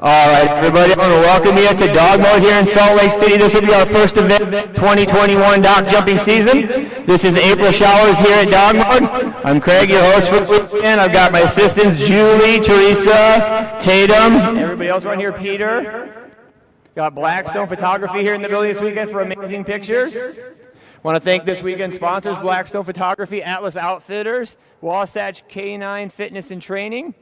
All right, everybody, I want to welcome you to Dogmode here in Salt Lake City. This will be our first event, 2021 dog jumping season. This is April Showers here at Dogmode. I'm Craig, your host for the weekend. I've got my assistants, Julie, Teresa, Tatum. Everybody else around here, Peter. Got Blackstone Photography here in the building this weekend for amazing pictures. Want to thank this weekend sponsors, Blackstone Photography, Atlas Outfitters, Wasatch K9 Fitness and Training.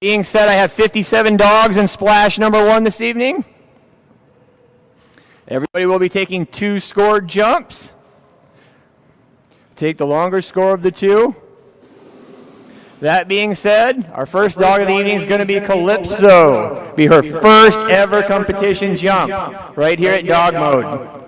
Being said, I have 57 dogs in splash number 1 this evening. Everybody will be taking 2 scored jumps. Take the longer score of the 2. That being said, our first dog of the evening is going to be Calypso. Be her first ever competition jump right here at Dogmode.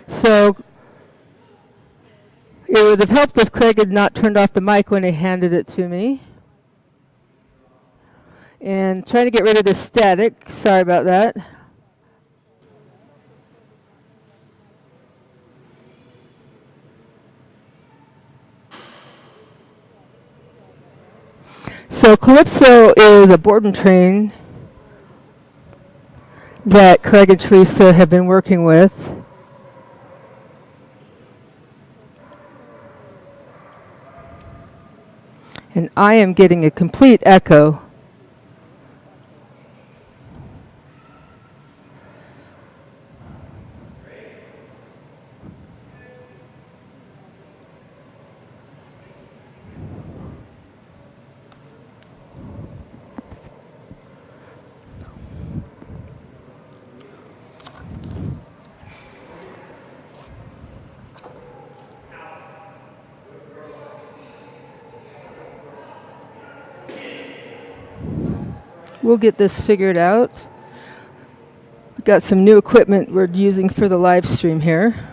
So it would have helped if Craig had not turned off the mic when he handed it to me. And trying to get rid of the static. Sorry about that. So Calypso is a board and train that Craig and Teresa have been working with. And I am getting a complete echo. We'll get this figured out. We've got some new equipment we're using for the live stream here.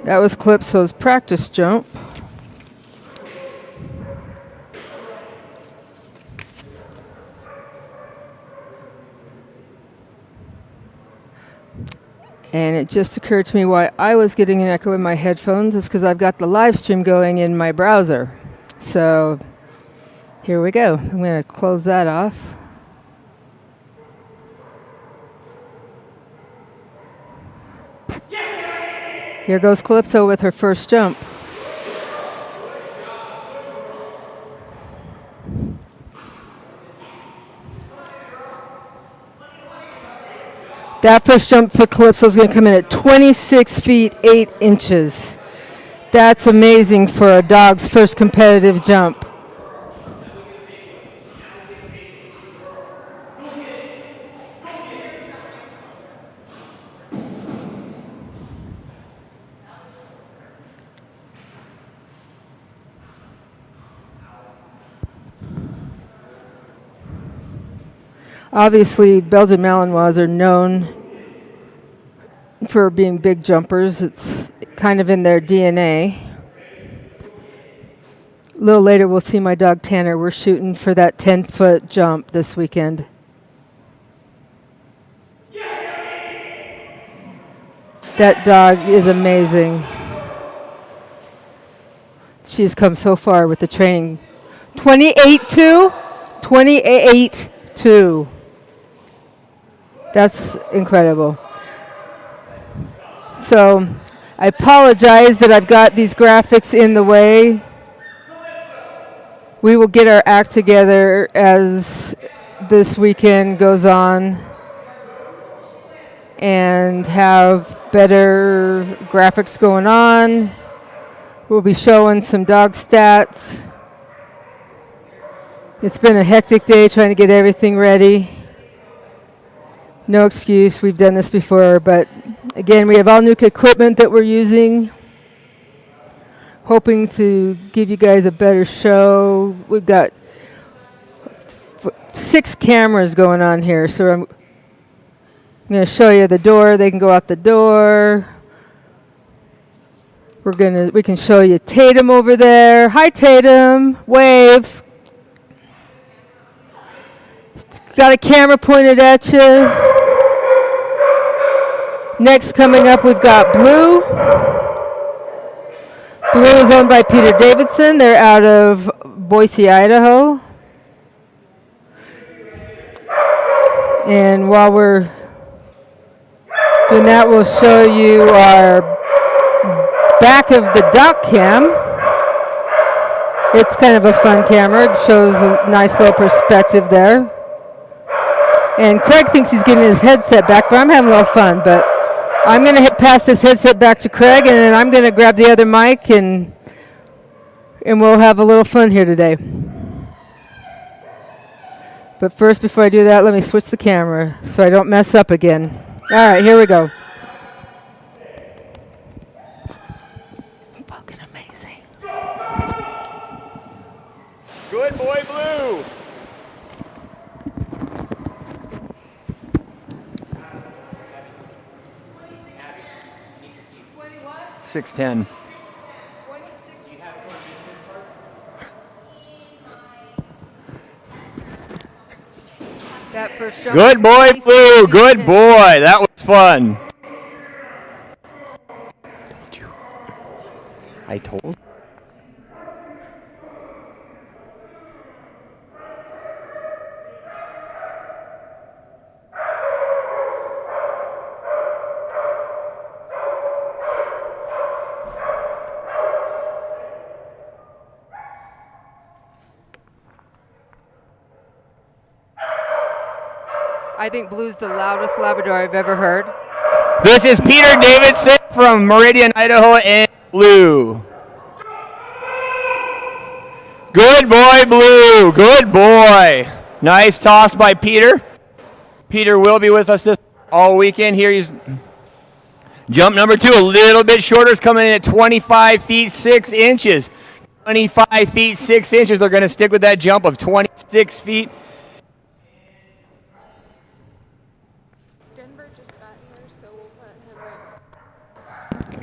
That was Calypso's practice jump. And it just occurred to me why I was getting an echo in my headphones is because I've got the live stream going in my browser. So here we go. I'm going to close that off. Here goes Calypso with her first jump. That first jump for Calypso is going to come in at 26 feet 8 inches. That's amazing for a dog's first competitive jump. Obviously, Belgian Malinois are known for being big jumpers. It's kind of in their DNA. A little later, we'll see my dog Tanner. We're shooting for that 10-foot jump this weekend. That dog is amazing. She's come so far with the training. 28-2? 28-2. That's incredible. So I apologize that I've got these graphics in the way. We will get our act together as this weekend goes on and have better graphics going on. We'll be showing some dog stats. It's been a hectic day trying to get everything ready. No excuse, we've done this before, but again, we have all new equipment that we're using. Hoping to give you guys a better show. We've got 6 cameras going on here, so I'm going to show you the door. They can go out the door. We can show you Tatum over there. Hi, Tatum. Wave. Got a camera pointed at you. Next, coming up, we've got Blue. Blue is owned by Peter Davidson. They're out of Boise, Idaho. And while we're doing that, we'll show you our back of the dock cam. It's kind of a fun camera. It shows a nice little perspective there. And Craig thinks he's getting his headset back, but I'm having a little fun. But I'm going to pass this headset back to Craig, and then I'm going to grab the other mic, and we'll have a little fun here today. But first, before I do that, let me switch the camera so I don't mess up again. All right, here we go. Fucking amazing. Good boy, Blue. $6.10. That first jump. Good boy, Blue. Good boy. That was fun. Told you. I told. I think Blue's the loudest Labrador I've ever heard. This is Peter Davidson from Meridian, Idaho, and Blue. Good boy, Blue. Good boy. Nice toss by Peter. Peter will be with us this all weekend. Here he's jump number 2, a little bit shorter. Is coming in at 25 feet 6 inches. 25 feet 6 inches. They're going to stick with that jump of 26 feet.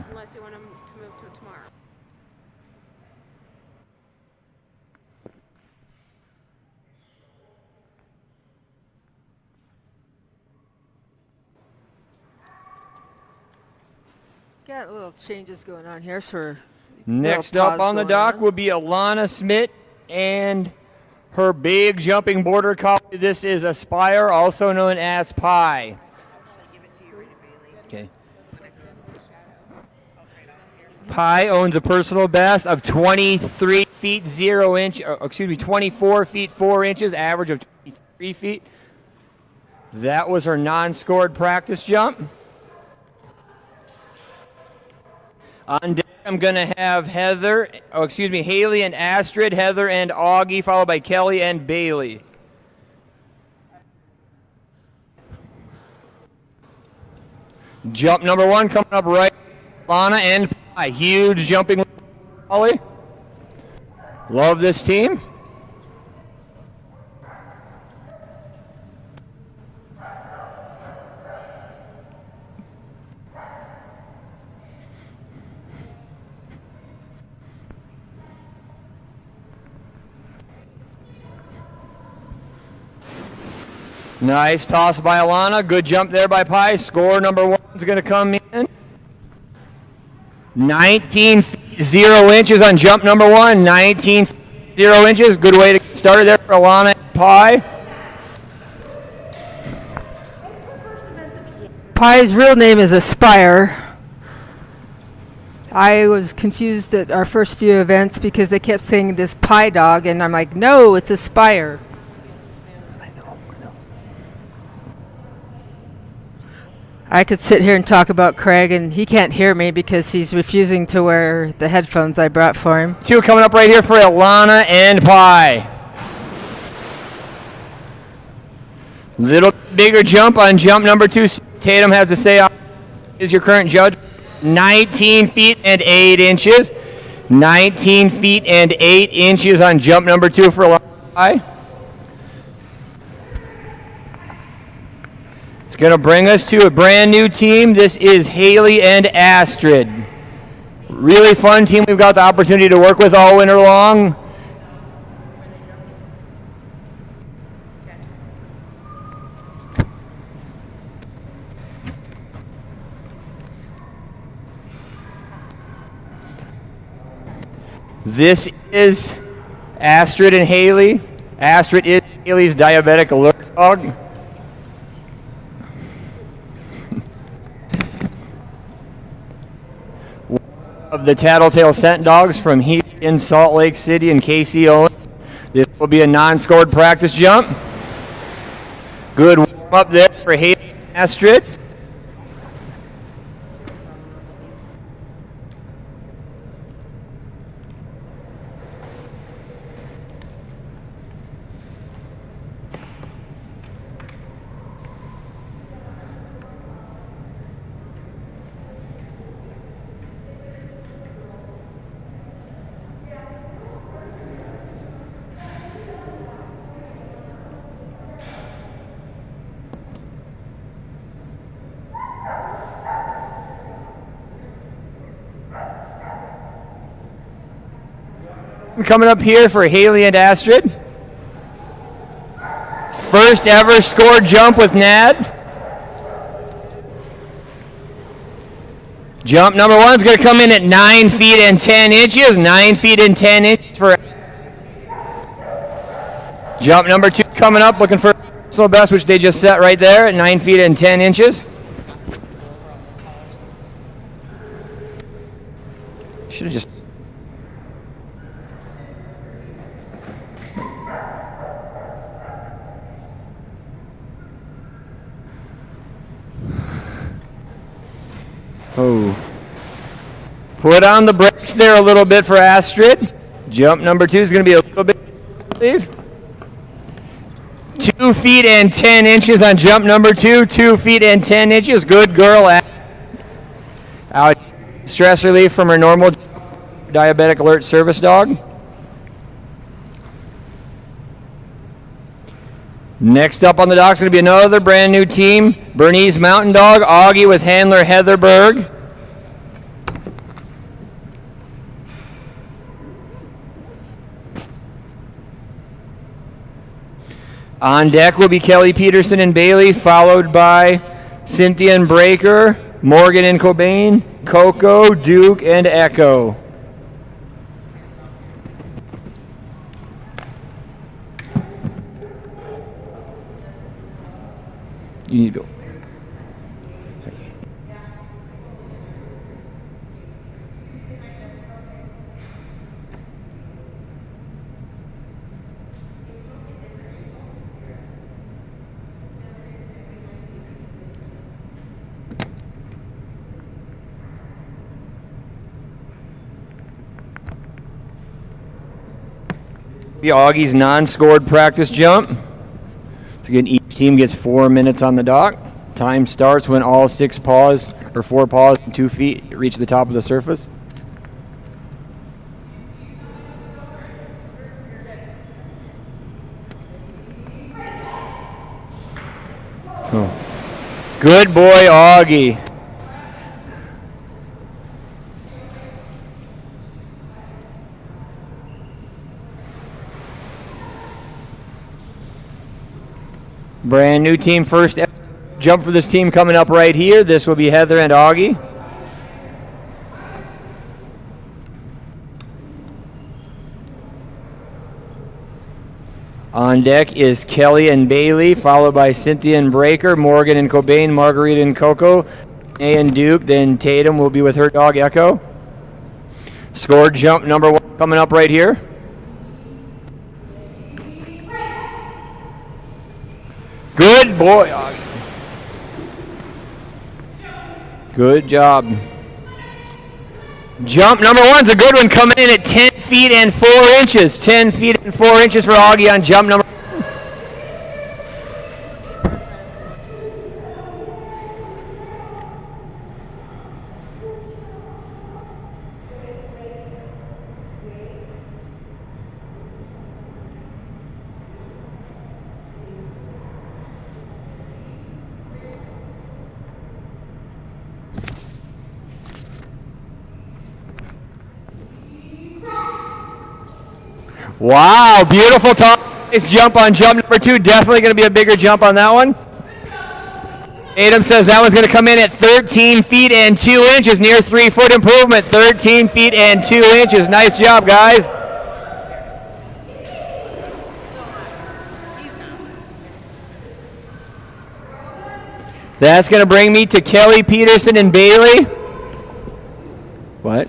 Unless you want him to move to tomorrow. Got little changes going on here, so Next up on the dock will be Alana Smith and her big jumping border collie. This is Aspire, also known as Pi. Okay. Pi owns a personal best of 23 feet 0 inch, 24 feet 4 inches, average of 23 feet. That was her non-scored practice jump. On deck, I'm going to have Haley and Astrid, Heather and Augie, followed by Kelly and Bailey. Jump number 1 coming up right. Lana and Pi, huge jumping collie. Love this team. Nice toss by Alana. Good jump there by Pi. Score number 1 is going to come in. 19 feet 0 inches on jump number 1. 19 feet 0 inches. Good way to get started there for Alana and Pi. Pi's real name is Aspire. I was confused at our first few events because they kept saying this Pi dog, and I'm like, no, it's Aspire. I could sit here and talk about Craig, and he can't hear me because he's refusing to wear the headphones I brought for him. 2 coming up right here for Ilana and Pi. Little bigger jump on jump number 2. Tatum has to say, is your current judge. 19 feet and 8 inches. 19 feet and 8 inches on jump number 2 for Ilana and Pi. It's going to bring us to a brand new team. This is Haley and Astrid. Really fun team we've got the opportunity to work with all winter long. This is Astrid and Haley. Astrid is Haley's diabetic alert dog. Of the Tattletale Scent Dogs from here in Salt Lake City and KCO. This will be a non-scored practice jump. Good warm up there for Haley and Astrid. Coming up here for Haley and Astrid. First ever scored jump with NADD. Jump number 1 is going to come in at 9 feet and 10 inches. 9 feet and 10 inches for jump number 2 coming up, looking for personal best, which they just set right there at 9 feet and 10 inches. Should have just. Oh. Put on the brakes there a little bit for Astrid. Jump number 2 is going to be a little bit, I believe. 2 feet and 10 inches on jump number 2. 2 feet and 10 inches. Good girl. Out. Stress relief from her normal diabetic alert service dog. Next up on the dock is going to be another brand new team. Bernese Mountain Dog, Augie with handler Heather Berg. On deck will be Kelly Peterson and Bailey, followed by Cynthia and Breaker, Morgan and Cobain, Coco, Duke, and Echo. You need to go. The Augie's non-scored practice jump. So again, each team gets 4 minutes on the dock. Time starts when all 6 paws, or 4 paws and 2 feet reach the top of the surface. Oh. Good boy, Augie. Brand new team, first jump for this team coming up right here. This will be Heather and Augie. On deck is Kelly and Bailey, followed by Cynthia and Breaker, Morgan and Cobain, Margarita and Coco, and Duke. Then Tatum will be with her dog Echo. Score jump number 1 coming up right here. Good boy. Good job. Jump number 1's a good one, coming in at 10 feet and 4 inches. 10 feet and 4 inches for Augie on jump number 1. Wow, beautiful top. Nice jump on jump number 2. Definitely going to be a bigger jump on that one. Adam says that one's going to come in at 13 feet and 2 inches, near 3-foot improvement. 13 feet and 2 inches. Nice job, guys. That's going to bring me to Kelly, Peterson, and Bailey. What?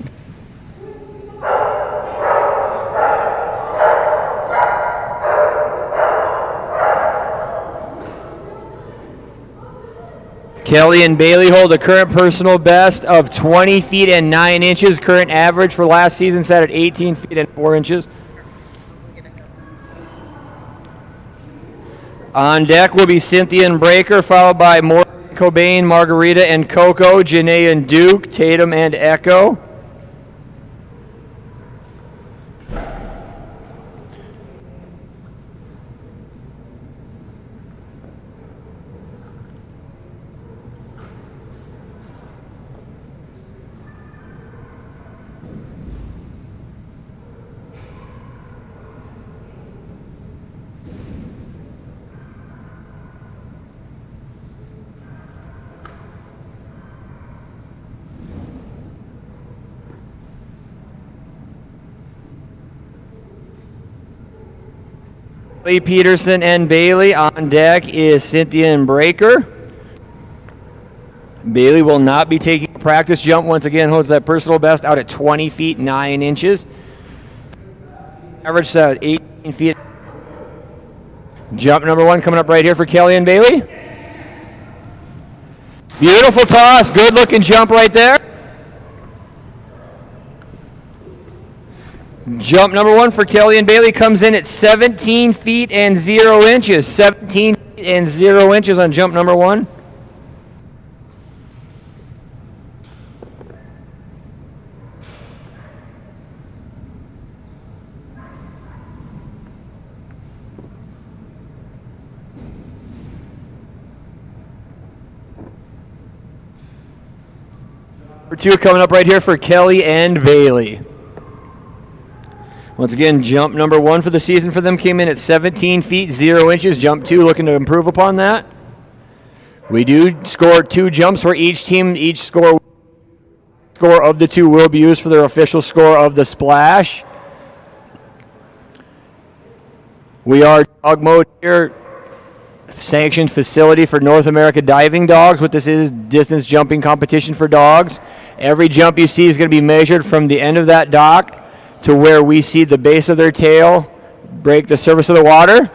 Kelly and Bailey hold a current personal best of 20 feet and 9 inches. Current average for last season set at 18 feet and 4 inches. On deck will be Cynthia and Breaker, followed by Morgan, Cobain, Margarita, and Coco, Janae and Duke, Tatum and Echo. Peterson and Bailey. On deck is Cynthia and Breaker. Bailey will not be taking a practice jump. Once again, holds that personal best out at 20 feet 9 inches. Average set at 18 feet. Jump number 1 coming up right here for Kelly and Bailey. Beautiful toss. Good looking jump right there. Jump number 1 for Kelly and Bailey comes in at 17 feet and 0 inches. 17 feet and 0 inches on jump number 1. Number 2 coming up right here for Kelly and Bailey. Once again, jump number 1 for the season for them came in at 17 feet 0 inches. Jump 2 looking to improve upon that. We do score 2 jumps for each team. Each score of the 2 will be used for their official score of the splash. We are Dogmode here, sanctioned facility for North America diving dogs. What this is, distance jumping competition for dogs. Every jump you see is going to be measured from the end of that dock to where we see the base of their tail break the surface of the water.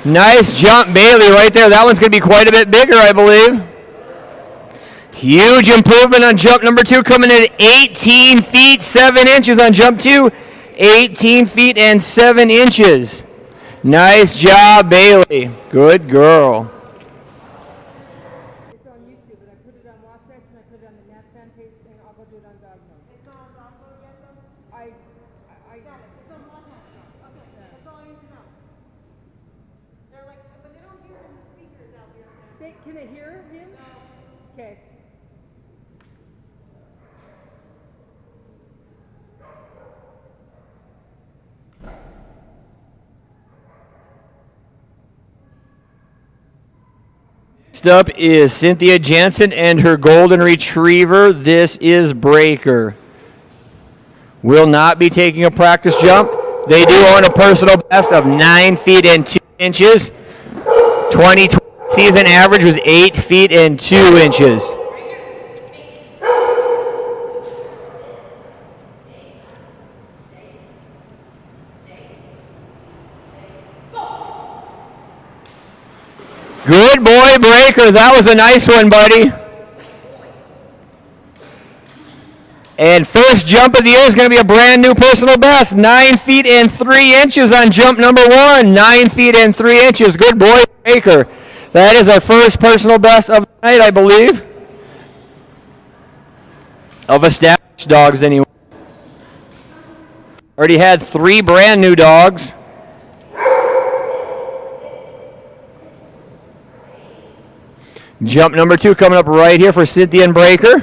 Nice jump, Bailey, right there. That one's going to be quite a bit bigger, I believe. Huge improvement on jump number 2, coming in at 18 feet 7 inches on jump 2. 18 feet and 7 inches. Nice job, Bailey. Good girl. It's on YouTube, and I put it on Wasatch, and I put it on the NADD fan page, and I'll go do it on Dogmode. It's not on Dogmode yet, though? I got it. It's on Wasatch now. Okay, that's all I need to know. They're like, but they don't hear it in the speakers out here. Can they hear him? No. Okay. Next up is Cynthia Jensen and her golden retriever. This is Breaker. Will not be taking a practice jump. They do own a personal best of 9 feet and 2 inches. 2020 season average was 8 feet and 2 inches. Good boy, Breaker. That was a nice one, buddy. And first jump of the year is going to be a brand new personal best. 9 feet and 3 inches on jump number 1. 9 feet and 3 inches. Good boy, Breaker. That is our first personal best of the night, I believe. Of established dogs, anyway. Already had 3 brand new dogs. Jump number 2 coming up right here for Cynthia and Breaker.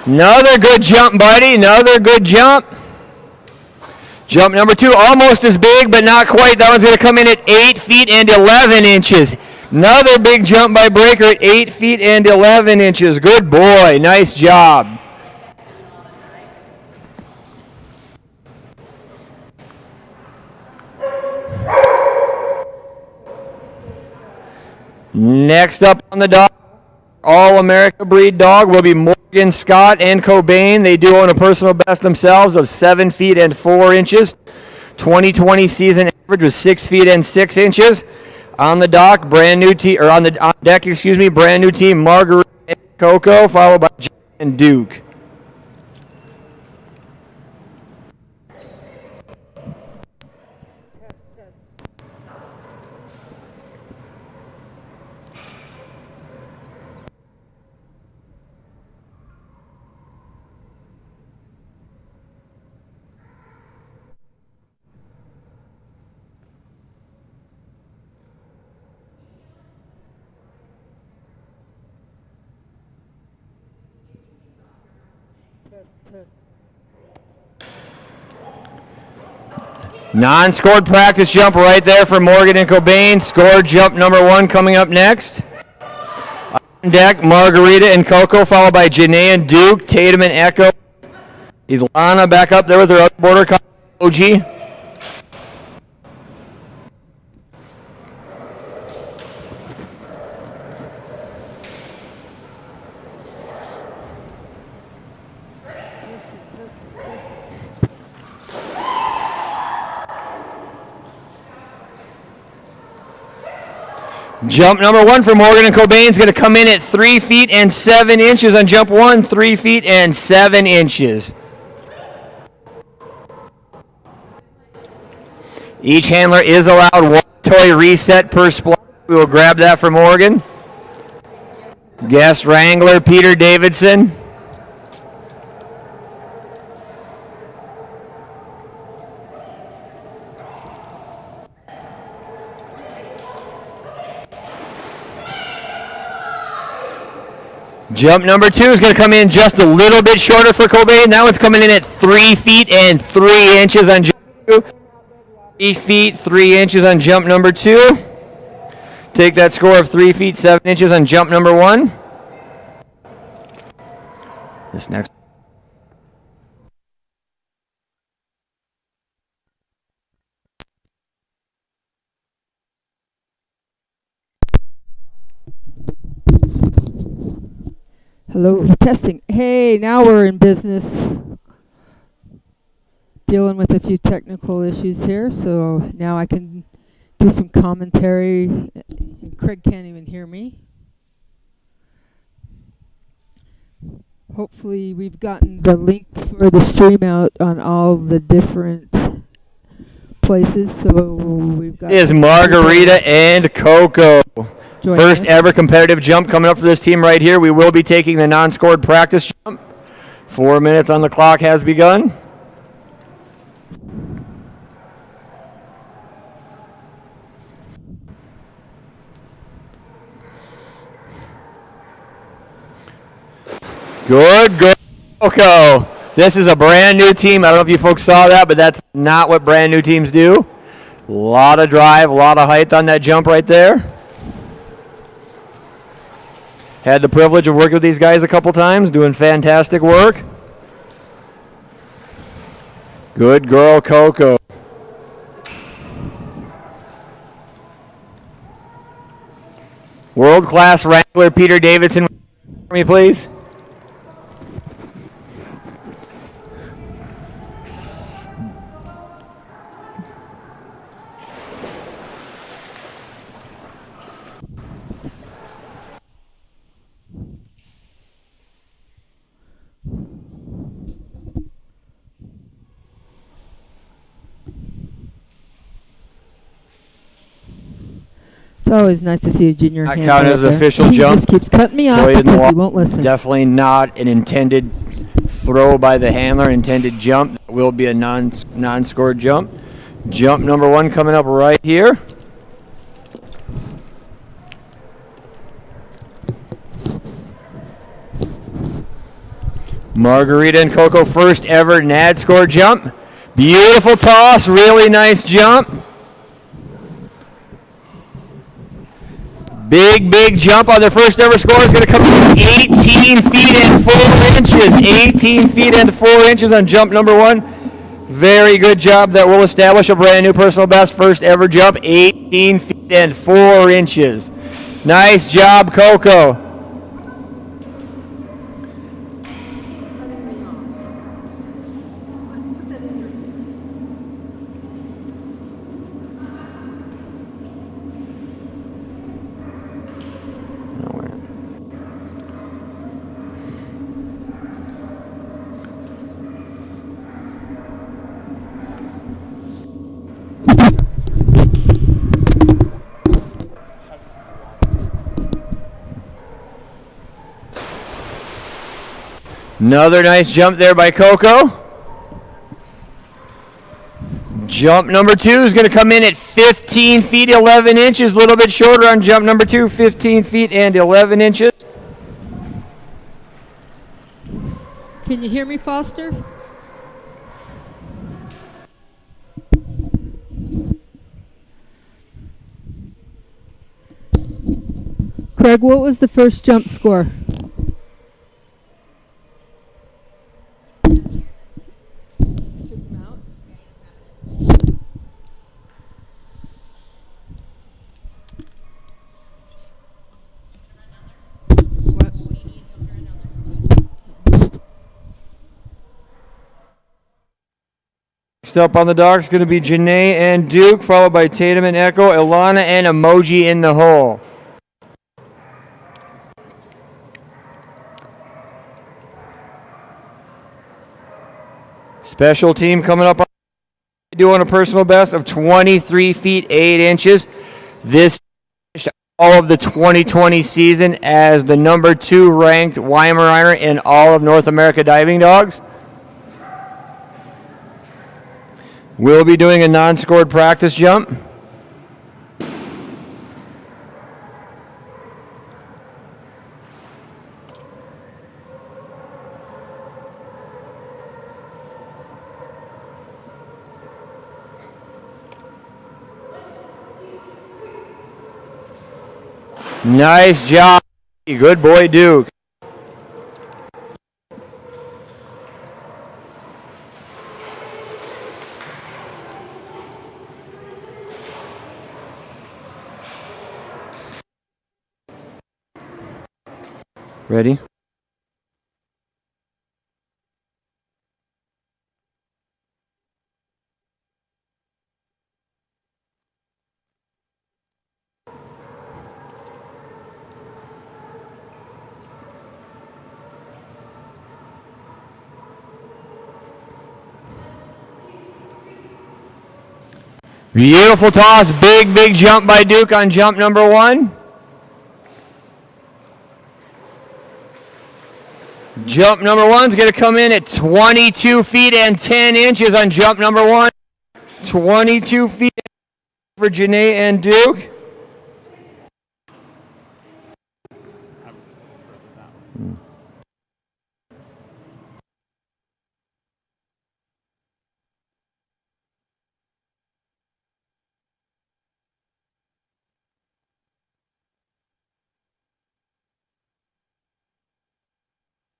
Another good jump, buddy. Another good jump. Jump number 2, almost as big, but not quite. That one's going to come in at 8 feet and 11 inches. Another big jump by Breaker at 8 feet and 11 inches. Good boy. Nice job. Next up on the dog, All-America breed dog will be Morgan, Scott, and Cobain. They do own a personal best themselves of 7 feet and 4 inches. 2020 season average was 6 feet and 6 inches. On the dock, brand new team, or on deck, brand new team Marguerite and Coco, followed by John and Duke. Non-scored practice jump right there for Morgan and Cobain. Scored jump number 1 coming up next. On deck, Margarita and Coco, followed by Janae and Duke, Tatum and Echo. Ilana back up there with her other border collie, OG. Jump number 1 for Morgan and Cobain is going to come in at 3 feet and 7 inches on jump 1, 3 feet and 7 inches. Each handler is allowed 1 toy reset per splash. We will grab that for Morgan. Guest wrangler Peter Davidson. Jump number 2 is going to come in just a little bit shorter for Cobain. That one's coming in at 3 feet and 3 inches on jump 2. 3 feet, 3 inches on jump number 2. Take that score of 3 feet, 7 inches on jump number 1. This next. Hello, testing. Hey, now we're in business. Dealing with a few technical issues here, so now I can do some commentary. And Craig can't even hear me. Hopefully we've gotten the link for the stream out on all the different places, so we've got... Is Margarita and Coco. First ever competitive jump coming up for this team right here. We will be taking the non-scored practice jump. 4 minutes on the clock has begun. Good. Coco. This is a brand new team. I don't know if you folks saw that, but that's not what brand new teams do. A lot of drive, a lot of height on that jump right there. Had the privilege of working with these guys a couple times, doing fantastic work. Good girl, Coco. World-class wrangler Peter Davidson, for me, please. It's always nice to see a junior Not hand counted out as there. official He jump. just keeps cutting me off Boy, in the because he wa- won't listen. Definitely not an intended throw by the handler, intended jump. That will be a non-scored jump. Jump number 1 coming up right here. Margarita and Coco first ever NADD score jump. Beautiful toss, really nice jump. Big jump on their first ever score is going to come 18 feet and 4 inches. 18 feet and 4 inches on jump number 1. Very good job. That will establish a brand new personal best. First ever jump, 18 feet and 4 inches. Nice job, Coco. Another nice jump there by Coco. Jump number 2 is going to come in at 15 feet 11 inches, a little bit shorter on jump number 2, 15 feet and 11 inches. Can you hear me, Foster? Craig, what was the first jump score? Next up on the dock is going to be Janae and Duke, followed by Tatum and Echo, Ilana and Emoji in the hole. Special team coming up on doing a personal best of 23 feet 8 inches. This finished all of the 2020 season as the number 2 ranked Weimaraner in all of North America diving dogs. We'll be doing a non-scored practice jump. Nice job. Good boy, Duke. Ready? Beautiful toss, big jump by Duke on jump number 1. Jump number 1 is going to come in at 22 feet and 10 inches on jump number 1. 22 feet for Janae and Duke.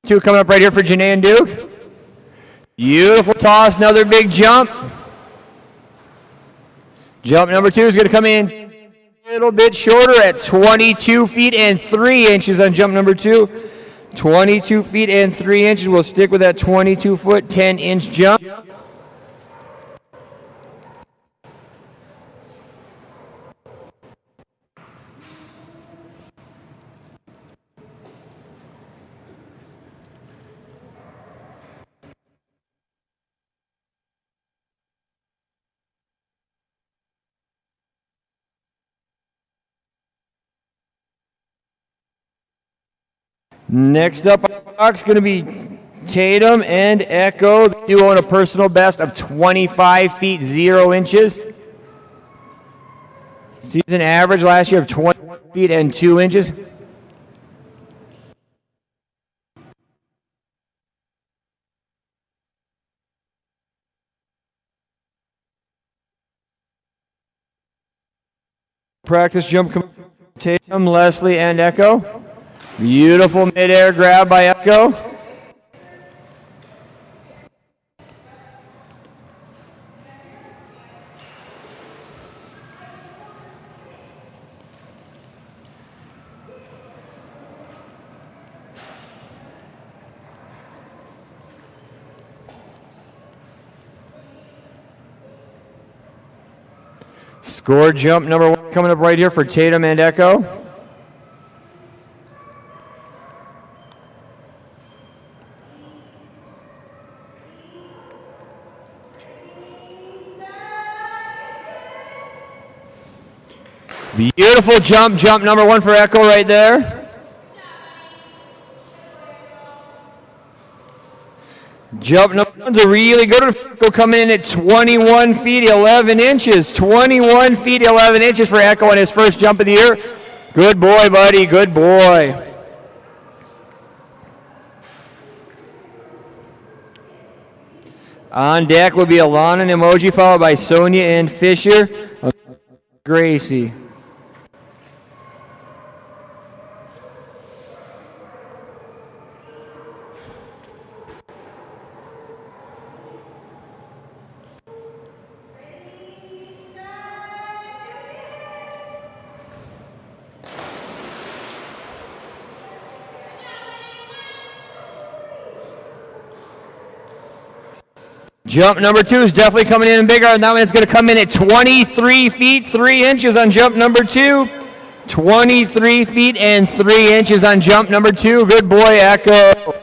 Two coming up right here for Janae and Duke. Beautiful toss, another big jump. Jump number 2 is going to come in a little bit shorter at 22 feet and 3 inches on jump number 2. 22 feet and 3 inches. We'll stick with that 22 foot, 10 inch jump. Next up on the box is going to be Tatum and Echo. They do own a personal best of 25 feet 0 inches. Season average last year of 20 feet and 2 inches. Practice jump, Tatum, Leslie, and Echo. Beautiful midair grab by Echo. Score jump number 1 coming up right here for Tatum and Echo. Beautiful jump number 1 for Echo right there. Jump number 1's a really good one. Echo coming in at 21 feet 11 inches. 21 feet 11 inches for Echo on his first jump of the year. Good boy, buddy, good boy. On deck will be Alana and Emoji, followed by Sonia and Fisher. Gracie. Jump number 2 is definitely coming in bigger, and that one is going to come in at 23 feet 3 inches on jump number 2. 23 feet and 3 inches on jump number 2. Good boy, Echo.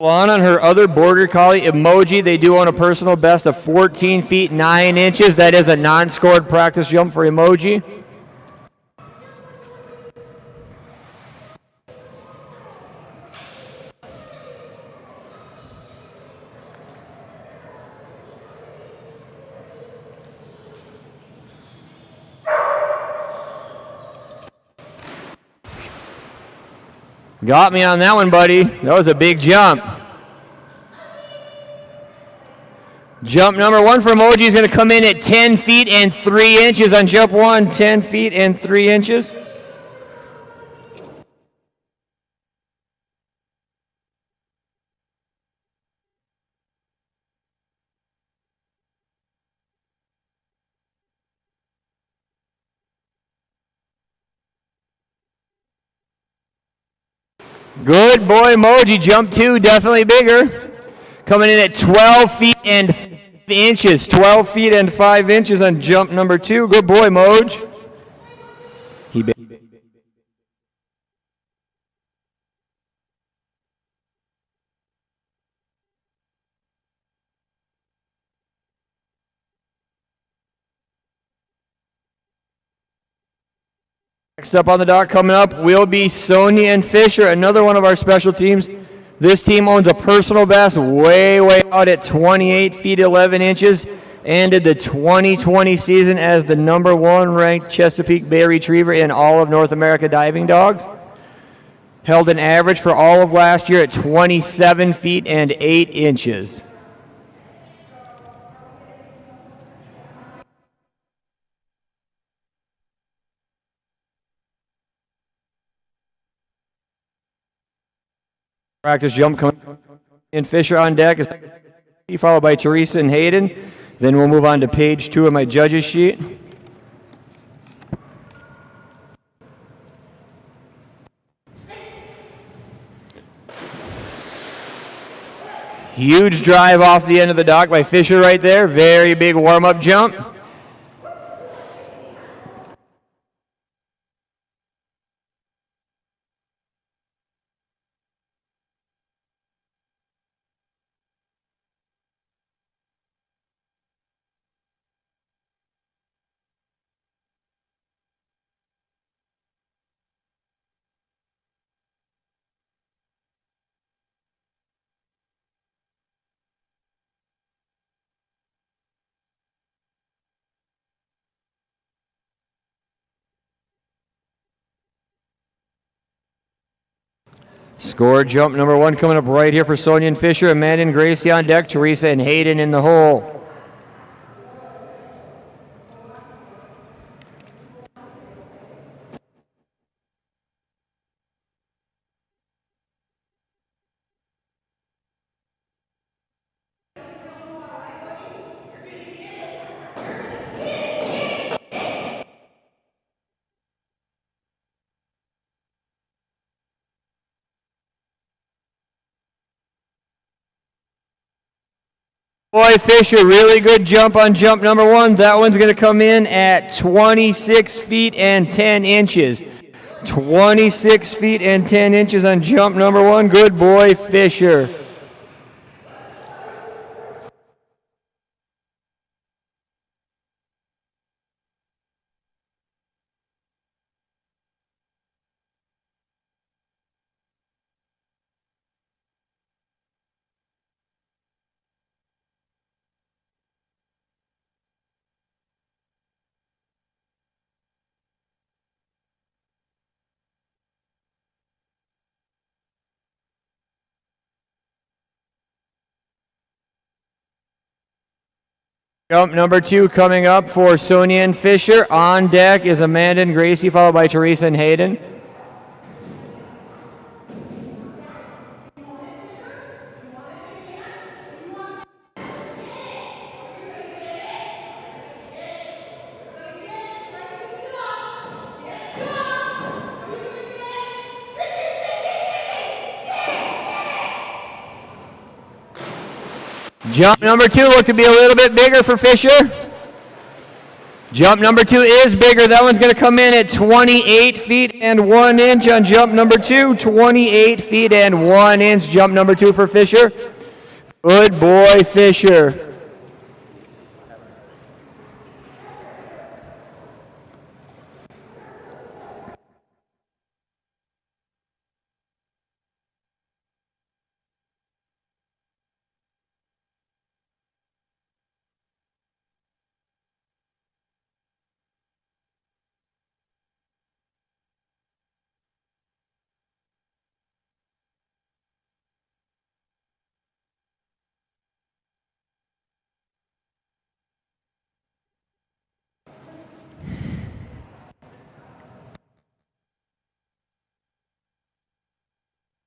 On her other border collie, Emoji, they do own a personal best of 14 feet 9 inches. That is a non-scored practice jump for Emoji. Got me on that one, buddy. That was a big jump. Jump number 1 for Emoji is going to come in at 10 feet and 3 inches on jump 1. 10 feet and 3 inches. Good boy, Emoji. Jump 2, definitely bigger. Coming in at 12 feet and 5 inches. 12 feet and 5 inches on jump number 2. Good boy, Moj. Next up on the dock coming up will be Sonia and Fisher, another one of our special teams. This team owns a personal best way out at 28 feet 11 inches. Ended the 2020 season as the #1 ranked Chesapeake Bay Retriever in all of North America diving dogs. Held an average for all of last year at 27 feet and 8 inches. Practice jump coming in. Fisher on deck, followed by Teresa and Hayden. Then we'll move on to page 2 of my judges sheet. Huge drive off the end of the dock by Fisher right there. Very big warm-up jump. Score jump #1 coming up right here for Sonia and Fisher. Amanda and Gracie on deck. Teresa and Hayden in the hole. Boy, Fisher, really good jump on jump #1. That one's going to come in at 26 feet and 10 inches. 26 feet and 10 inches on jump #1. Good boy, Fisher. Jump #2 coming up for Sonia and Fisher. On deck is Amanda and Gracie, followed by Teresa and Hayden. Jump #2 looked to be a little bit bigger for Fisher. Jump #2 is bigger. That one's going to come in at 28 feet and 1 inch on jump #2. 28 feet and 1 inch jump #2 for Fisher. Good boy, Fisher.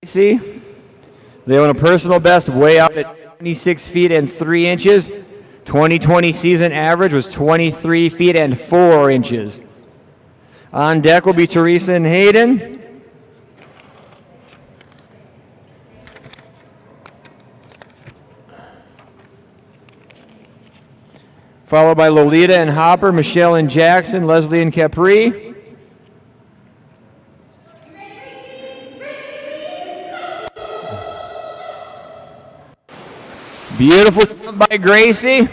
See, they own a personal best way out at 26 feet and 3 inches. 2020 season average was 23 feet and 4 inches. On deck will be Teresa and Hayden. Followed by Lolita and Hopper, Michelle and Jackson, Leslie and Capri. Beautiful jump by Gracie.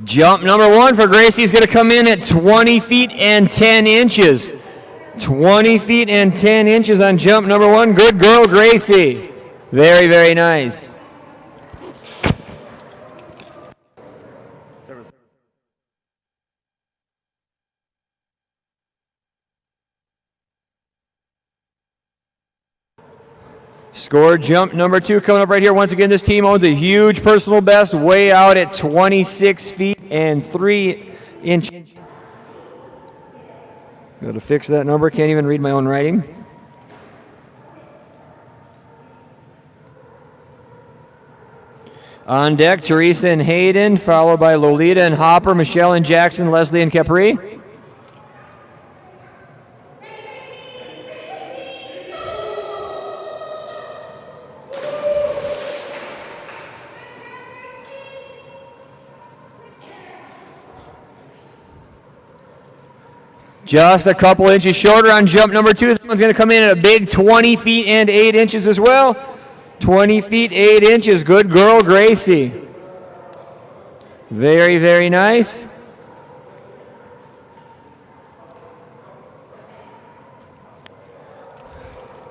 Jump number 1 for Gracie is going to come in at 20 feet and 10 inches. 20 feet and 10 inches on jump number 1. Good girl, Gracie. Very, very nice. Score jump number 2 coming up right here. Once again, this team owns a huge personal best way out at 26 feet and 3 inches. Got to fix that number. Can't even read my own writing. On deck, Teresa and Hayden, followed by Lolita and Hopper, Michelle and Jackson, Leslie and Capri. Just a couple inches shorter on jump number 2. This one's going to come in at a big 20 feet and 8 inches as well. 20 feet, 8 inches. Good girl, Gracie. Very, very nice.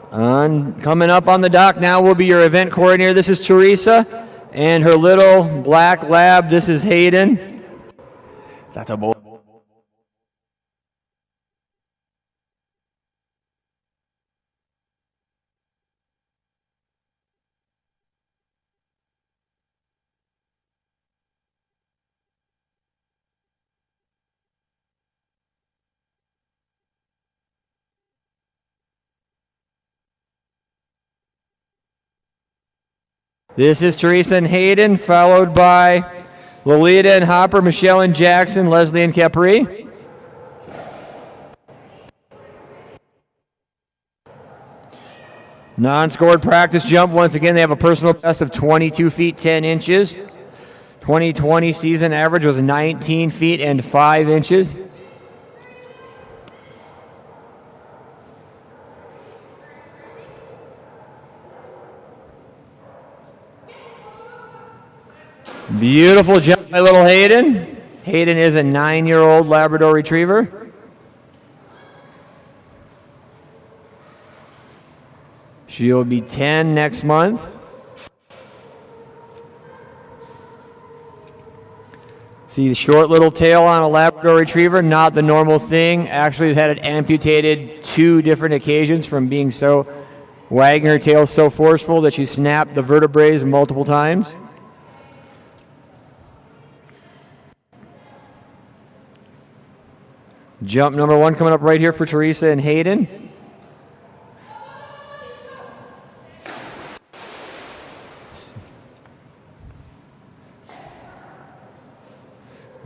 Coming up on the dock now will be your event coordinator. This is Teresa. And her little black lab, this is Hayden. That's a boy. This is Teresa and Hayden, followed by Lolita and Hopper, Michelle and Jackson, Leslie and Capri. Non-scored practice jump. Once again, they have a personal best of 22 feet, 10 inches. 2020 season average was 19 feet and 5 inches. Beautiful jump by little Hayden. Hayden is a 9-year-old Labrador Retriever. She'll be 10 next month. See the short little tail on a Labrador Retriever, not the normal thing. Actually has had it amputated 2 different occasions from being so, wagging her tail so forceful that she snapped the vertebrae multiple times. Jump number 1 coming up right here for Teresa and Hayden.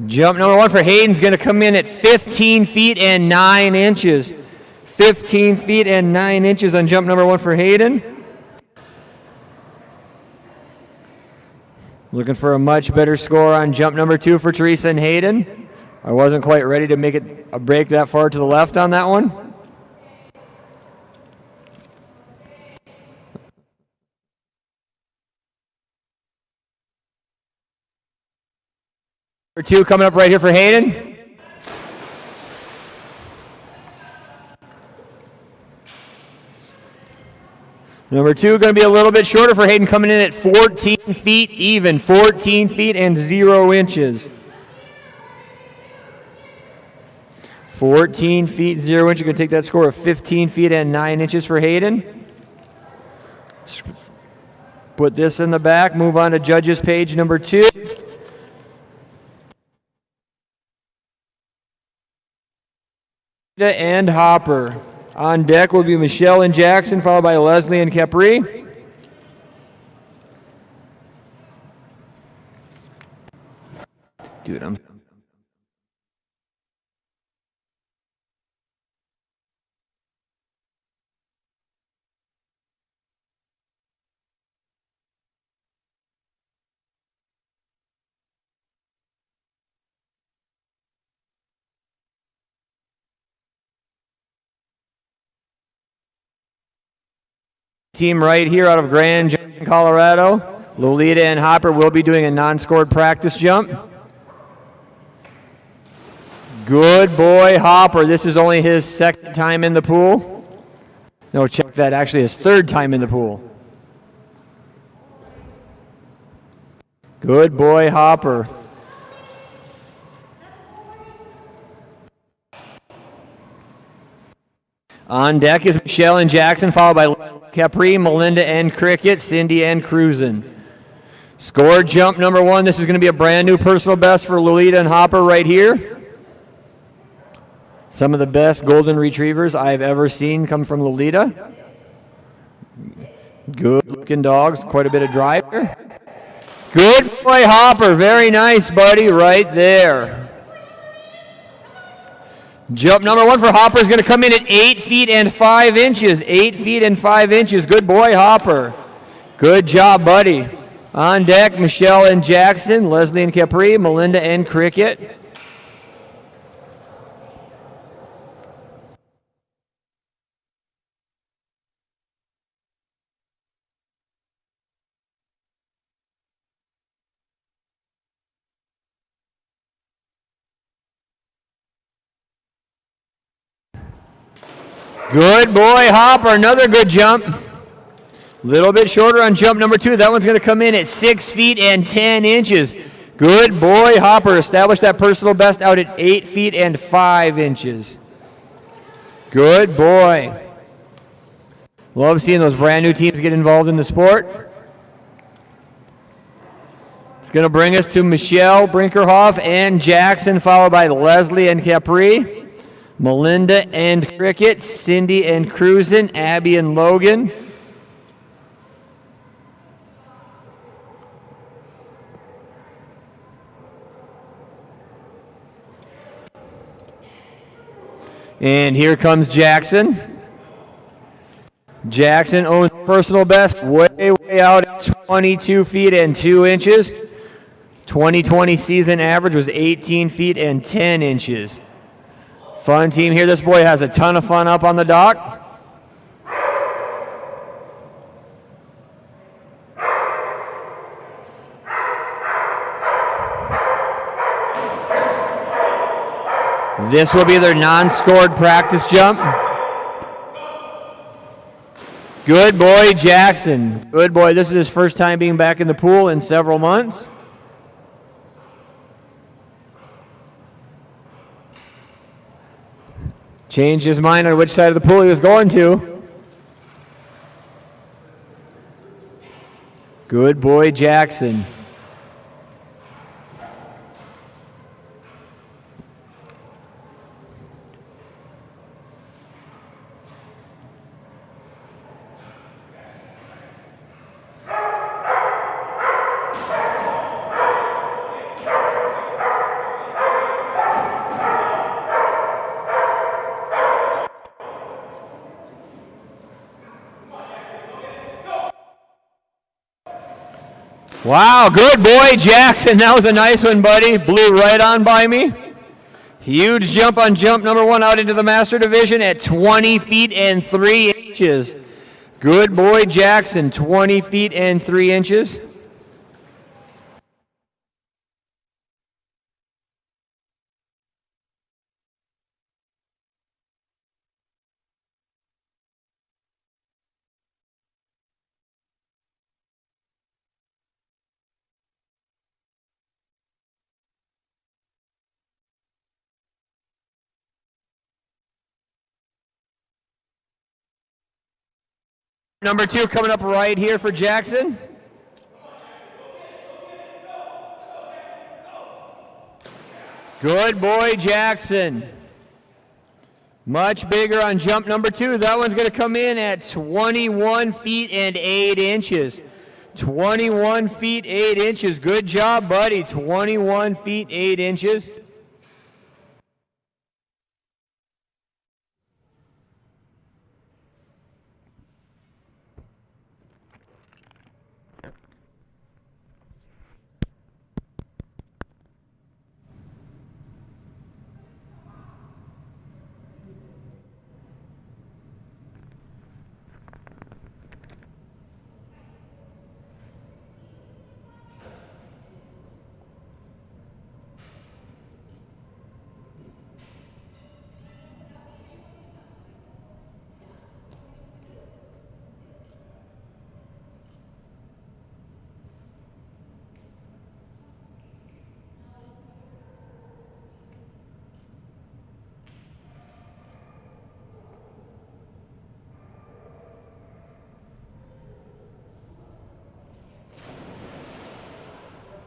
Jump number 1 for Hayden's going to come in at 15 feet and 9 inches. 15 feet and 9 inches on jump number 1 for Hayden. Looking for a much better score on jump number 2 for Teresa and Hayden. I wasn't quite ready to make it a break that far to the left on that one. Number 2 coming up right here for Hayden. Number 2 going to be a little bit shorter for Hayden, coming in at 14 feet even, 14 feet and 0 inches. 14 feet, 0 inches. You're going to take that score of 15 feet and 9 inches for Hayden. Put this in the back. Move on to judges page number 2. And Hopper. On deck will be Michelle and Jackson, followed by Leslie and Capri. Dude, I'm... Team right here out of Grand Junction, Colorado. Lolita and Hopper will be doing a non-scored practice jump. Good boy, Hopper. This is only his second time in the pool. No, check that. Actually, his third time in the pool. Good boy, Hopper. On deck is Michelle and Jackson, followed by Capri, Melinda and Cricket, Cindy and Cruisin'. Score jump number 1. This is going to be a brand new personal best for Lolita and Hopper right here. Some of the best golden retrievers I've ever seen come from Lolita. Good looking dogs, quite a bit of drive there. Good boy, Hopper. Very nice, buddy, right there. Jump number 1 for Hopper is going to come in at 8 feet and 5 inches. 8 feet and 5 inches. Good boy, Hopper. Good job, buddy. On deck, Michelle and Jackson, Leslie and Capri, Melinda and Cricket. Good boy, Hopper. Another good jump. Little bit shorter on jump number 2. That one's going to come in at 6 feet and 10 inches. Good boy, Hopper. Established that personal best out at 8 feet and 5 inches. Good boy. Love seeing those brand new teams get involved in the sport. It's going to bring us to Michelle Brinkerhoff and Jackson, followed by Leslie and Capri, Melinda and Cricket, Cindy and Cruisin', Abby and Logan. And here comes Jackson. Jackson owns personal best way out at 22 feet and 2 inches. 2020 season average was 18 feet and 10 inches. Fun team here. This boy has a ton of fun up on the dock. This will be their non-scored practice jump. Good boy, Jackson. Good boy. This is his first time being back in the pool in several months. Changed his mind on which side of the pool he was going to. Good boy, Jackson. Wow, good boy, Jackson. That was a nice one, buddy. Blew right on by me. Huge jump on jump number 1 out into the Master Division at 20 feet and 3 inches. Good boy, Jackson, 20 feet and 3 inches. Number 2 coming up right here for Jackson. Good boy, Jackson. Much bigger on jump number 2. That one's going to come in at 21 feet and 8 inches. 21 feet 8 inches. Good job, buddy. 21 feet 8 inches.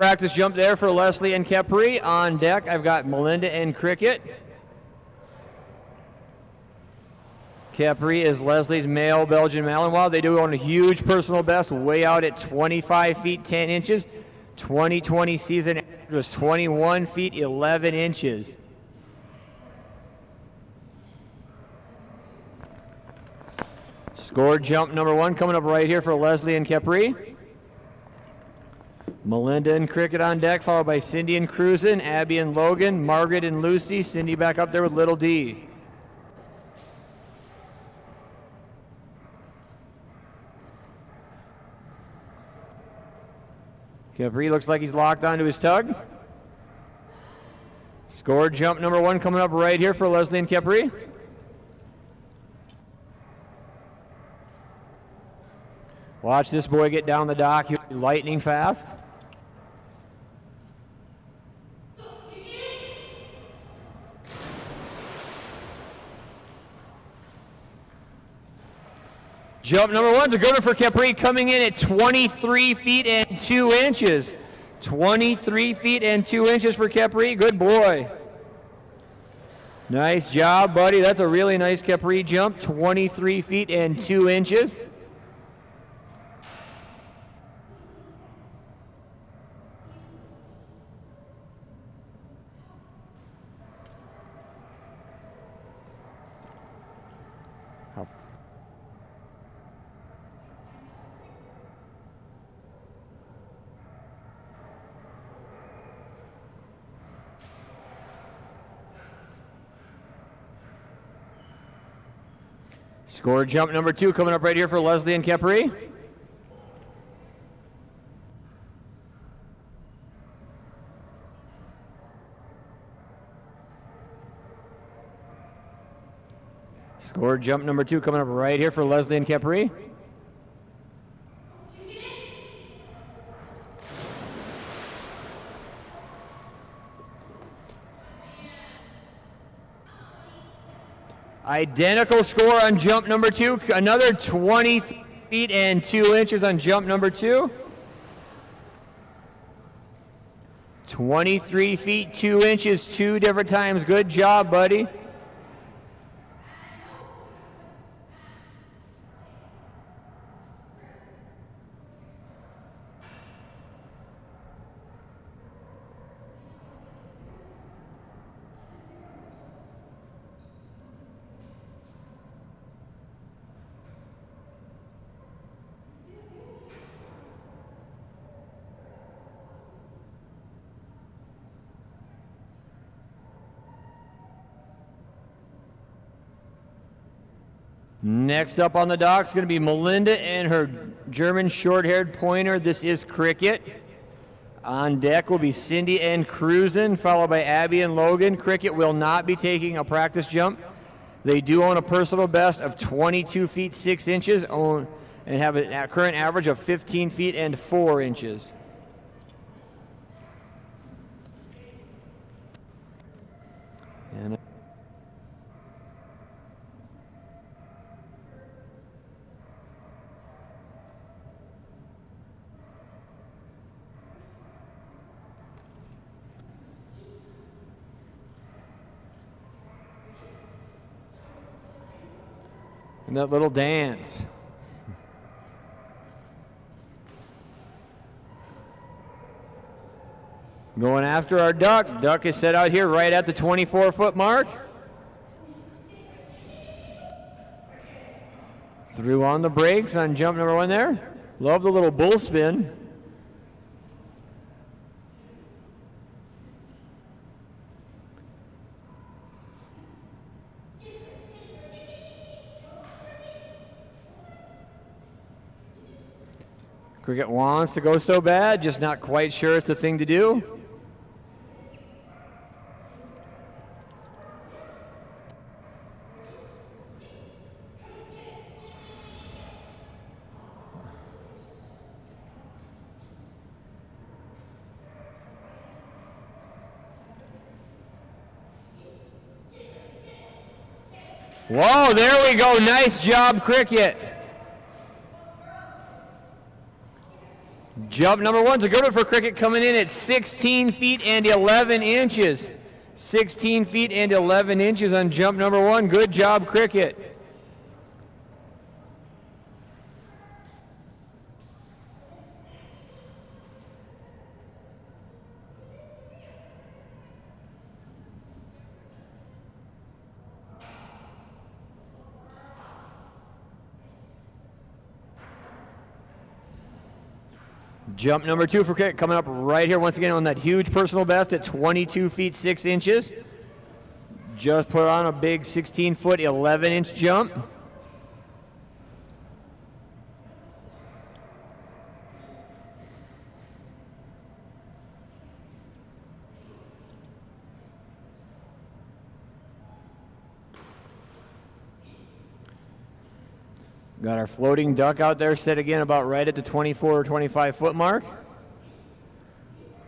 Practice jump there for Leslie and Capri. On deck, I've got Melinda and Cricket. Capri is Leslie's male Belgian Malinois. They do own a huge personal best, way out at 25 feet 10 inches. 2020 season was 21 feet 11 inches. Scored jump number 1 coming up right here for Leslie and Capri. Melinda and Cricket on deck, followed by Cindy and Cruisin', Abby and Logan, Margaret and Lucy, Cindy back up there with Little D. Capri looks like he's locked onto his tug. Scored jump number 1 coming up right here for Leslie and Capri. Watch this boy get down the dock, he'll be lightning fast. Jump number 1's a good one for Capri, coming in at 23 feet and 2 inches. 23 feet and 2 inches for Capri, good boy. Nice job, buddy. That's a really nice Capri jump, 23 feet and 2 inches. Score jump number 2 coming up right here for Leslie and Capri. Score jump number 2 coming up right here for Leslie and Capri. Identical score on jump number 2. Another 20 feet and 2 inches on jump number 2. 23 feet, 2 inches, 2 different times. Good job, buddy. Next up on the dock is going to be Melinda and her German short-haired pointer. This is Cricket. On deck will be Cindy and Cruisin', followed by Abby and Logan. Cricket will not be taking a practice jump. They do own a personal best of 22 feet 6 inches and have a current average of 15 feet and 4 inches. And that little dance. Going after our duck. Duck is set out here right at the 24-foot mark. Through on the brakes on jump number 1 there. Love the little bull spin. Cricket wants to go so bad, just not quite sure it's the thing to do. Whoa, there we go. Nice job, Cricket. Jump number one's a good one for Cricket, coming in at 16 feet and 11 inches. 16 feet and 11 inches on jump number one. Good job, Cricket. Jump number two for Cricket coming up right here once again on that huge personal best at 22 feet 6 inches. Just put on a big 16-foot 11-inch jump. Got our floating duck out there set again about right at the 24 or 25 foot mark.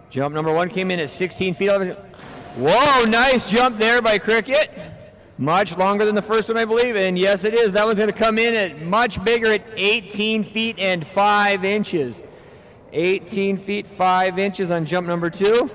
Jump number one came in at 16 feet. Whoa, nice jump there by Cricket. Much longer than the first one, I believe, and yes it is. That one's gonna come in at much bigger at 18 feet and 5 inches. 18 feet 5 inches on jump number two.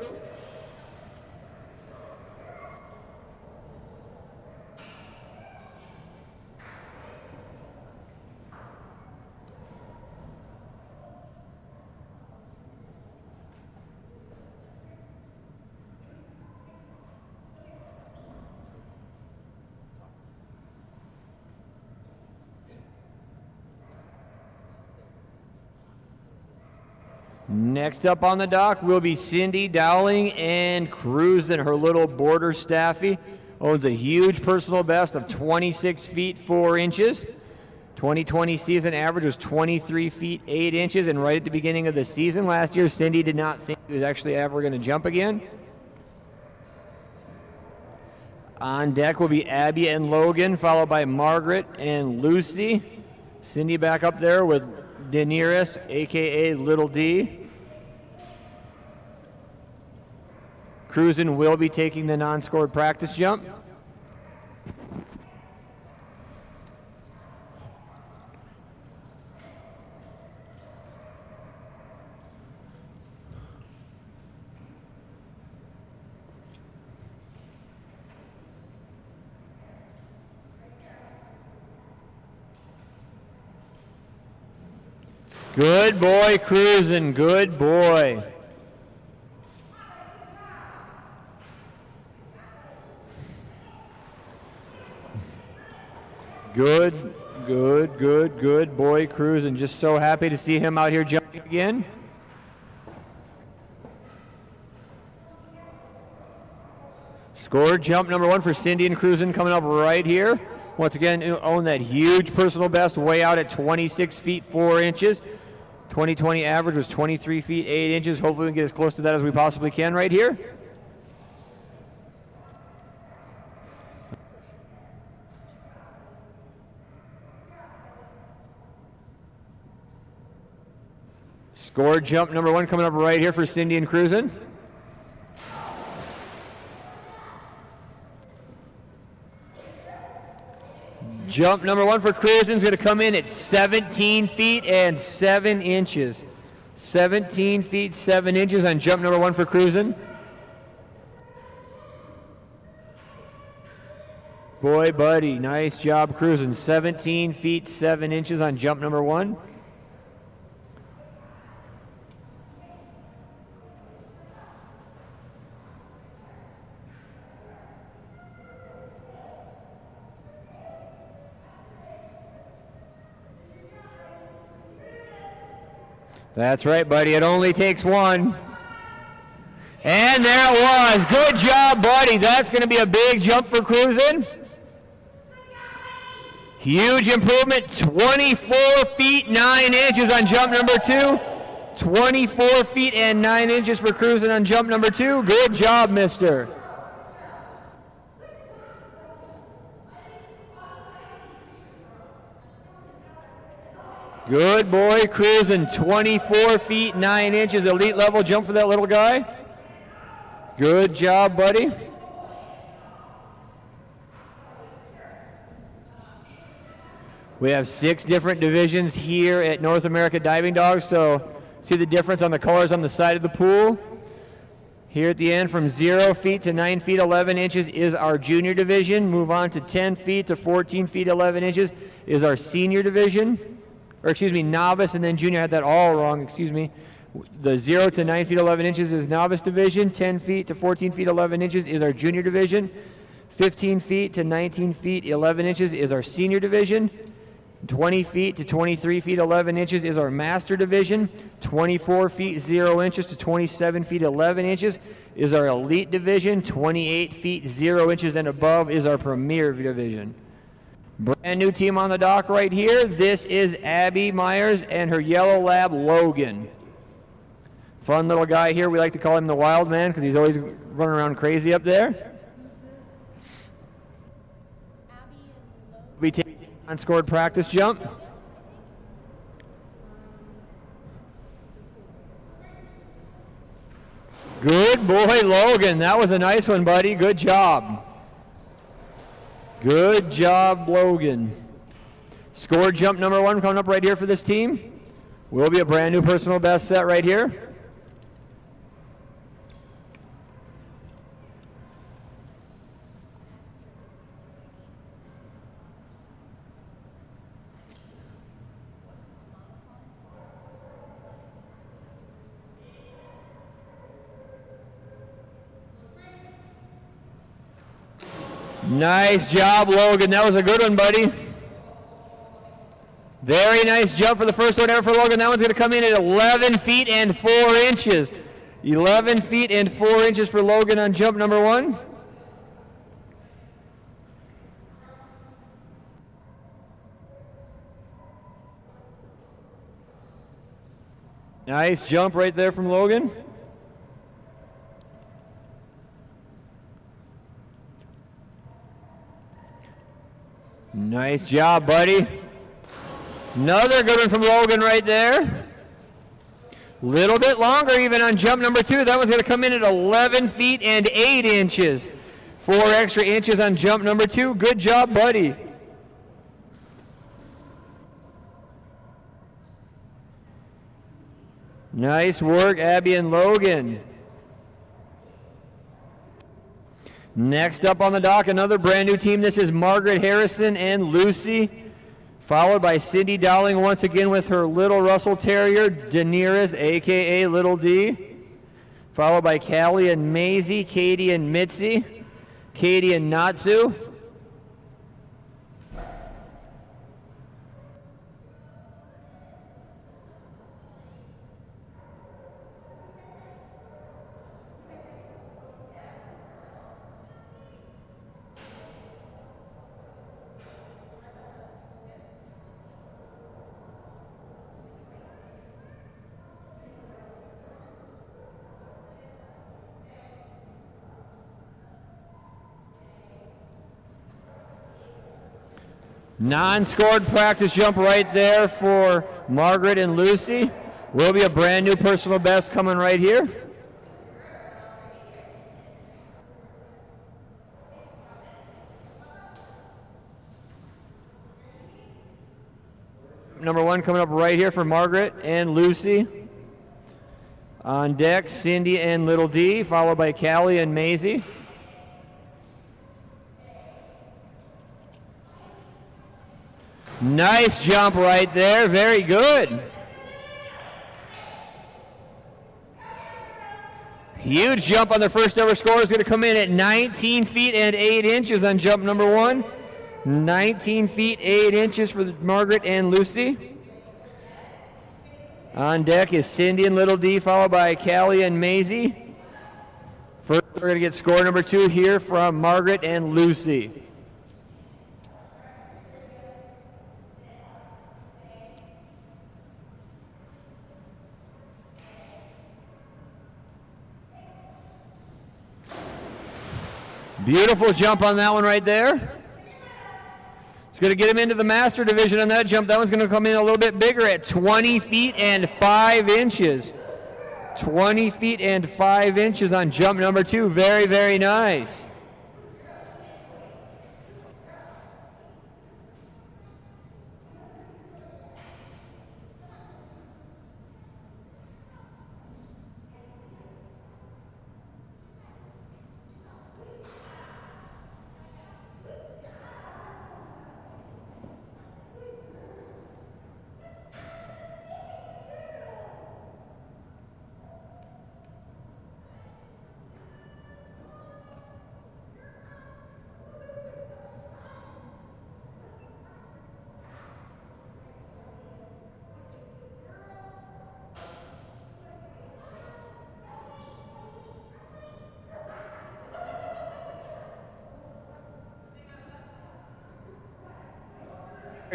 Next up on the dock will be Cindy Dowling and cruising her little border staffy. Owns a huge personal best of 26 feet 4 inches. 2020 season average was 23 feet 8 inches, and right at the beginning of the season last year, Cindy did not think she was actually ever going to jump again. On deck will be Abby and Logan, followed by Margaret and Lucy. Cindy back up there with Daenerys, aka Little D. Cruisin will be taking the non-scored practice jump. Good boy, Cruisin', good boy. Good boy, Cruisin'. Just so happy to see him out here jumping again. Scored jump number one for Cindy and Cruisin' coming up right here. Once again, own that huge personal best way out at 26 feet 4 inches. 2020 average was 23 feet 8 inches. Hopefully we can get as close to that as we possibly can right here. Scored jump number one coming up right here for Cindy and Cruisin'. Jump number one for Cruisin' is going to come in at 17 feet and 7 inches. 17 feet 7 inches on jump number one for Cruisin'. Boy, buddy, nice job, Cruisin'. 17 feet 7 inches on jump number one. That's right, buddy. It only takes one. And there it was. Good job, buddy. That's going to be a big jump for Cruisin'. Huge improvement. 24 feet 9 inches on jump number two. 24 feet and 9 inches for Cruisin' on jump number two. Good job, mister. Good boy, Cruisin'. 24 feet 9 inches, elite level jump for that little guy. Good job, buddy. We have 6 different divisions here at North America Diving Dogs, so See the difference on the colors on the side of the pool? Here at the end, from 0 feet to 9 feet 11 inches is our junior division. Move on to 10 feet to 14 feet 11 inches is our senior division. Or excuse me, novice and then junior. I had that all wrong, excuse me. The 0 to 9 feet 11 inches is novice division. 10 feet to 14 feet 11 inches is our junior division. 15 feet to 19 feet 11 inches is our senior division. 20 feet to 23 feet 11 inches is our master division. 24 feet 0 inches to 27 feet 11 inches is our elite division. 28 feet 0 inches and above is our premier division. Brand new team on the dock right here. This is Abby Myers and her yellow lab Logan. Fun little guy here. We like to call him the wild man because he's always running around crazy up there. We take unscored practice jump. Good boy, Logan. That was a nice one, buddy. Good job. Good job, Logan. Scored jump number 1 coming up right here for this team. Will be a brand new personal best set right here. Nice job, Logan. That was a good one, buddy. Very nice jump for the first one ever for Logan. That one's going to come in at 11 feet and 4 inches. 11 feet and 4 inches for Logan on jump number 1. Nice jump right there from Logan. Nice job, buddy. Another good one from Logan right there. Little bit longer even on jump number 2. That one's going to come in at 11 feet and 8 inches. 4 extra inches on jump number 2. Good job, buddy. Nice work, Abby and Logan. Next up on the dock, another brand new team. This is Margaret Harrison and Lucy, followed by Cindy Dowling once again with her little Russell Terrier, Daenerys, a.k.a. Little D, followed by Callie and Maisie, Katie and Mitzi, Katie and Natsu. Non-scored practice jump right there for Margaret and Lucy. Will be a brand new personal best coming right here. Number 1 coming up right here for Margaret and Lucy. On deck, Cindy and Little D, followed by Callie and Maisie. Nice jump right there. Very good. Huge jump on the first ever score. Is going to come in at 19 feet and 8 inches on jump number 1. 19 feet 8 inches for Margaret and Lucy. On deck is Cindy and Little D, followed by Callie and Maisie. First, we're going to get score number 2 here from Margaret and Lucy. Beautiful jump on that one right there. It's going to get him into the master division on that jump. That one's going to come in a little bit bigger at 20 feet and 5 inches. 20 feet and 5 inches on jump number 2. Very, very nice.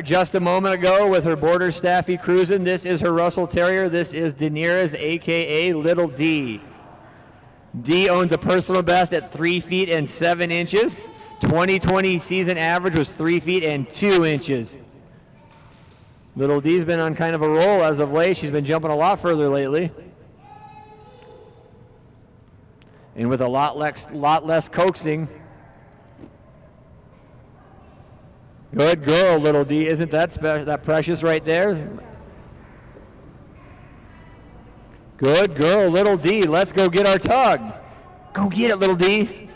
just a moment ago with her border staffy cruising. This is her Russell Terrier. This is Daenerys, a.k.a. Little D. D owns a personal best at 3 feet and 7 inches. 2020 season average was 3 feet and 2 inches. Little D's been on kind of a roll as of late. She's been jumping a lot further lately. And with a lot less coaxing. Good girl, Little D. Isn't that precious right there? Good girl, Little D. Let's go get our tug. Go get it, Little D.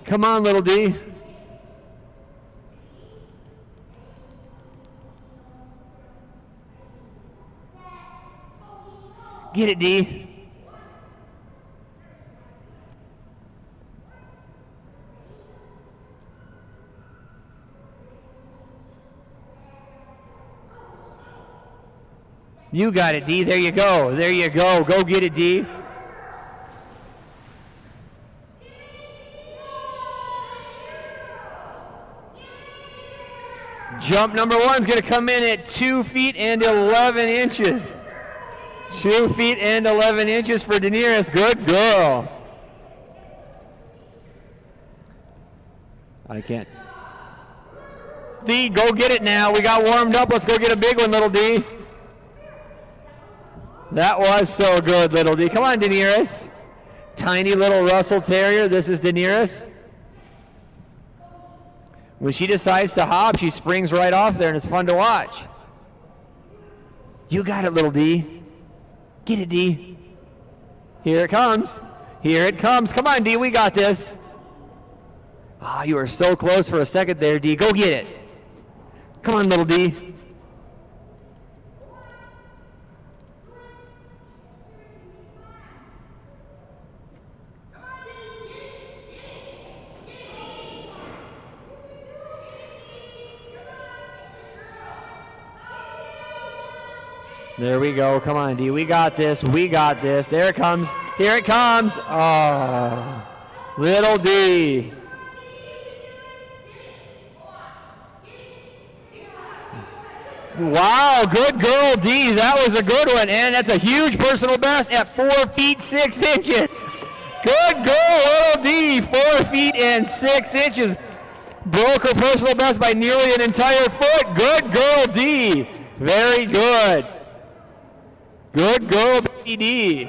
Come on, Little D. Get it, D. You got it, D. There you go. There you go. Go get it, D. Jump number 1's going to come in at 2 feet and 11 inches. 2 feet and 11 inches for Daenerys. Good girl. I can't. D, go get it now. We got warmed up. Let's go get a big one, Little D. That was so good, Little D. Come on, Daenerys. Tiny little Russell Terrier. This is Daenerys. When she decides to hop, she springs right off there, and it's fun to watch. You got it, Little D. Get it, D. Here it comes. Here it comes. Come on, D. We got this. Ah, you were so close for a second there, D. Go get it. Come on, Little D. There we go. Come on, D. We got this. We got this. There it comes. Here it comes. Oh, Little D. Wow, good girl, D. That was a good one. And that's a huge personal best at 4 feet 6 inches. Good girl, Little D. 4 feet and 6 inches. Broke her personal best by nearly an entire foot. Good girl, D. Very good. Good girl, D.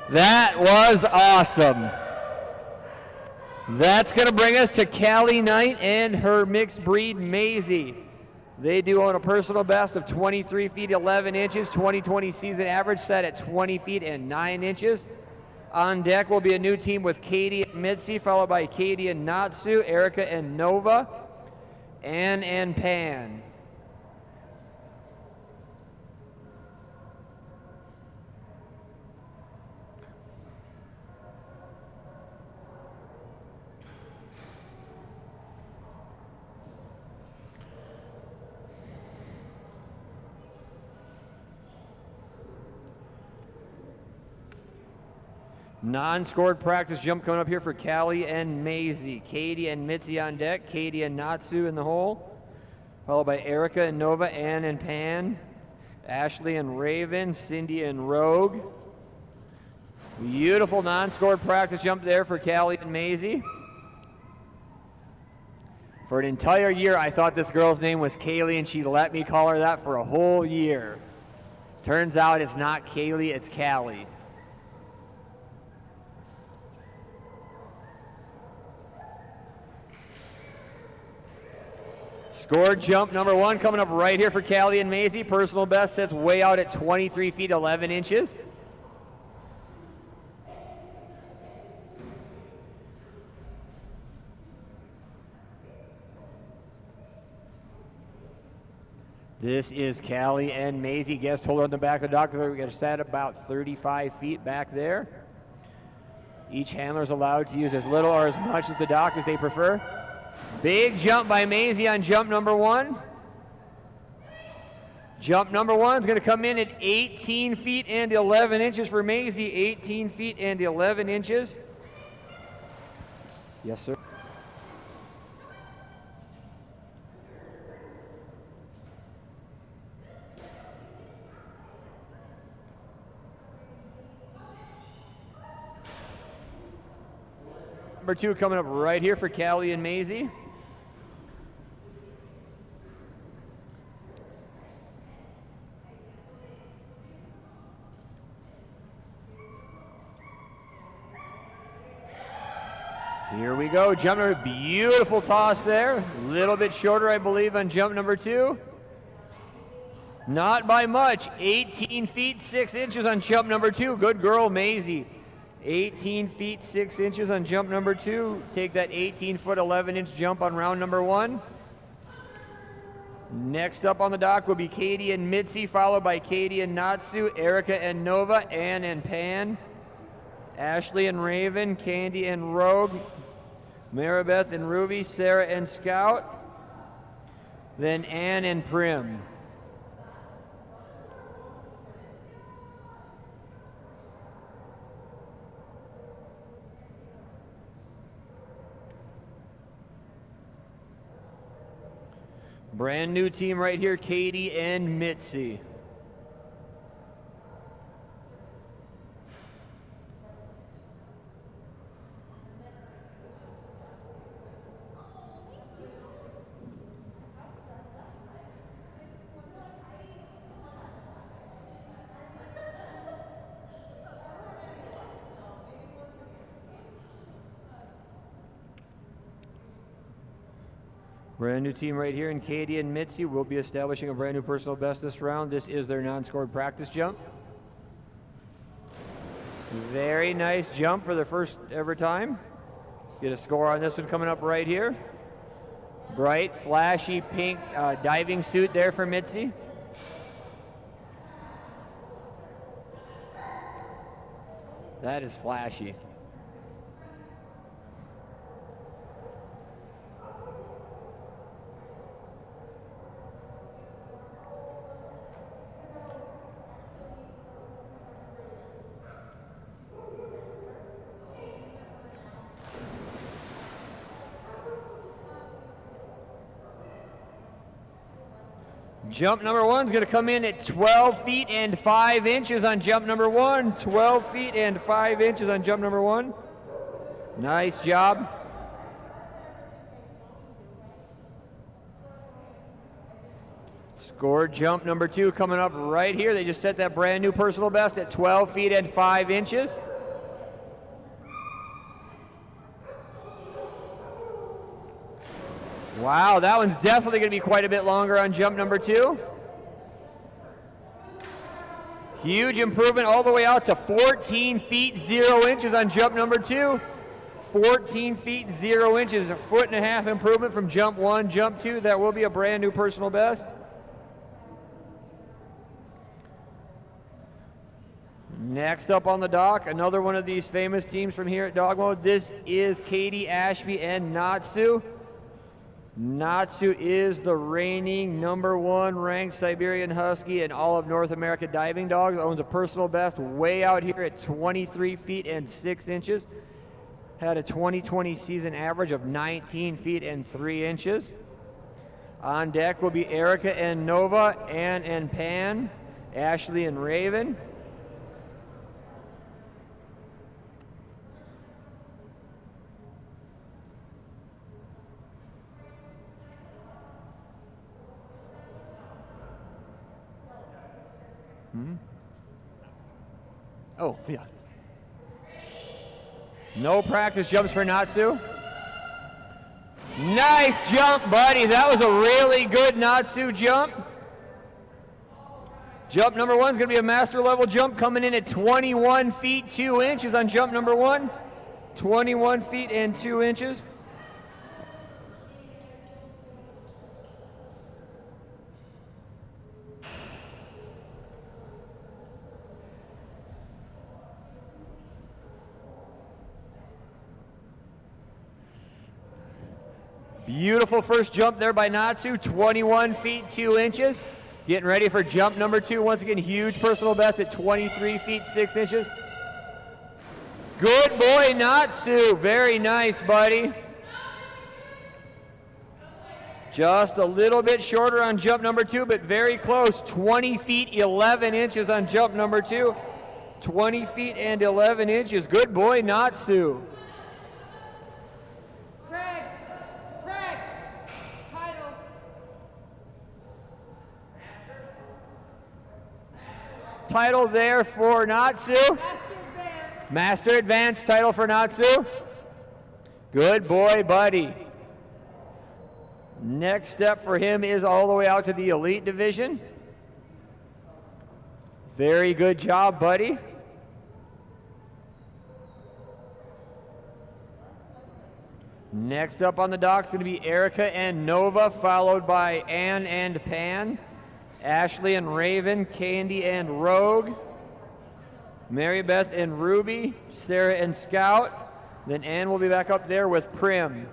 That was awesome. That's going to bring us to Callie Knight and her mixed breed, Maisie. They do own a personal best of 23 feet 11 inches. 2020 season average set at 20 feet and 9 inches. On deck will be a new team with Katie and Mitzi, followed by Katie and Natsu, Erica and Nova, Ann and Pan. Non-scored practice jump coming up here for Callie and Maisie. Katie and Mitzi on deck. Katie and Natsu in the hole. Followed by Erica and Nova, Ann and Pan. Ashley and Raven, Cindy and Rogue. Beautiful non-scored practice jump there for Callie and Maisie. For an entire year, I thought this girl's name was Kaylee, and she let me call her that for a whole year. Turns out it's not Kaylee, it's Callie. Scored jump number 1 coming up right here for Callie and Maisie. Personal best sets way out at 23 feet 11 inches. This is Callie and Maisie. Guest holder on the back of the dock. We're going to set about 35 feet back there. Each handler is allowed to use as little or as much of the dock as they prefer. Big jump by Maisie on jump number 1. Jump number 1 is going to come in at 18 feet and 11 inches for Maisie. 18 feet and 11 inches. Yes, sir. number 2 coming up right here for Callie and Maisie. Here we go, jump number, beautiful toss there. A little bit shorter, I believe, on jump number 2. Not by much, 18 feet 6 inches on jump number 2. Good girl, Maisie. 18 feet 6 inches on jump number 2. Take that 18-foot 11-inch jump on round number 1. Next up on the dock will be Katie and Mitzi, followed by Katie and Natsu, Erica and Nova, Ann and Pan, Ashley and Raven, Candy and Rogue, Maribeth and Ruby, Sarah and Scout, then Ann and Prim. Brand new team right here, Katie and Mitzi. Brand new team right here, and Katie and Mitzi will be establishing a brand new personal best this round. This is their non-scored practice jump. Very nice jump for their first ever time. Get a score on this one coming up right here. Bright, flashy pink diving suit there for Mitzi. That is flashy. Jump number 1 is going to come in at 12 feet and 5 inches on jump number 1. 12 feet and 5 inches on jump number 1. Nice job. Scored jump number 2 coming up right here. They just set that brand new personal best at 12 feet and 5 inches. Wow, that one's definitely going to be quite a bit longer on jump number 2. Huge improvement all the way out to 14 feet 0 inches on jump number 2. 14 feet 0 inches, a 1.5 foot improvement from jump 1, jump 2. That will be a brand new personal best. Next up on the dock, another one of these famous teams from here at Dogmode. This is Katie, Ashby, and Natsu. Natsu is the reigning #1 ranked Siberian Husky in all of North America diving dogs. Owns a personal best way out here at 23 feet and 6 inches. Had a 2020 season average of 19 feet and 3 inches. On deck will be Erica and Nova, Ann and Pan, Ashley and Raven. Oh, yeah. No practice jumps for Natsu. Nice jump, buddy. That was a really good Natsu jump. Jump number 1 is going to be a master level jump coming in at 21 feet 2 inches on jump number 1. 21 feet and 2 inches. Beautiful first jump there by Natsu, 21 feet 2 inches. Getting ready for jump number 2. Once again, huge personal best at 23 feet 6 inches. Good boy, Natsu. Very nice, buddy. Just a little bit shorter on jump number 2, but very close. 20 feet 11 inches on jump number 2. 20 feet and 11 inches. Good boy, Natsu. title there for Natsu. Master Advanced title for Natsu. Good boy, buddy. Next step for him is all the way out to the Elite Division. Very good job, buddy. Next up on the dock is going to be Erica and Nova, followed by Ann and Pan, Ashley and Raven, Candy and Rogue, Mary Beth and Ruby, Sarah and Scout. Then Ann will be back up there with Prim.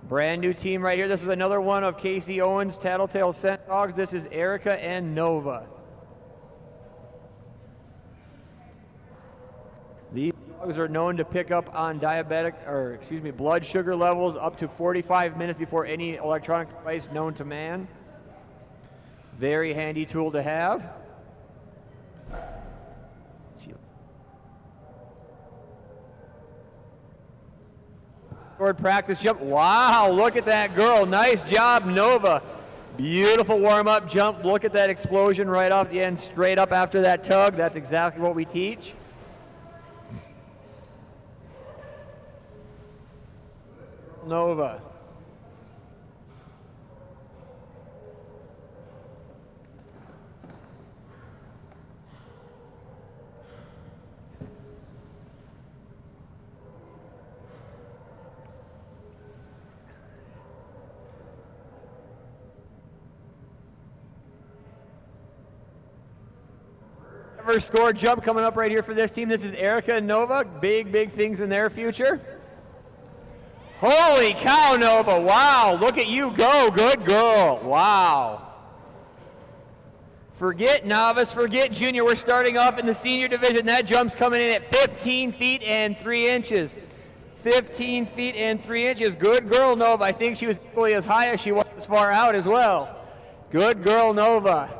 Brand new team right here. This is another one of Casey Owens' Tattletale Scent Dogs. This is Erica and Nova. These dogs are known to pick up on blood sugar levels up to 45 minutes before any electronic device known to man. Very handy tool to have. Practice jump. Wow, look at that girl. Nice job, Nova. Beautiful warm-up jump. Look at that explosion right off the end, straight up after that tug. That's exactly what we teach. Nova. First score jump coming up right here for this team. This is Erica and Nova. Big things in their future. Holy cow, Nova. Wow, look at you go. Good girl. Wow. Forget novice, forget junior. We're starting off in the senior division. That jump's coming in at 15 feet and 3 inches. 15 feet and 3 inches. Good girl, Nova. I think she was equally as high as she was as far out as well. Good girl, Nova.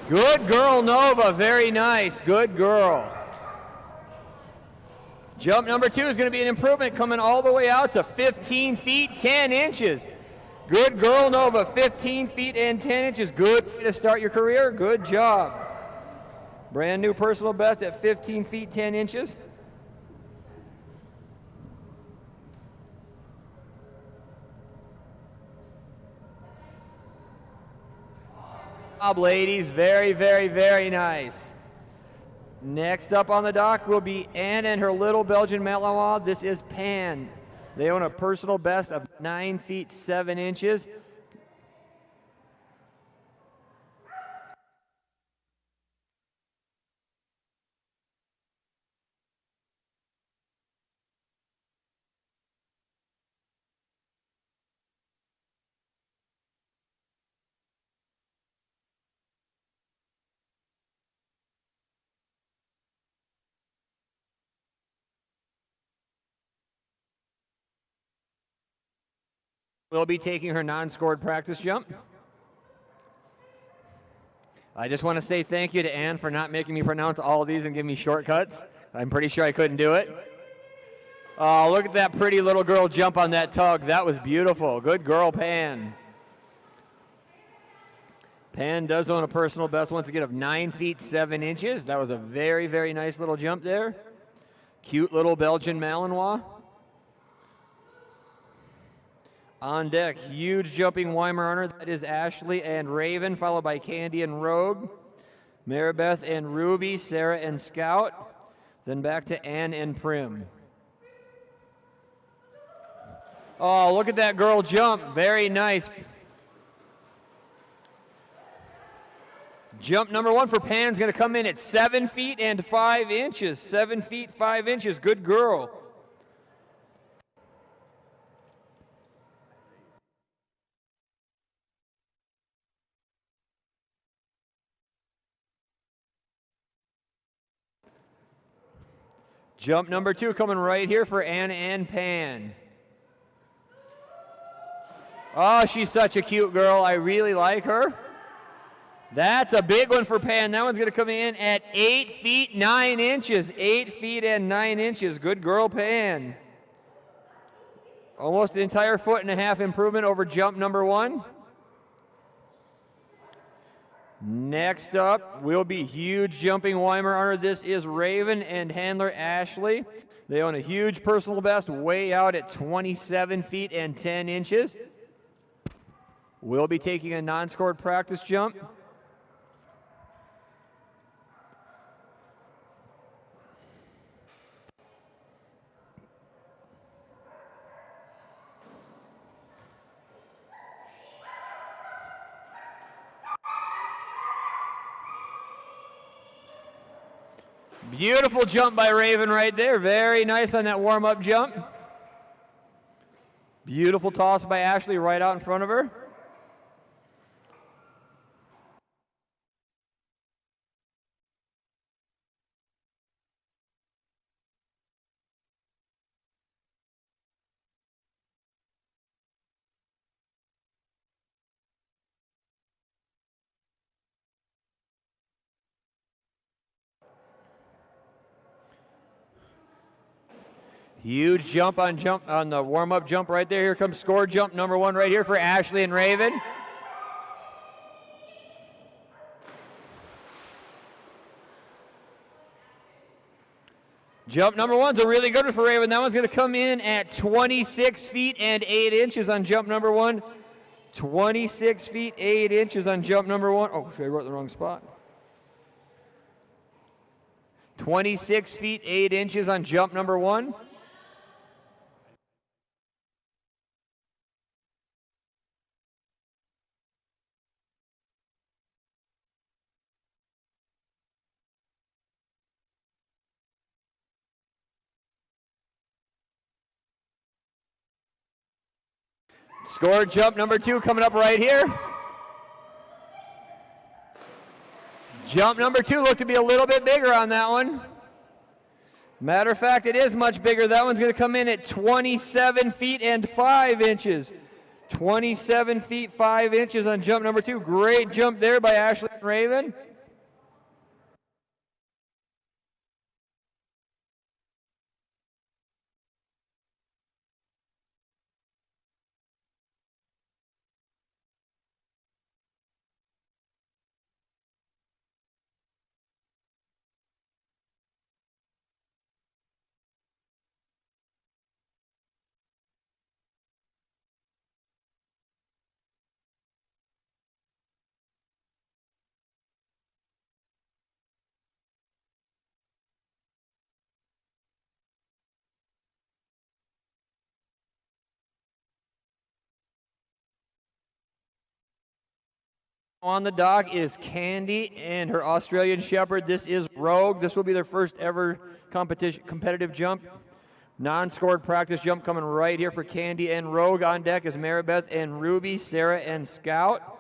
Good girl, Nova. Very nice. Good girl. Jump number 2 is going to be an improvement, coming all the way out to 15 feet 10 inches. Good girl, Nova. 15 feet and 10 inches. Good way to start your career. Good job. Brand new personal best at 15 feet 10 inches. Job, ladies. Very nice. Next up on the dock will be Anne and her little Belgian Malinois. This is Pan. They own a personal best of 9 feet 7 inches. Will be taking her non-scored practice jump. I just want to say thank you to Ann for not making me pronounce all of these and give me shortcuts. I'm pretty sure I couldn't do it. Oh, look at that pretty little girl jump on that tug. That was beautiful. Good girl, Pan. Pan does own a personal best once again of 9 feet 7 inches. That was a very nice little jump there. Cute little Belgian Malinois. On deck, huge jumping Weimaraner. That is Ashley and Raven, followed by Candy and Rogue, Maribeth and Ruby, Sarah and Scout, then back to Ann and Prim. Oh, look at that girl jump. Very nice. Jump number 1 for Pan's going to come in at 7 feet and 5 inches. 7 feet 5 inches. Good girl. Jump number 2 coming right here for Anna and Pan. Oh, she's such a cute girl. I really like her. That's a big one for Pan. That one's going to come in at 8 feet 9 inches. 8 feet and 9 inches. Good girl, Pan. Almost an entire 1.5 foot improvement over jump number 1. Next up will be huge jumping Weimar honor. This is Raven and handler Ashley. They own a huge personal best way out at 27 feet and 10 inches. We'll be taking a non-scored practice jump. Beautiful jump by Raven right there. Very nice on that warm-up jump. Beautiful toss by Ashley right out in front of her. Huge jump on the warm-up jump right there. Here comes score jump number 1 right here for Ashley and Raven. Jump number 1's a really good one for Raven. That one's going to come in at 26 feet and 8 inches on jump number 1. 26 feet 8 inches on jump number 1. Oh, I wrote the wrong spot. 26 feet 8 inches on jump number 1. Score jump number 2 coming up right here. Jump number 2 looked to be a little bit bigger on that one. Matter of fact, it is much bigger. That one's going to come in at 27 feet and 5 inches. 27 feet 5 inches on jump number 2. Great jump there by Ashley and Raven. On the dock is Candy and her Australian Shepherd. This is Rogue. This will be their first ever competitive jump. Non-scored practice jump coming right here for Candy and Rogue. On deck is Maribeth and Ruby, Sarah and Scout.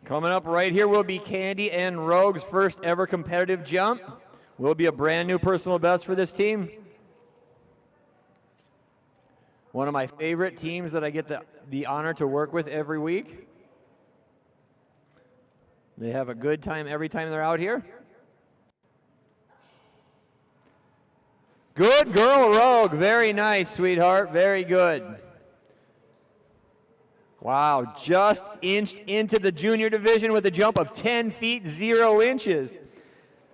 Coming up right here will be Candy and Rogue's first ever competitive jump. Will be a brand new personal best for this team. One of my favorite teams that I get the honor to work with every week. They have a good time every time they're out here. Good girl, Rogue. Very nice, sweetheart. Very good. Wow, just inched into the junior division with a jump of 10 feet 0 inches.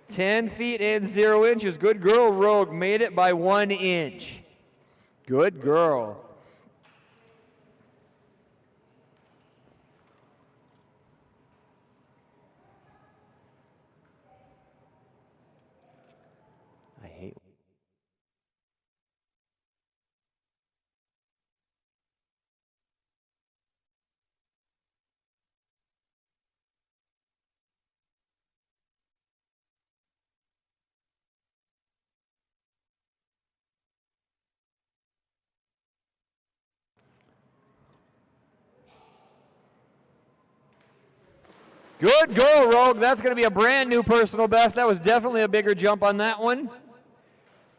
10 feet and 0 inches. Good girl, Rogue. Made it by 1 inch. Good girl. I hate. Good girl, Rogue. That's going to be a brand new personal best. That was definitely a bigger jump on that one.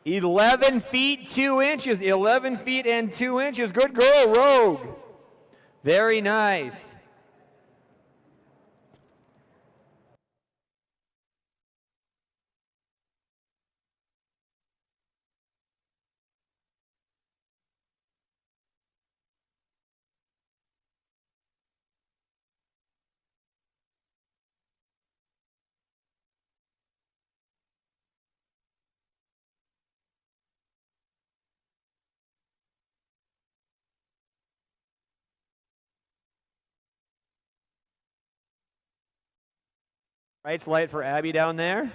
11 feet 2 inches. 11 feet and 2 inches. Good girl, Rogue. Very nice. Right's light for Abby down there.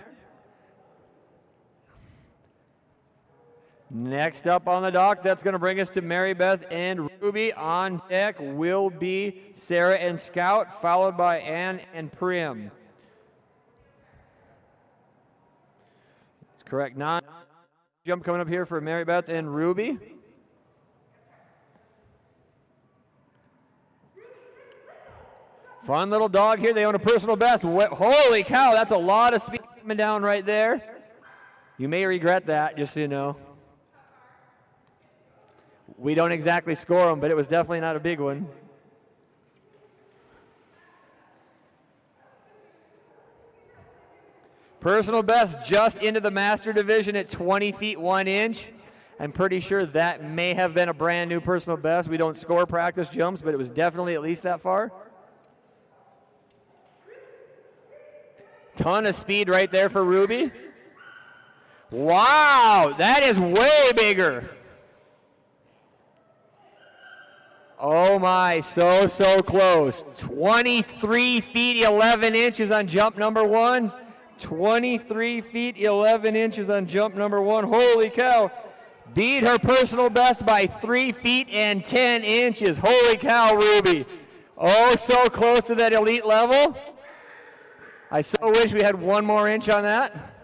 Next up on the dock, that's going to bring us to Mary Beth and Ruby. On deck will be Sarah and Scout, followed by Ann and Prim. That's correct. Non-jump coming up here for Mary Beth and Ruby. Fun little dog here. They own a personal best. Holy cow, that's a lot of speed coming down right there. You may regret that, just so you know. We don't exactly score them, but it was definitely not a big one. Personal best just into the master division at 20 feet 1 inch. I'm pretty sure that may have been a brand new personal best. We don't score practice jumps, but it was definitely at least that far. Ton of speed right there for Ruby. Wow, that is way bigger. Oh my, so close. 23 feet 11 inches on jump number 1. 23 feet 11 inches on jump number 1. Holy cow. Beat her personal best by 3 feet and 10 inches. Holy cow, Ruby. Oh, so close to that elite level. I so wish we had 1 more inch on that.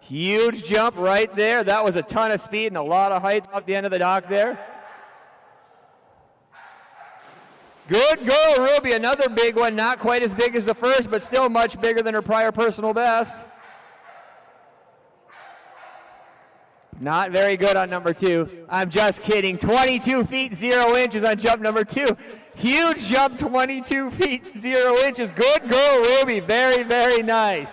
Huge jump right there. That was a ton of speed and a lot of height off the end of the dock there. Good girl, Ruby. Another big one. Not quite as big as the first, but still much bigger than her prior personal best. Not very good on number 2. I'm just kidding. 22 feet 0 inches on jump number 2. Huge jump, 22 feet 0 inches. Good girl, Ruby. Very, very nice.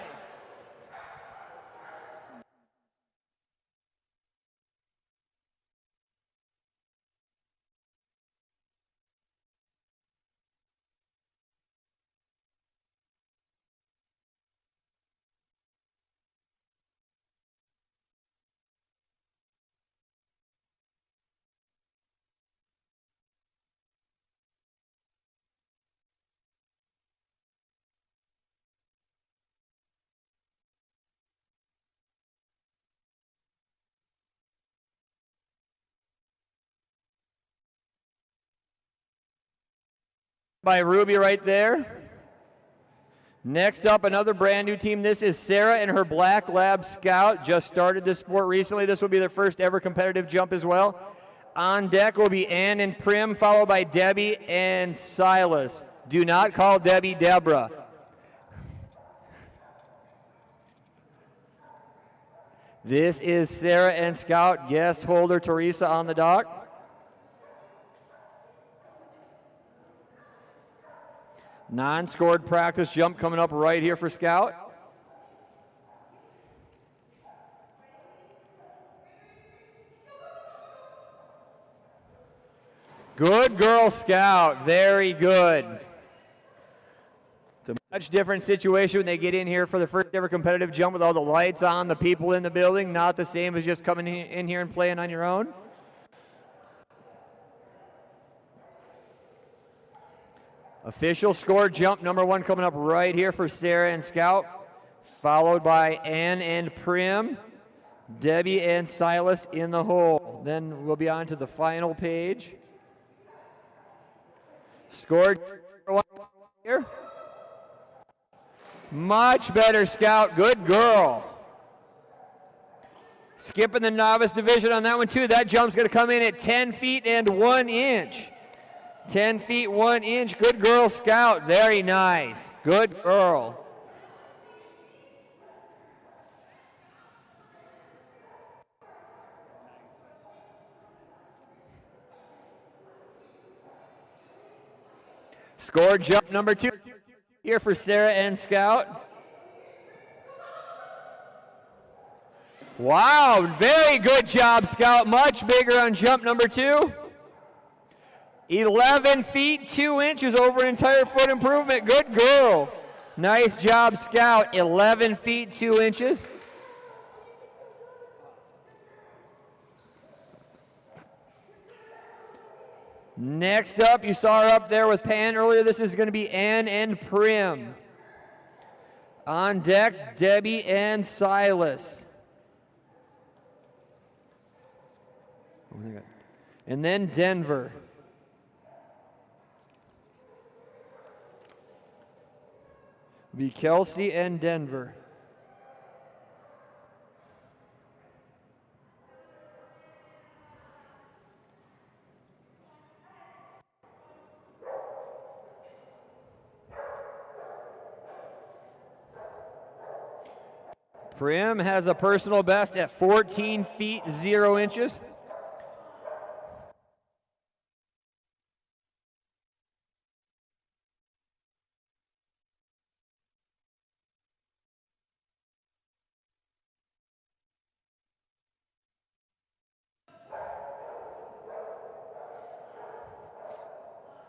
By Ruby right there. Next up, another brand new team. This is Sarah and her Black Lab Scout. Just started this sport recently. This will be their first ever competitive jump as well. On deck will be Ann and Prim, followed by Debbie and Silas. Do not call Debbie Deborah. This is Sarah and Scout, guest holder Teresa on the dock. Non-scored practice jump coming up right here for Scout. Good girl, Scout. Very good. It's a much different situation when they get in here for the first ever competitive jump with all the lights on, the people in the building. Not the same as just coming in here and playing on your own. Official score jump number 1 coming up right here for Sarah and Scout, followed by Ann and Prim, Debbie and Silas in the hole. Then we'll be on to the final page. Scored here. Much better, Scout. Good girl. Skipping the novice division on that one too. That jump's going to come in at 10 feet and 1 inch. 10 feet 1 inch. Good girl, Scout. Very nice. Good girl. Score jump number 2 here for Sarah and Scout. Wow, very good job, Scout. Much bigger on jump number 2. 11 feet 2 inches, over an entire foot improvement. Good girl. Nice job, Scout. 11 feet 2 inches. Next up, you saw her up there with Pan earlier. This is going to be Ann and Prim. On deck, Debbie and Silas. And then Denver. Be Kelsey and Denver. Prim has a personal best at 14 feet 0 inches.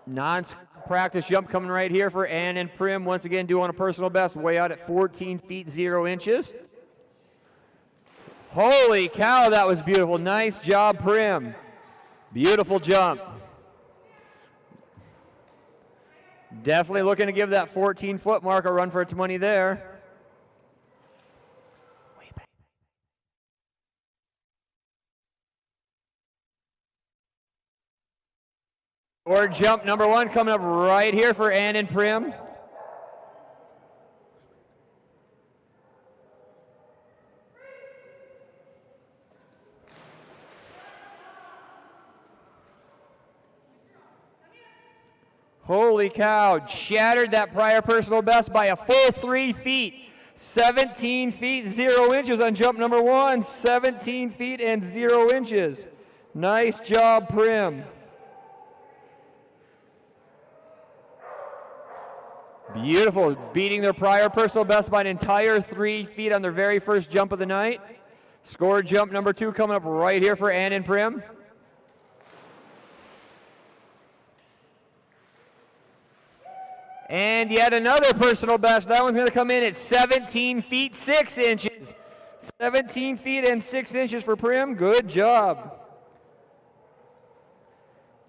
Non-practice jump coming right here for Ann and Prim. Once again, doing a personal best, way out at 14 feet 0 inches. Holy cow, that was beautiful. Nice job, Prim. Beautiful jump. Definitely looking to give that 14-foot mark a run for its money there. Or jump number 1 coming up right here for Ann and Prim. Holy cow, shattered that prior personal best by a full 3 feet. 17 feet 0 inches on jump number 1. 17 feet and 0 inches. Nice job, Prim. Beautiful, beating their prior personal best by an entire 3 feet on their very first jump of the night. Score jump number 2 coming up right here for Ann and Prim. And yet another personal best. That one's going to come in at 17 feet 6 inches. 17 feet and 6 inches for Prim. Good job.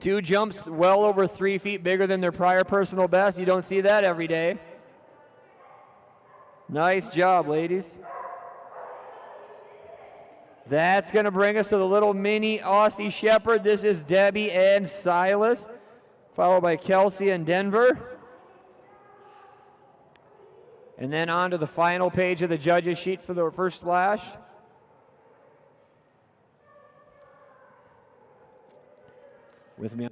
2 jumps well over 3 feet bigger than their prior personal best. You don't see that every day. Nice job, ladies. That's going to bring us to the little mini Aussie Shepherd. This is Debbie and Silas, followed by Kelsey and Denver. And then on to the final page of the judges' sheet for the first splash. With me.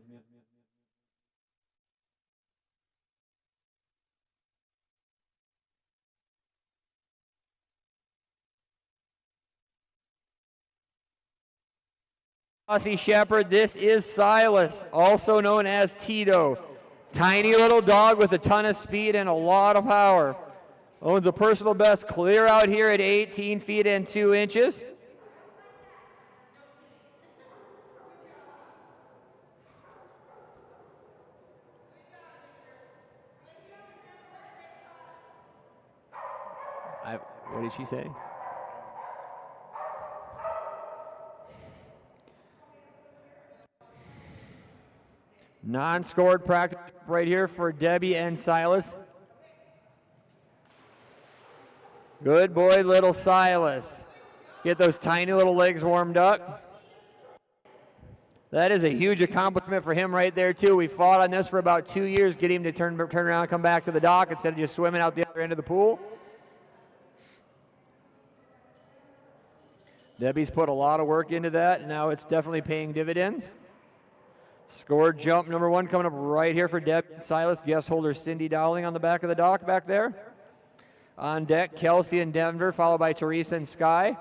Aussie Shepherd, this is Silas, also known as Tito. Tiny little dog with a ton of speed and a lot of power. Owns a personal best clear out here at 18 feet and 2 inches. What did she say? Non-scored practice right here for Debbie and Silas. Good boy, little Silas. Get those tiny little legs warmed up. That is a huge accomplishment for him right there, too. We fought on this for about 2 years, get him to turn around and come back to the dock instead of just swimming out the other end of the pool. Debbie's put a lot of work into that, and now it's definitely paying dividends. Scored jump number 1 coming up right here for Deb Silas. Guest holder Cindy Dowling on the back of the dock back there. On deck, Kelsey and Denver, followed by Teresa and Sky.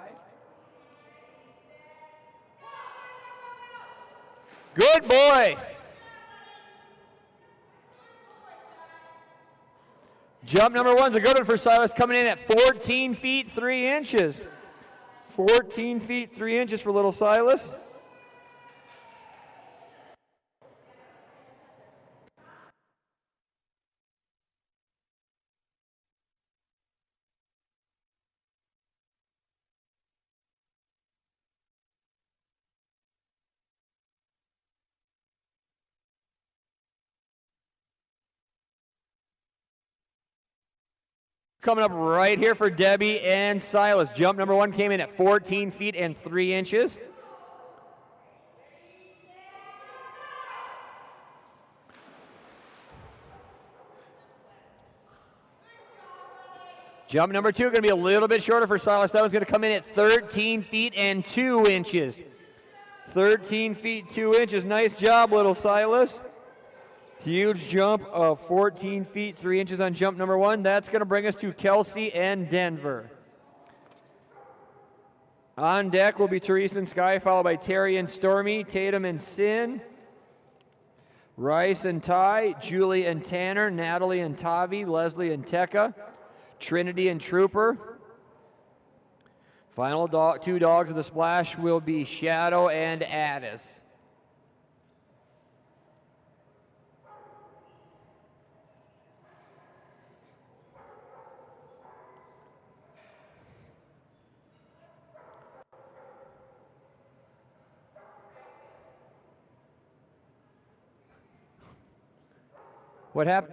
Good boy. Jump number 1's a good one for Silas, coming in at 14 feet 3 inches. 14 feet 3 inches for little Silas. Coming up right here for Debbie and Silas. Jump number 1 came in at 14 feet and 3 inches. Jump number 2 going to be a little bit shorter for Silas. That one's going to come in at 13 feet and 2 inches. 13 feet 2 inches. Nice job, little Silas. Huge jump of 14 feet 3 inches on jump number 1. That's going to bring us to Kelsey and Denver. On deck will be Teresa and Sky, followed by Terry and Stormy, Tatum and Sin, Rice and Ty, Julie and Tanner, Natalie and Tavi, Leslie and Tekka, Trinity and Trooper. Final 2 dogs of the splash will be Shadow and Addis. What happened?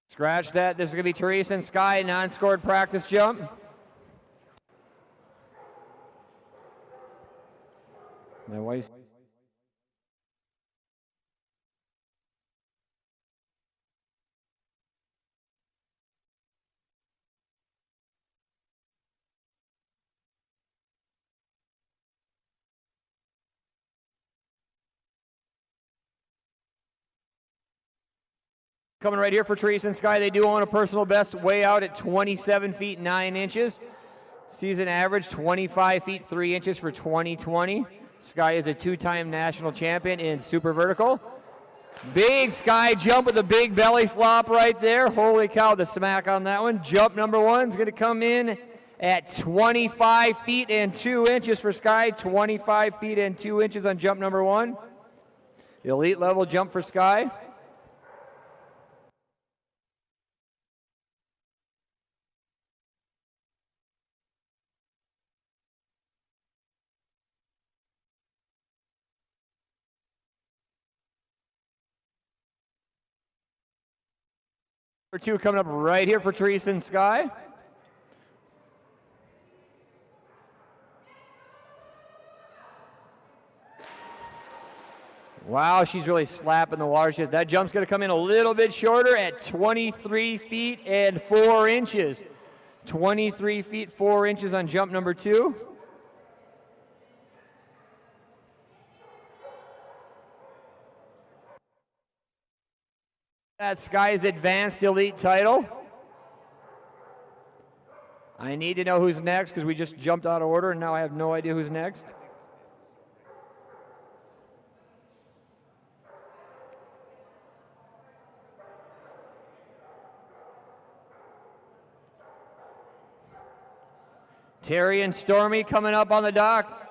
Scratch that. This is going to be Teresa and Sky, non-scored practice jump. My wife's... Coming right here for Teresa and Sky. They do own a personal best way out at 27 feet 9 inches. Season average 25 feet 3 inches for 2020. Sky is a 2-time national champion in super vertical. Big Sky jump with a big belly flop right there. Holy cow, the smack on that one. Jump number 1 is going to come in at 25 feet and 2 inches for Sky. 25 feet and 2 inches on jump number 1. Elite level jump for Sky. Number 2 coming up right here for Teresa and Sky. Wow, she's really slapping the water. That jump's going to come in a little bit shorter at 23 feet and 4 inches. 23 feet 4 inches on jump number 2. That Sky's advanced elite title. I need to know who's next because we just jumped out of order and now I have no idea who's next. Terry and Stormy coming up on the dock.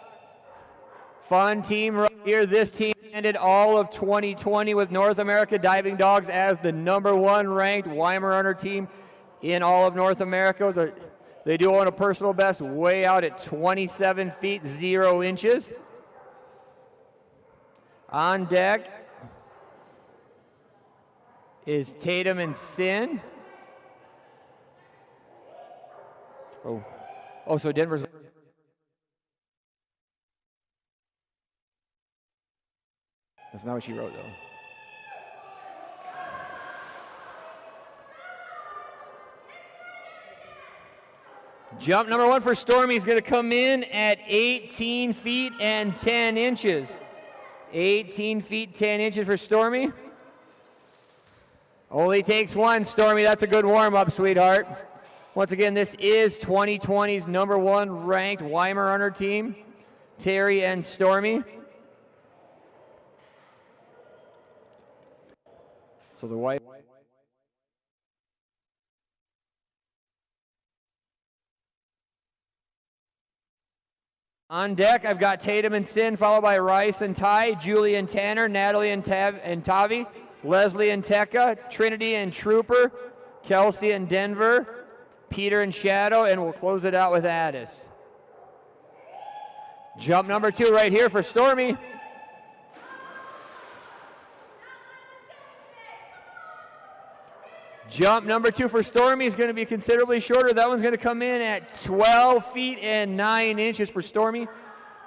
Fun team right here. This team ended all of 2020 with North America Diving Dogs as the #1 ranked Weimaraner team in all of North America. They do own a personal best way out at 27 feet 0 inches. On deck is Tatum and Sin. Oh, so Denver's... That's not what she wrote, though. Jump number 1 for Stormy is going to come in at 18 feet and 10 inches. 18 feet, 10 inches for Stormy. Only takes one, Stormy. That's a good warm-up, sweetheart. Once again, this is 2020's #1 ranked Weimer runner team, Terry and Stormy. So the white. On deck, I've got Tatum and Sin, followed by Rice and Ty, Julie and Tanner, Natalie and Tavi, Leslie and Tekka, Trinity and Trooper, Kelsey and Denver, Peter and Shadow, and we'll close it out with Addis. Jump number 2 right here for Stormy. Jump number 2 for Stormy is going to be considerably shorter. That one's going to come in at 12 feet and 9 inches for Stormy.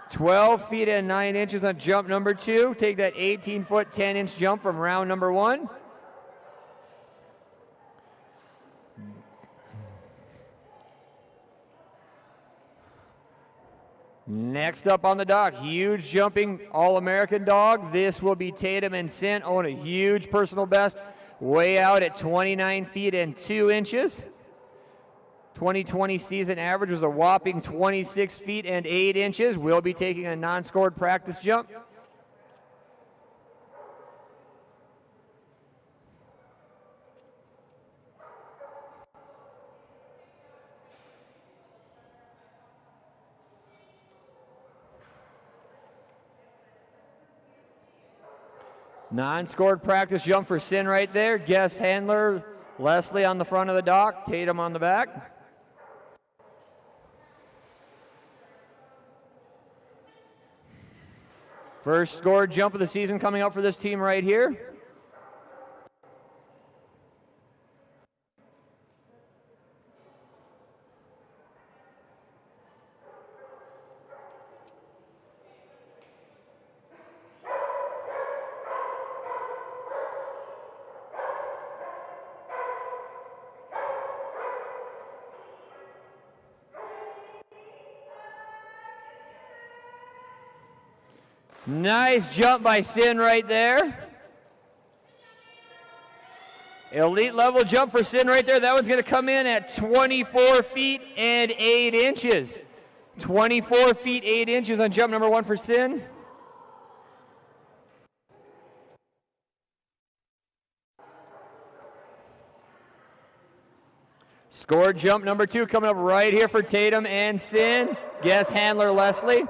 12 feet and 9 inches on jump number 2. Take that 18-foot, 10-inch jump from round number 1. Next up on the dock, huge jumping All-American dog. This will be Tatum and Sin, own a huge personal best. Way out at 29 feet and 2 inches. 2020 season average was a whopping 26 feet and 8 inches. We'll be taking a non-scored practice jump. Non-scored practice jump for Sin right there. Guest handler Leslie on the front of the dock, Tatum on the back. First scored jump of the season coming up for this team right here. Nice jump by Sin right there. Elite level jump for Sin right there. That one's going to come in at 24 feet and 8 inches. 24 feet, 8 inches on jump number 1 for Sin. Scored jump number 2 coming up right here for Tatum and Sin. Guest handler Leslie.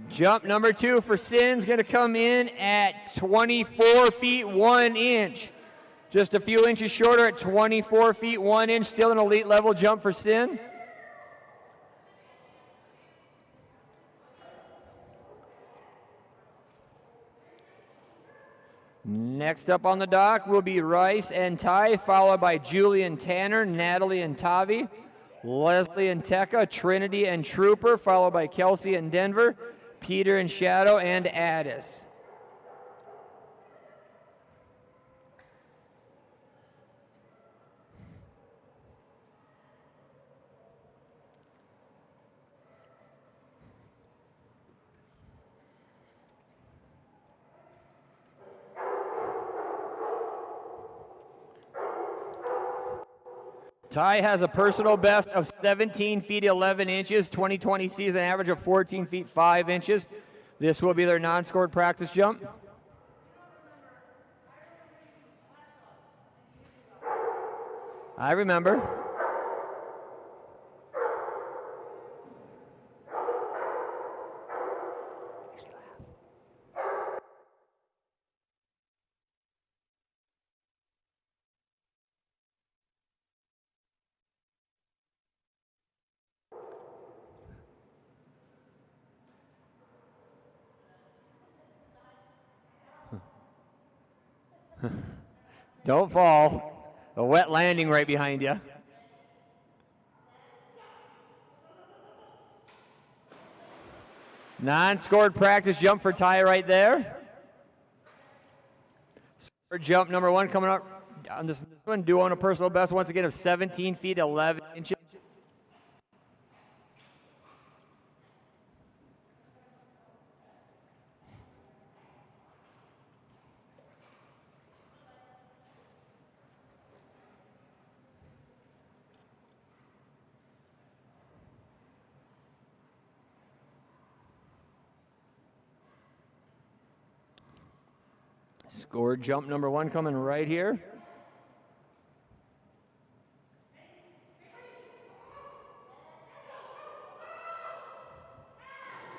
Jump number 2 for Sin's going to come in at 24 feet 1 inch. Just a few inches shorter at 24 feet 1 inch. Still an elite level jump for Sin. Next up on the dock will be Rice and Ty, followed by Julie and Tanner, Natalie and Tavi, Leslie and Tekka, Trinity and Trooper, followed by Kelsey and Denver, Peter and Shadow, and Addis. Ty has a personal best of 17 feet 11 inches, 2020 season average of 14 feet 5 inches. This will be their non-scored practice jump. I remember. Don't fall. A wet landing right behind you. Non-scored practice jump for Ty right there. Scored jump number 1 coming up on this one, doing a personal best once again of 17 feet 11 inches. Scored jump number 1 coming right here.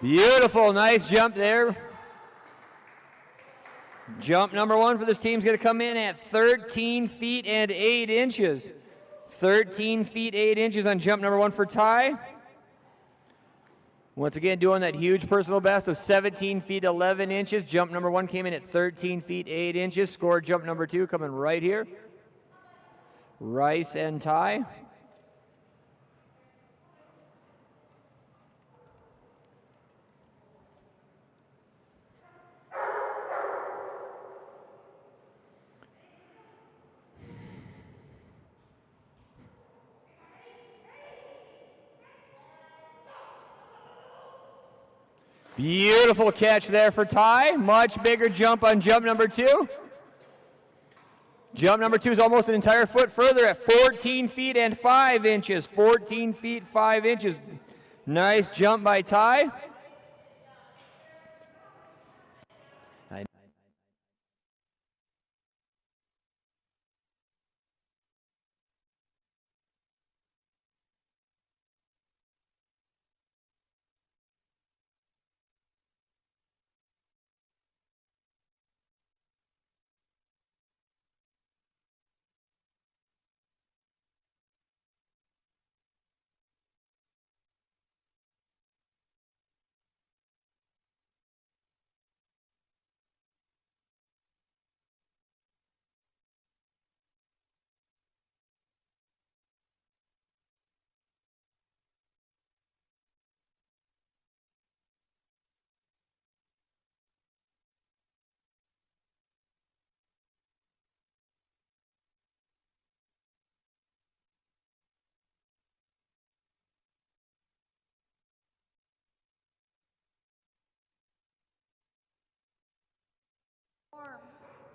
Beautiful, nice jump there. Jump number 1 for this team is going to come in at 13 feet and 8 inches. 13 feet 8 inches on jump number 1 for Ty. Once again, doing that huge personal best of 17 feet 11 inches. Jump number 1 came in at 13 feet 8 inches. Scored jump number 2 coming right here. Rice and Ty. Beautiful catch there for Ty. Much bigger jump on jump number 2. Jump number 2 is almost an entire foot further at 14 feet and 5 inches. 14 feet 5 inches. Nice jump by Ty.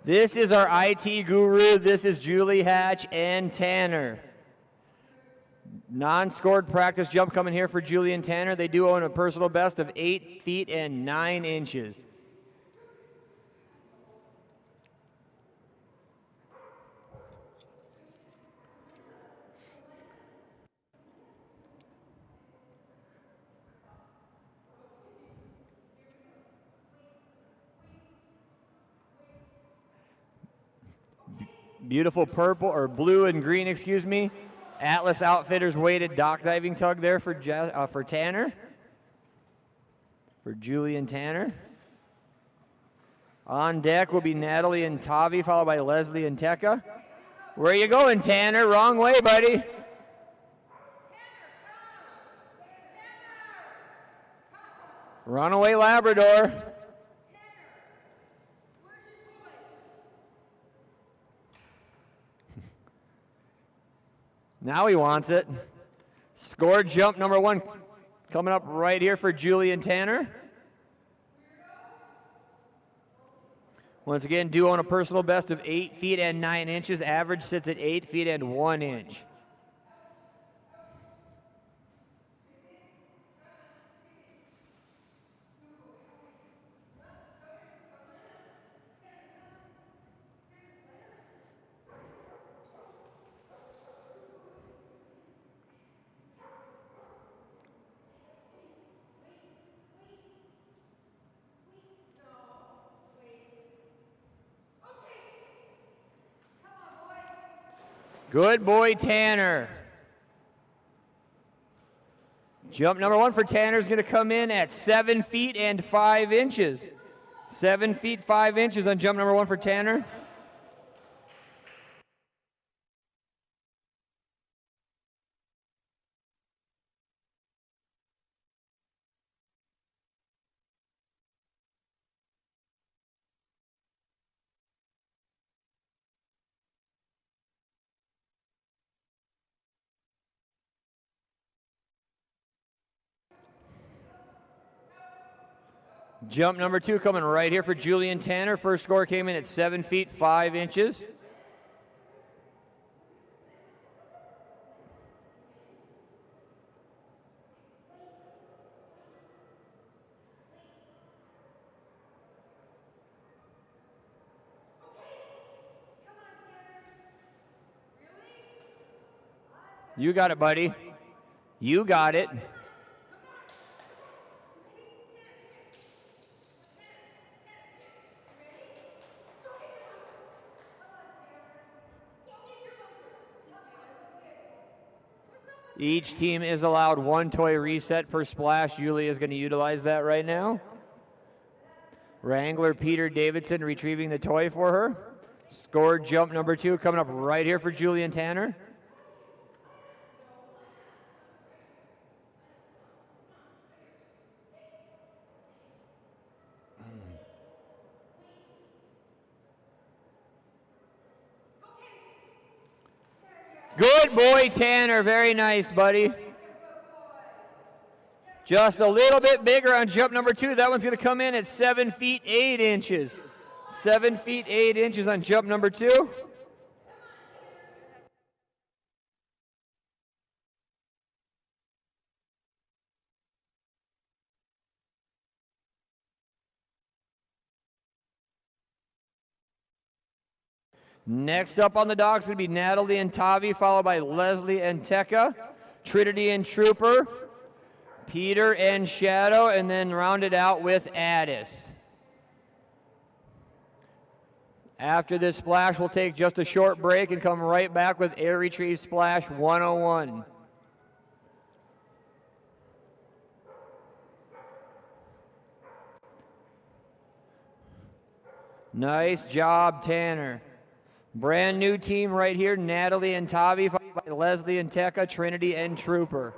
This is our IT guru. This is Julie Hatch and Tanner. Non-scored practice jump coming here for Julie and Tanner. They do own a personal best of 8 feet and 9 inches. Beautiful purple, or blue and green, excuse me. Atlas Outfitters weighted dock diving tug there for Tanner. For Julie and Tanner. On deck will be Natalie and Tavi, followed by Leslie and Tekka. Where are you going, Tanner? Wrong way, buddy. Runaway Labrador. Now he wants it. Scored jump number 1 coming up right here for Julie and Tanner. Once again, do own a personal best of 8 feet and 9 inches. Average sits at 8 feet and 1 inch. Good boy, Tanner. Jump number 1 for Tanner is going to come in at 7 feet and 5 inches. 7 feet 5 inches on jump number 1 for Tanner. Jump number 2 coming right here for Julian Tanner. First score came in at 7 feet 5 inches. You got it, buddy. You got it. Each team is allowed 1 toy reset per splash. Julia is going to utilize that right now. Wrangler Peter Davidson retrieving the toy for her. Scored jump number 2 coming up right here for Julian Tanner. Good boy, Tanner. Very nice, buddy. Just a little bit bigger on jump number 2. That one's going to come in at 7 feet 8 inches. 7 feet 8 inches on jump number 2. Next up on the dock is going to be Natalie and Tavi, followed by Leslie and Tekka, Trinity and Trooper, Peter and Shadow, and then rounded out with Addis. After this splash, we'll take just a short break and come right back with Air Retrieve Splash 101. Nice job, Tanner. Brand new team right here, Natalie and Tavi, followed by Leslie and Tekka, Trinity and Trooper.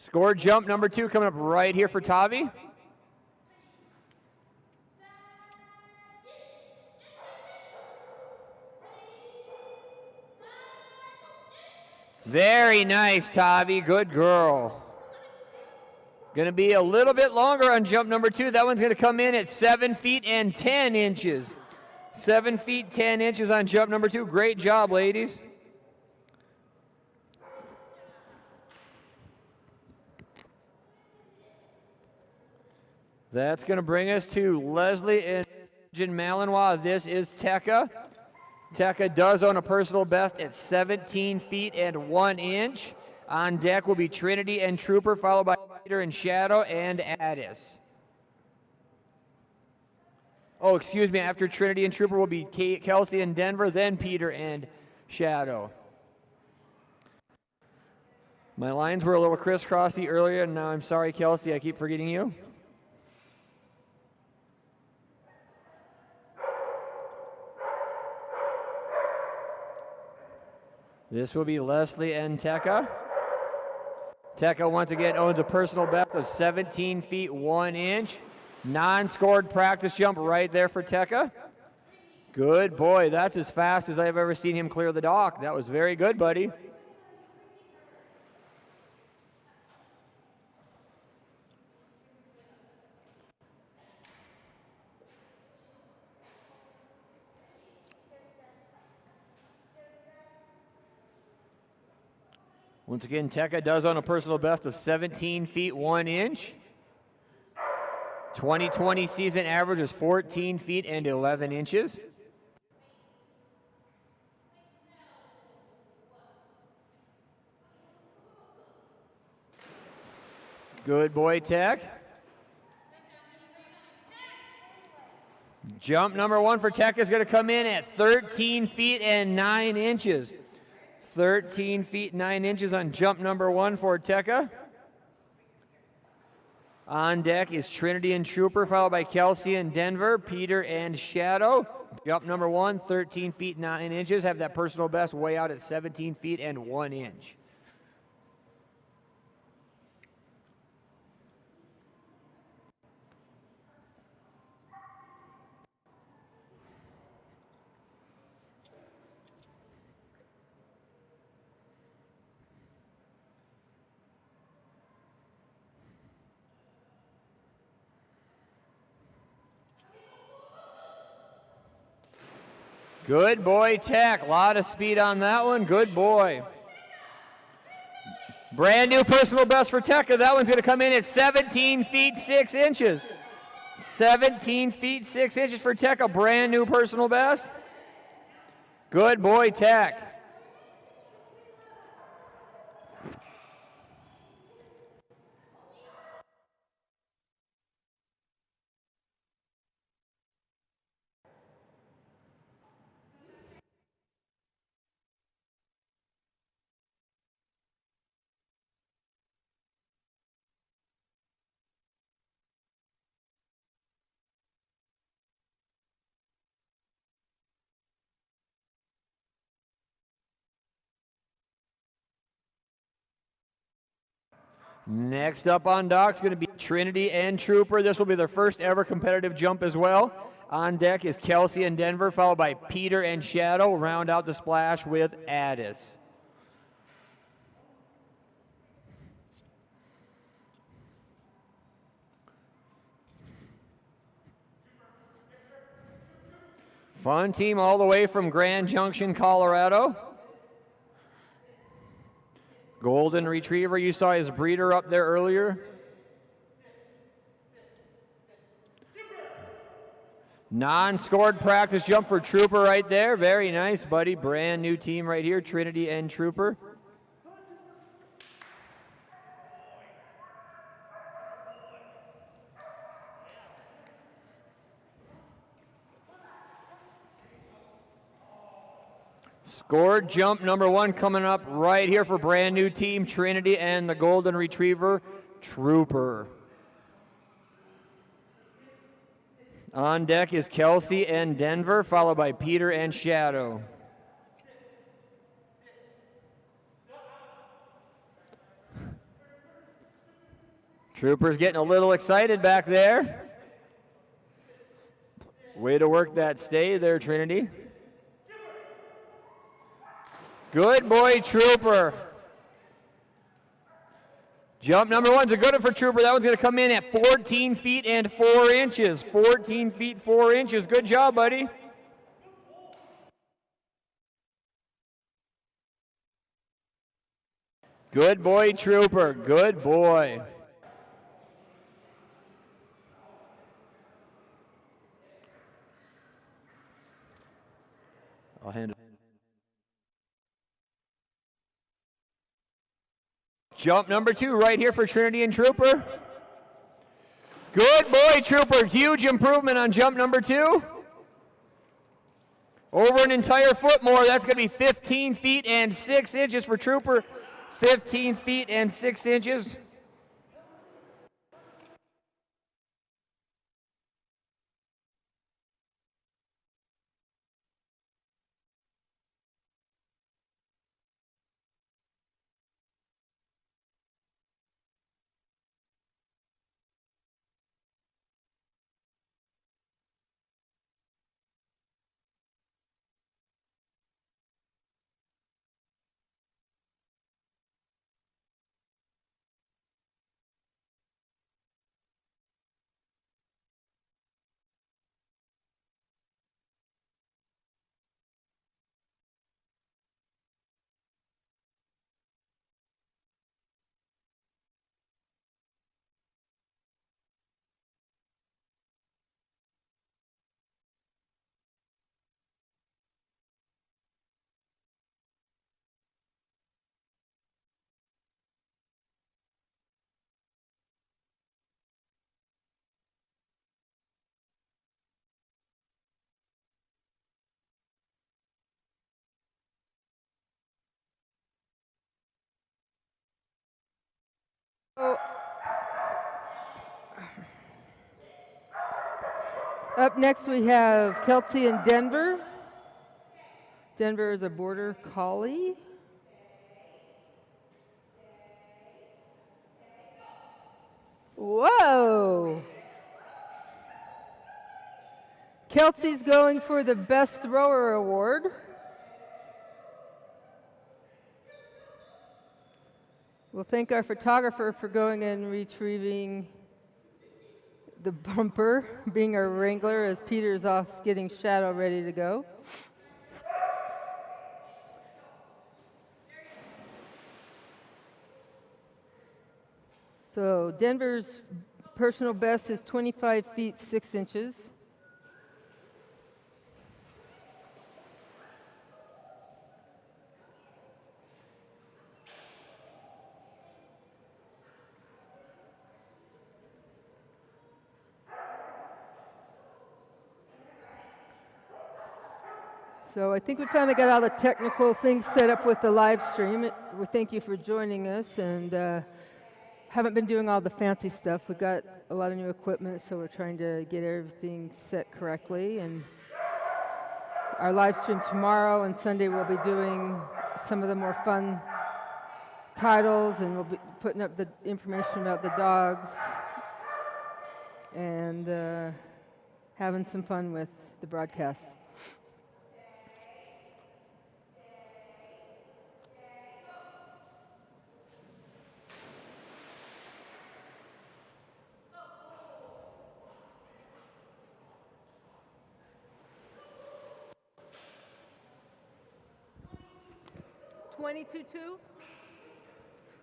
Score jump number 2 coming up right here for Tavi. Very nice, Tavi. Good girl. Going to be a little bit longer on jump number 2. That one's going to come in at 7 feet and 10 inches. 7 feet, 10 inches on jump number 2. Great job, ladies. That's going to bring us to Leslie and Malinois. This is Tekka. Tekka does own a personal best at 17 feet and 1 inch. On deck will be Trinity and Trooper, followed by Peter and Shadow and Addis. Oh, excuse me, after Trinity and Trooper will be Kelsey and Denver, then Peter and Shadow. My lines were a little crisscrossy earlier, and now I'm sorry, Kelsey, I keep forgetting you. This will be Leslie and Tekka. Tekka once again owns a personal best of 17 feet 1 inch. Non-scored practice jump right there for Tekka. Good boy. That's as fast as I've ever seen him clear the dock. That was very good, buddy. Once again, Tekka does own a personal best of 17 feet 1 inch. 2020 season average is 14 feet and 11 inches. Good boy, Tech. Jump number 1 for Tech is going to come in at 13 feet and 9 inches. 13 feet 9 inches on jump number 1 for Tekka. On deck is Trinity and Trooper, followed by Kelsey and Denver, Peter and Shadow. Jump number 1, 13 feet 9 inches. Have that personal best way out at 17 feet and 1 inch. Good boy, Tech. A lot of speed on that one. Good boy. Brand new personal best for Tekka. That one's going to come in at 17 feet 6 inches. 17 feet 6 inches for Tekka. Brand new personal best. Good boy, Tech. Next up on dock is going to be Trinity and Trooper. This will be their first ever competitive jump as well. On deck is Kelsey and Denver, followed by Peter and Shadow. Round out the splash with Addis. Fun team all the way from Grand Junction, Colorado. Golden Retriever, you saw his breeder up there earlier. Non-scored practice jump for Trooper right there. Very nice, buddy. Brand new team right here, Trinity and Trooper. Scored jump number 1 coming up right here for brand new team Trinity and the Golden Retriever Trooper. On deck is Kelsey and Denver, followed by Peter and Shadow. Trooper's getting a little excited back there. Way to work that stay there, Trinity. Good boy, Trooper. Jump number one's a good one for Trooper. That one's going to come in at 14 feet and 4 inches. 14 feet, 4 inches. Good job, buddy. Good boy, Trooper. Good boy. I'll hand it. Jump number 2 right here for Trinity and Trooper. Good boy, Trooper. Huge improvement on jump number 2. Over an entire foot more. That's going to be 15 feet and 6 inches for Trooper. 15 feet and 6 inches. Up next we have Kelsey and Denver. Denver is a border collie. Whoa! Kelsey's going for the Best Thrower Award. We'll thank our photographer for going and retrieving the bumper, being our wrangler as Peter's off getting Shadow ready to go. So Denver's personal best is 25 feet 6 inches. So I think we finally got all the technical things set up with the live stream. We thank you for joining us, and haven't been doing all the fancy stuff. We got a lot of new equipment, so we're trying to get everything set correctly. And our live stream tomorrow and Sunday we'll be doing some of the more fun titles, and we'll be putting up the information about the dogs and having some fun with the broadcast.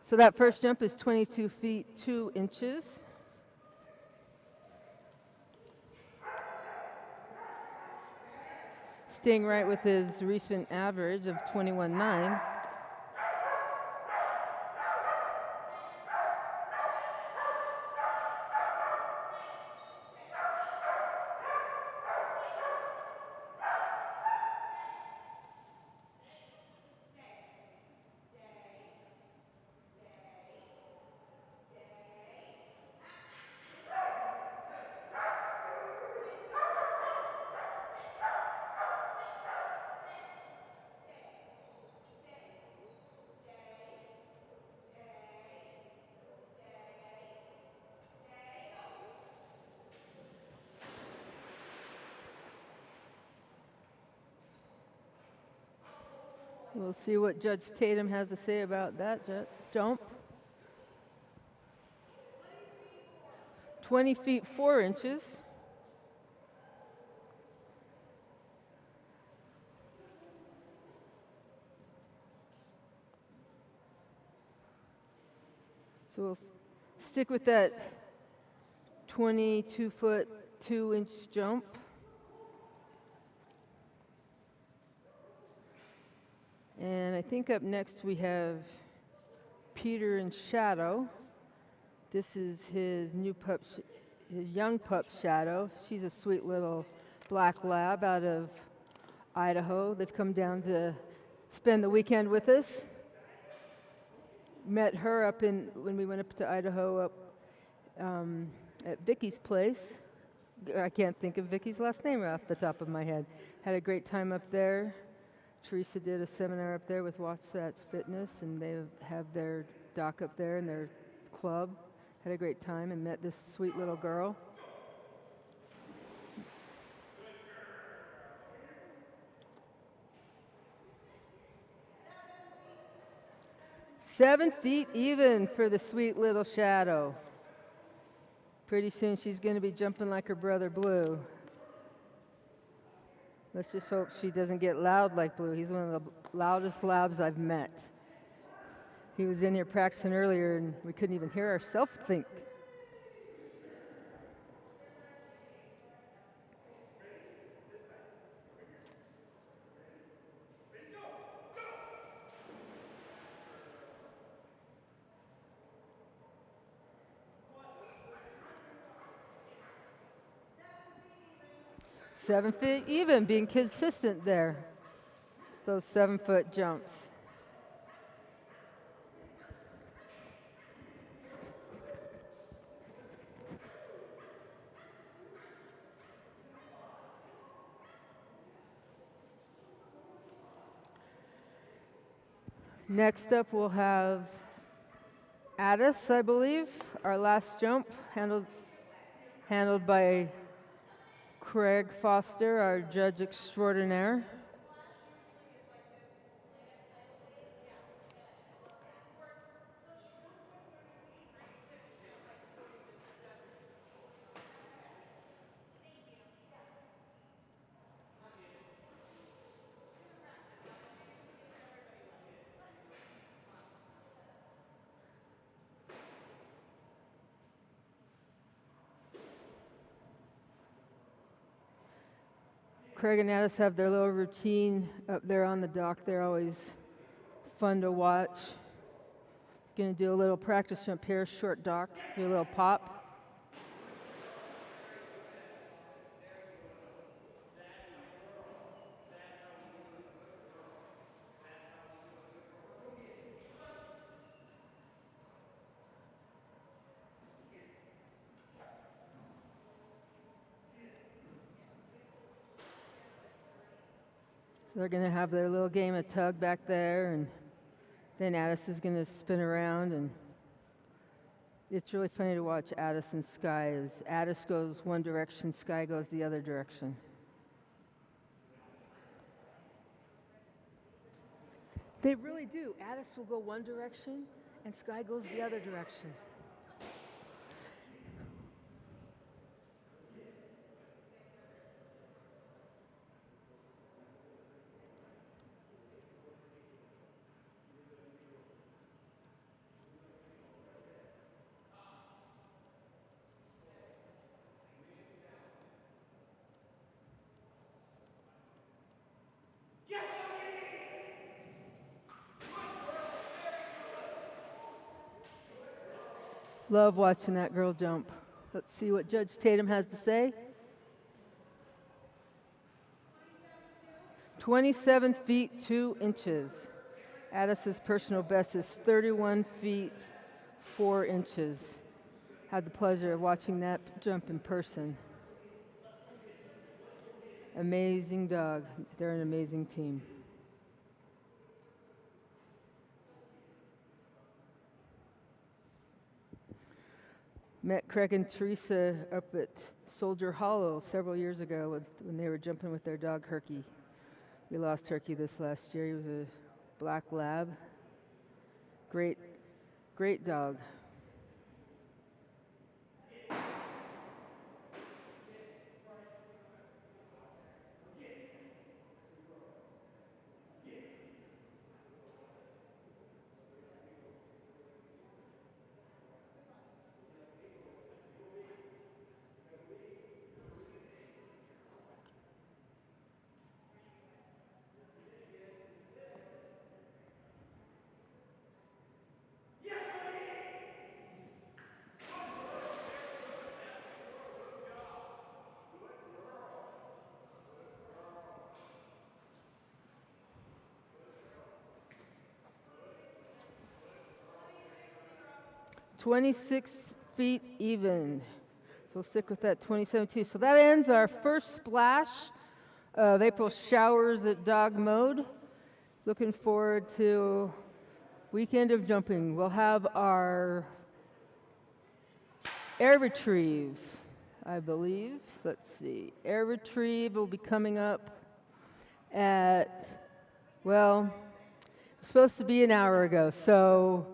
So that first jump is 22 feet 2 inches. Staying right with his recent average of 21.9. We'll see what Judge Tatum has to say about that jump. 20 feet 4 inches. So we'll stick with that 22 foot 2 inch jump. And I think up next we have Peter and Shadow. This is his new pup, his young pup Shadow. She's a sweet little black lab out of Idaho. They've come down to spend the weekend with us. Met her up when we went up to Idaho up at Vicky's place. I can't think of Vicky's last name off the top of my head. Had a great time up there. Teresa did a seminar up there with Wasatch Fitness, and they have their dock up there and their club. Had a great time and met this sweet little girl. Seven feet even for the sweet little Shadow. Pretty soon she's going to be jumping like her brother Blue. Let's just hope she doesn't get loud like Blue. He's one of the loudest labs I've met. He was in here practicing earlier and we couldn't even hear ourselves think. Seven feet even, being consistent there. Those 7 foot jumps. Next up we'll have Addis, I believe, our last jump, handled by Craig Foster, our judge extraordinaire. Craig and Addis have their little routine up there on the dock. They're always fun to watch. He's going to do a little practice jump here, short dock, do a little pop. So they're going to have their little game of tug back there, and then Addis is going to spin around, and it's really funny to watch Addis and Sky as Addis goes one direction, Sky goes the other direction. They really do. Addis will go one direction, and Sky goes the other direction. Love watching that girl jump. Let's see what Judge Tatum has to say. 27 feet 2 inches. Addis's personal best is 31 feet 4 inches. Had the pleasure of watching that jump in person. Amazing dog. They're an amazing team. Met Craig and Teresa up at Soldier Hollow several years ago when they were jumping with their dog Herky. We lost Herky this last year. He was a black lab. Great dog. 26 feet even. So we'll stick with that 27.2. So that ends our first splash of April showers at Dogmode. Looking forward to weekend of jumping. We'll have our air retrieve, I believe. Let's see. Air retrieve will be coming up at, well, it's supposed to be an hour ago. So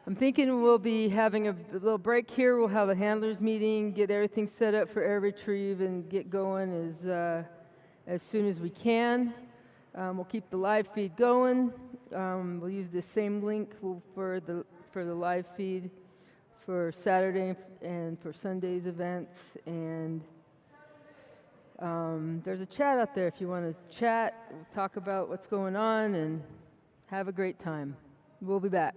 I'm thinking we'll be having a little break here. We'll have a handlers meeting, get everything set up for air retrieve, and get going as soon as we can. We'll keep the live feed going. We'll use the same link for the live feed for Saturday and for Sunday's events. And there's a chat out there if you want to chat. We'll talk about what's going on and have a great time. We'll be back.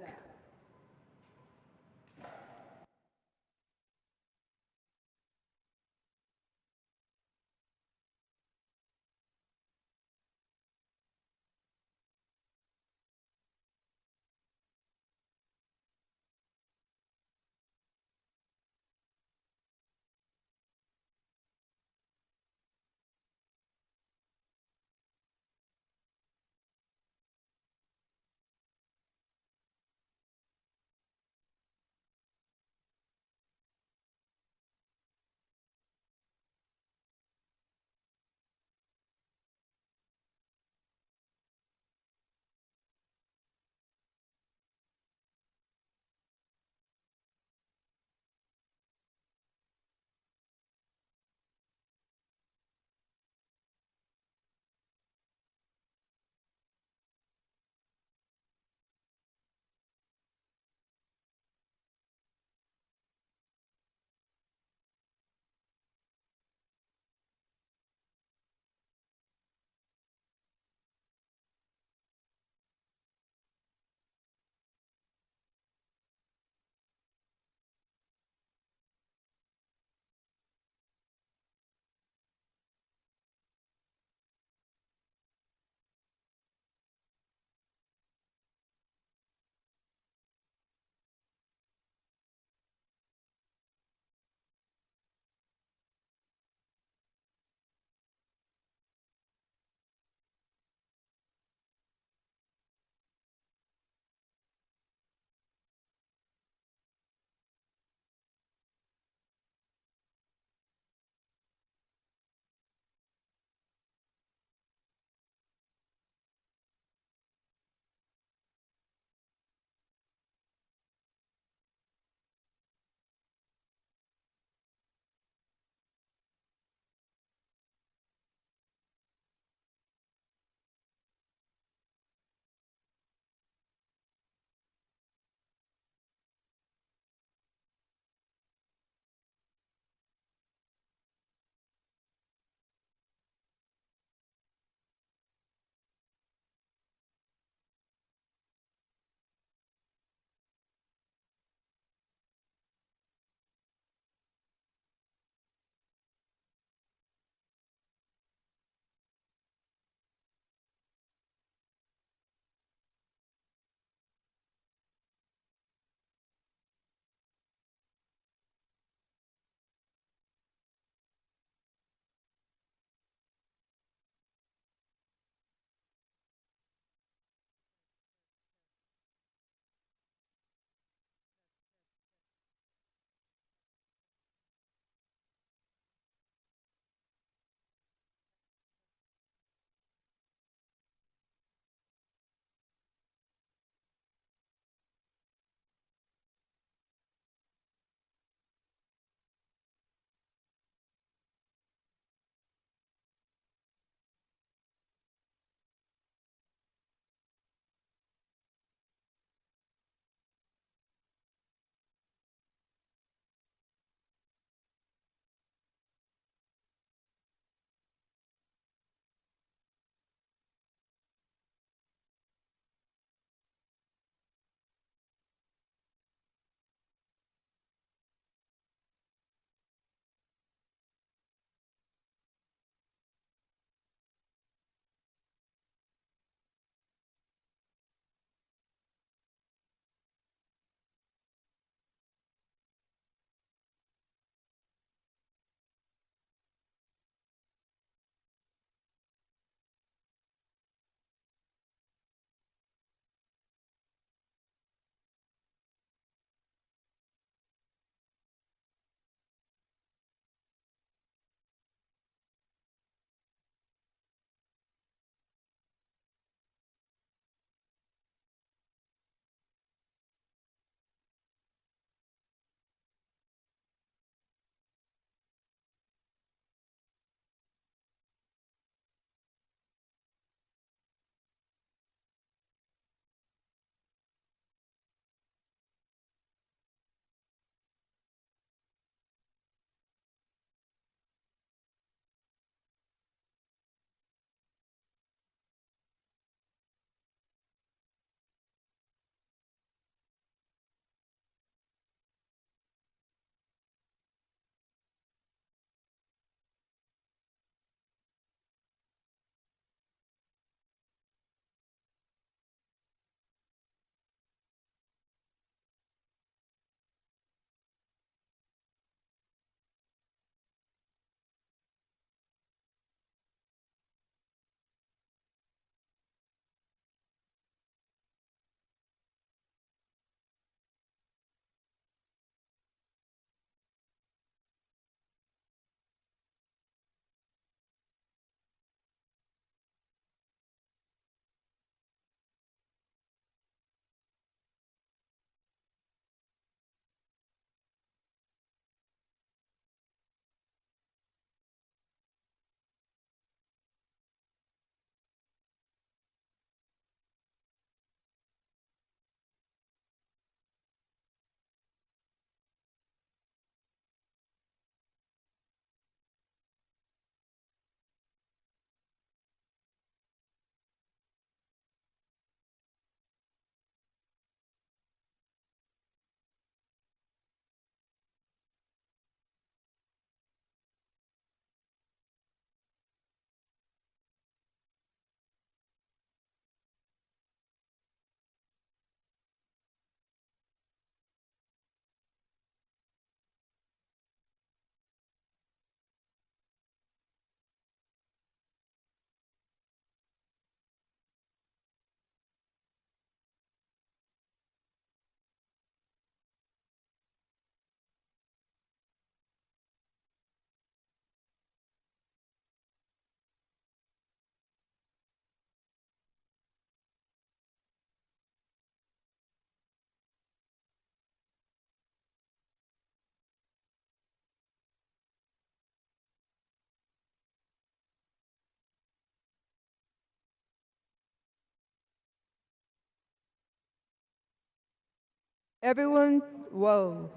Everyone, whoa.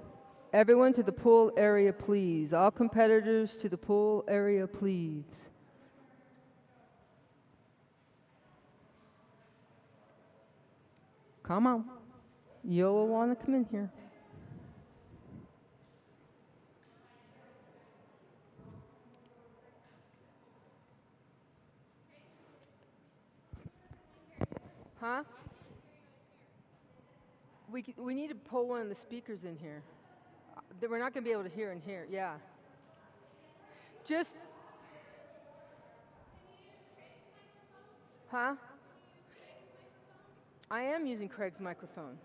Everyone to the pool area, please. All competitors to the pool area, please. Come on. You'll want to come in here. Huh? We need to pull one of the speakers in here. We're not going to be able to hear in here. Yeah. Just. Huh? I am using Craig's microphone.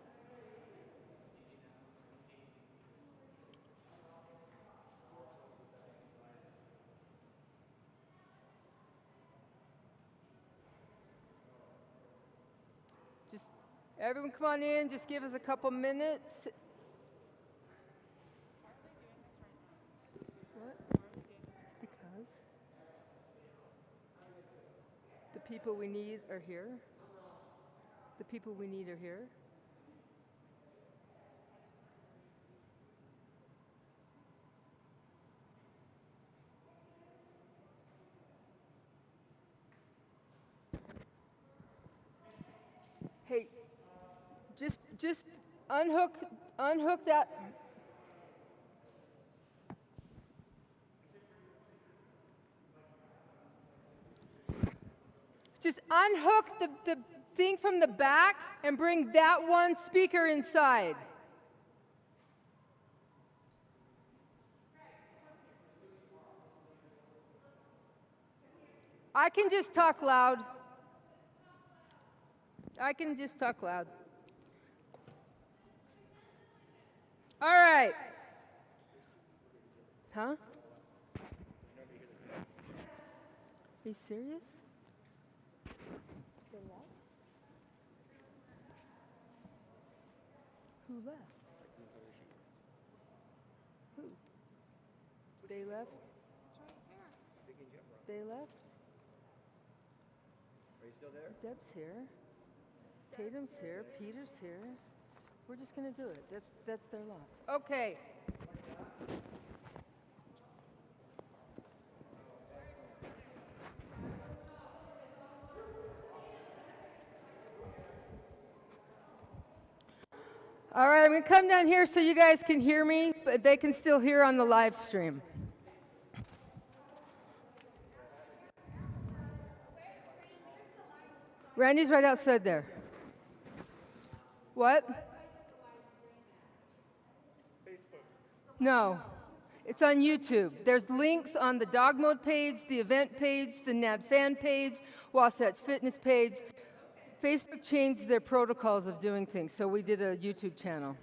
Just everyone come on in, just give us a couple minutes. What? Because the people we need are here. The people we need are here. Hey, just unhook that. Just unhook the thing from the back and bring that one speaker inside. I can just talk loud. I can just talk loud. All right. Huh? Are you serious? They left? Who left? Who? They left? They left? Are you still there? Deb's here. Tatum's here. Peter's here. We're just going to do it. That's their loss. Okay. All right, I'm going to come down here so you guys can hear me, but they can still hear on the live stream. Randy's right outside there. What? No, it's on YouTube. There's links on the Dogmode page, the event page, the NADD fan page, Wasatch Fitness page. Facebook changed their protocols of doing things, so we did a YouTube channel.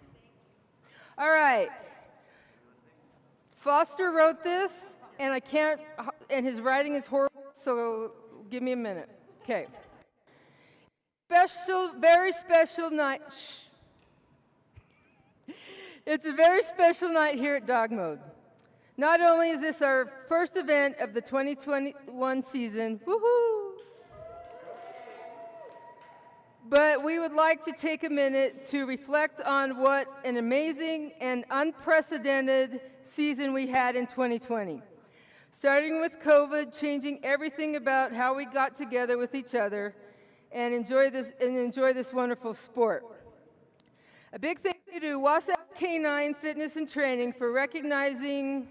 All right. Foster wrote this, and I can't, and his writing is horrible, so give me a minute. Okay. Very special night. Shh. It's a very special night here at Dogmode. Not only is this our first event of the 2021 season, woohoo! But we would like to take a minute to reflect on what an amazing and unprecedented season we had in 2020. Starting with COVID, changing everything about how we got together with each other and enjoy this wonderful sport. A big thank you to Wasatch Canine Fitness and Training for recognizing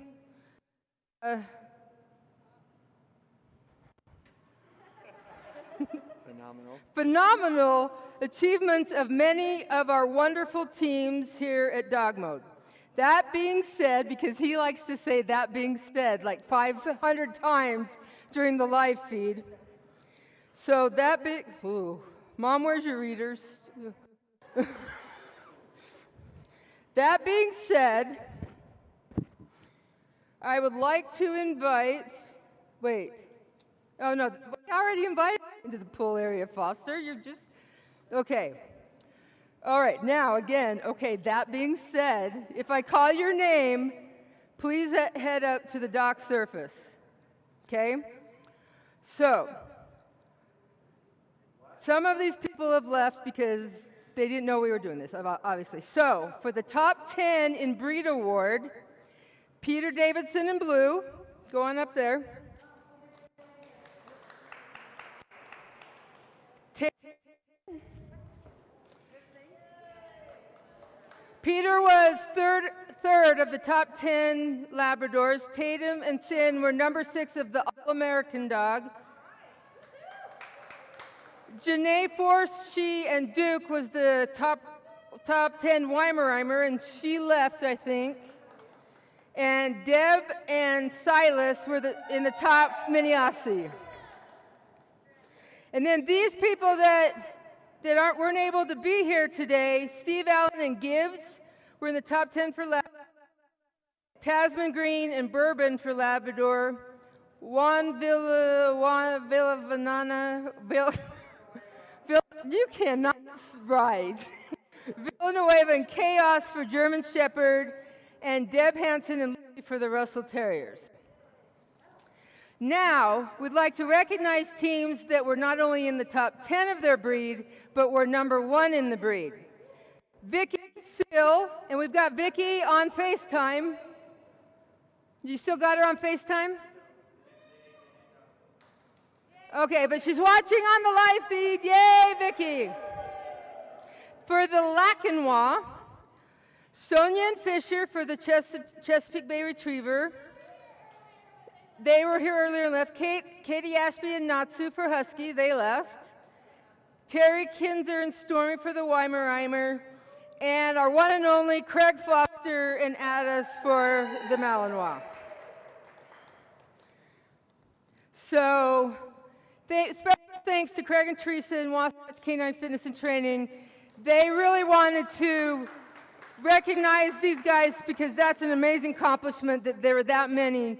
phenomenal achievements of many of our wonderful teams here at Dogmode. That being said, because he likes to say that being said like 500 times during the live feed. So that big, ooh, Mom, where's your readers? That being said, I would like to invite, wait, oh no, we already invited you into the pool area, Foster, you're just, okay. All right, now again, okay, that being said, if I call your name, please head up to the dock surface, okay? So, some of these people have left because They didn't know we were doing this, obviously. So, for the top 10 in breed award, Peter Davidson in blue, go on up there. Peter was third of the top 10 Labradors. Tatum and Sin were number 6 of the All-American dog. Janae Force, she, and Duke was the top 10 Weimaraner, and she left, I think. And Deb and Silas were in the top Mini-Aussie. And then these people that weren't able to be here today, Steve Allen and Gibbs were in the top 10 for Labrador. Tasman Green and Bourbon for Labrador. Juan Villavanana, you cannot write. Villanueva and Chaos for German Shepherd, and Deb Hansen and Lucy for the Russell Terriers. Now, we'd like to recognize teams that were not only in the top 10 of their breed, but were number 1 in the breed. Vicky Sill, and we've got Vicky on FaceTime. You still got her on FaceTime? Okay, but she's watching on the live feed. Yay, Vicky! For the Lacanois, Sonia and Fisher for the Chesapeake Bay Retriever. They were here earlier and left. Katie Ashby and Natsu for Husky, they left. Terry Kinzer and Stormy for the Weimaraner. And our one and only Craig Foster and Addis for the Malinois. So, special thanks to Craig and Teresa and Wasatch Canine Fitness and Training. They really wanted to recognize these guys because that's an amazing accomplishment that there were that many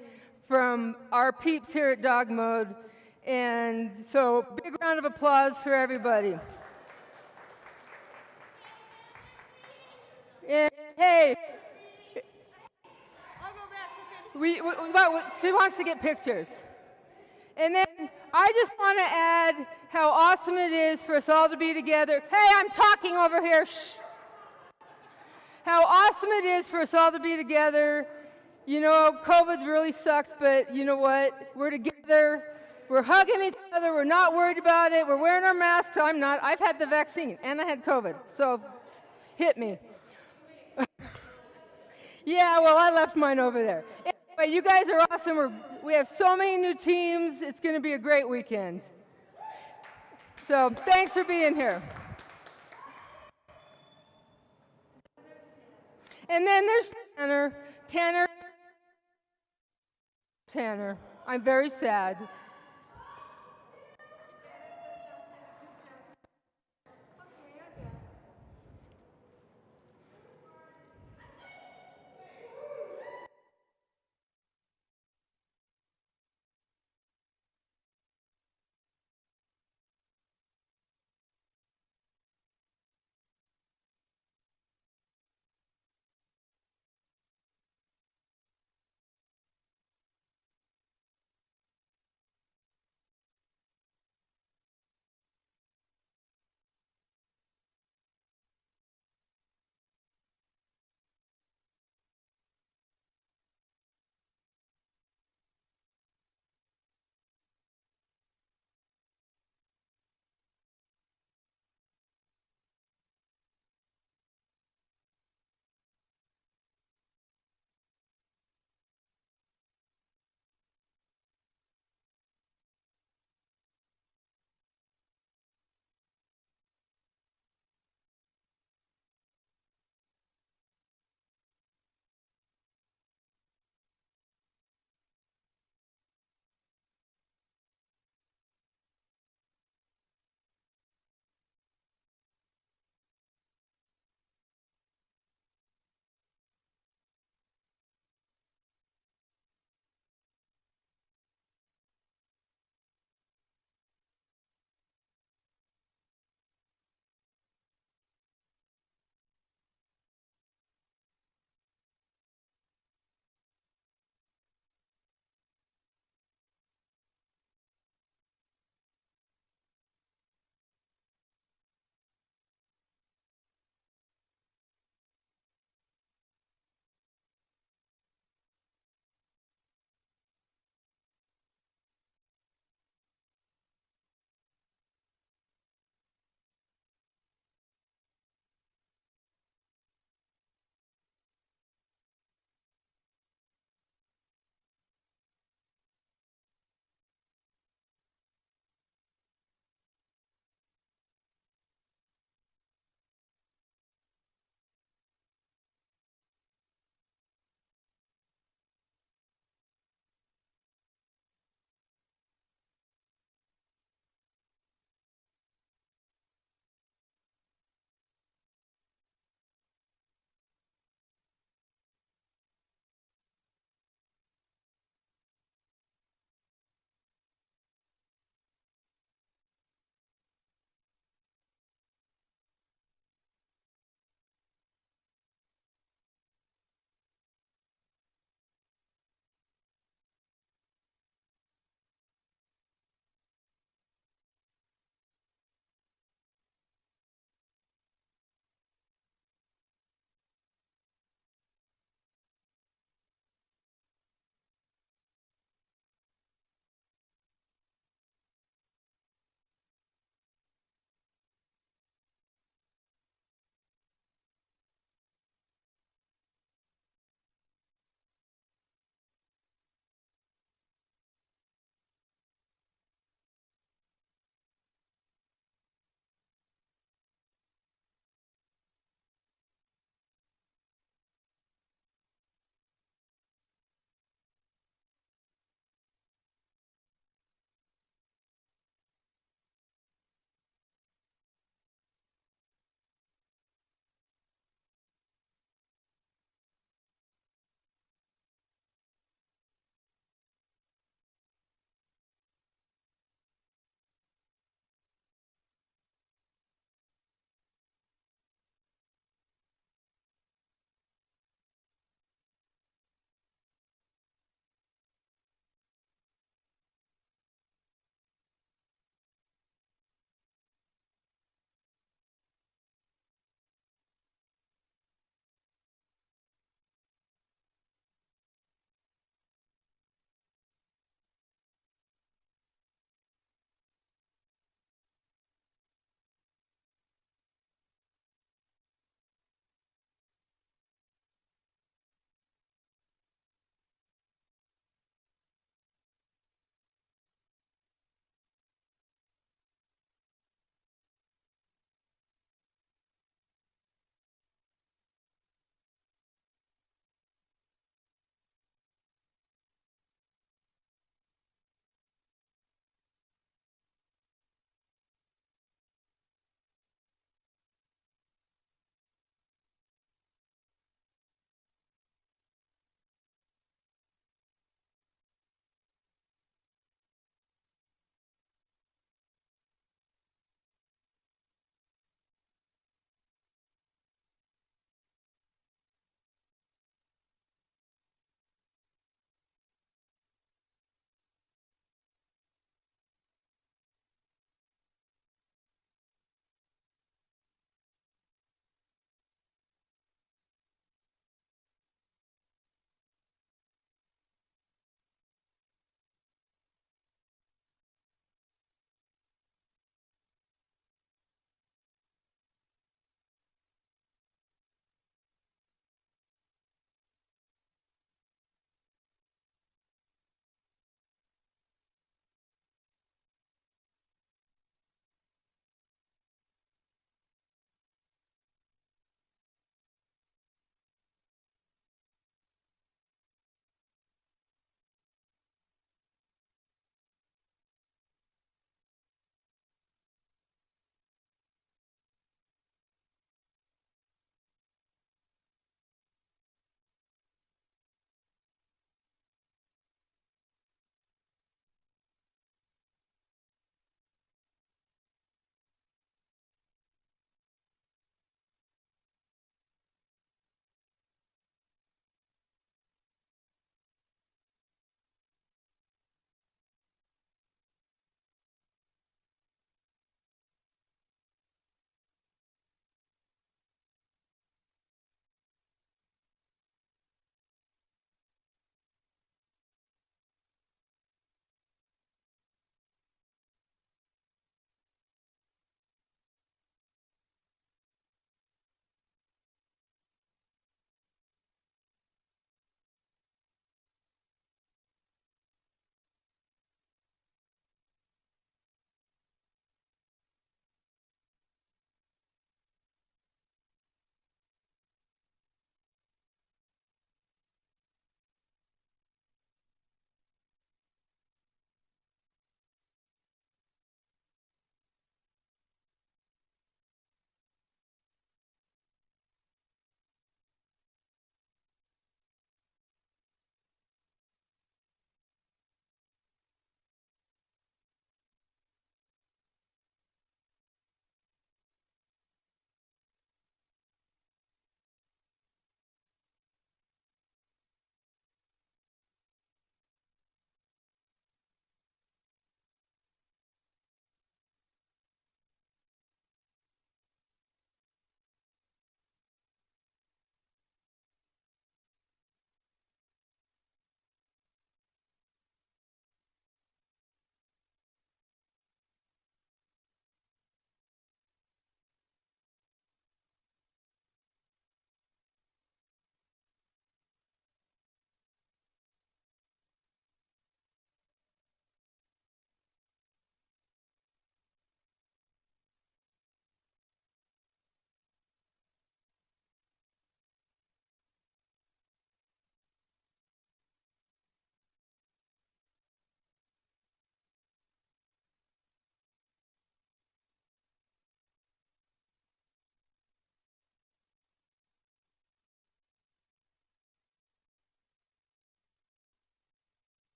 from our peeps here at Dogmode. And so, big round of applause for everybody. And, hey, she wants to get pictures. And then I just want to add how awesome it is for us all to be together. Hey, I'm talking over here. Shh. How awesome it is for us all to be together. You know, COVID really sucks, but you know what? We're together. We're hugging each other. We're not worried about it. We're wearing our masks. I'm not. I've had the vaccine, and I had COVID. So hit me. Yeah, well, I left mine over there. Anyway, you guys are awesome. We have so many new teams. It's going to be a great weekend. So thanks for being here. And then there's Tanner. I'm very sad.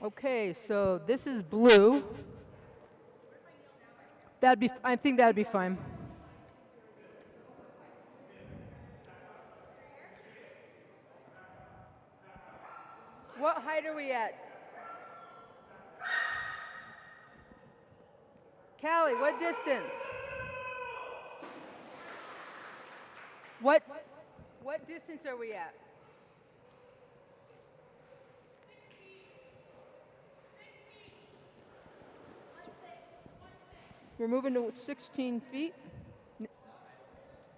Okay, so this is blue. I think that'd be fine. What height are we at? Callie, what distance? What distance are we at? We're moving to 16 feet.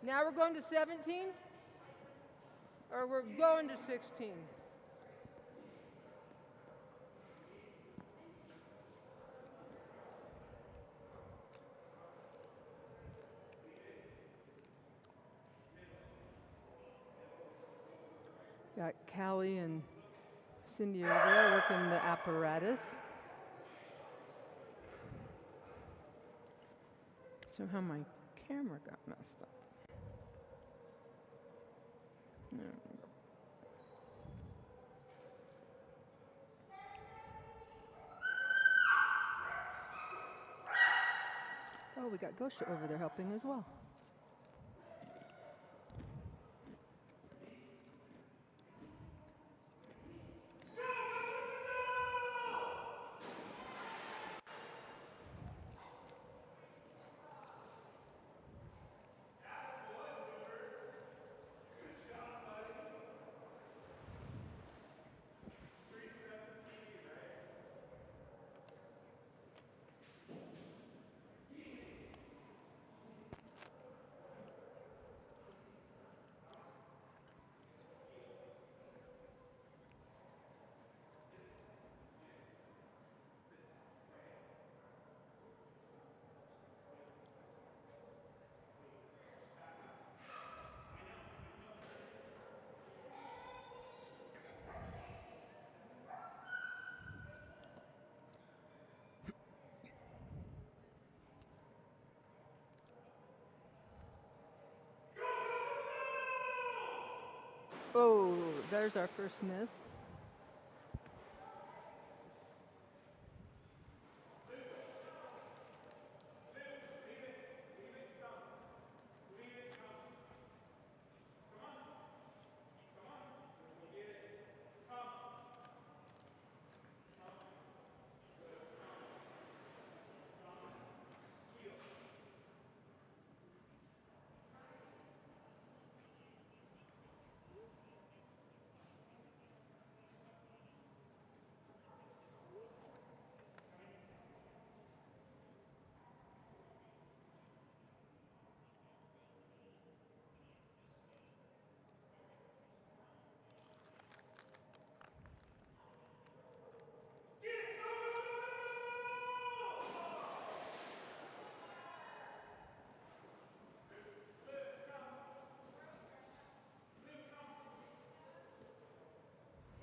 Now we're going to 17? Or we're going to 16? Got Callie and Cindy over there working the apparatus. Somehow my camera got messed up. There we go. Oh, we got Gosha over there helping as well. Oh, there's our first miss.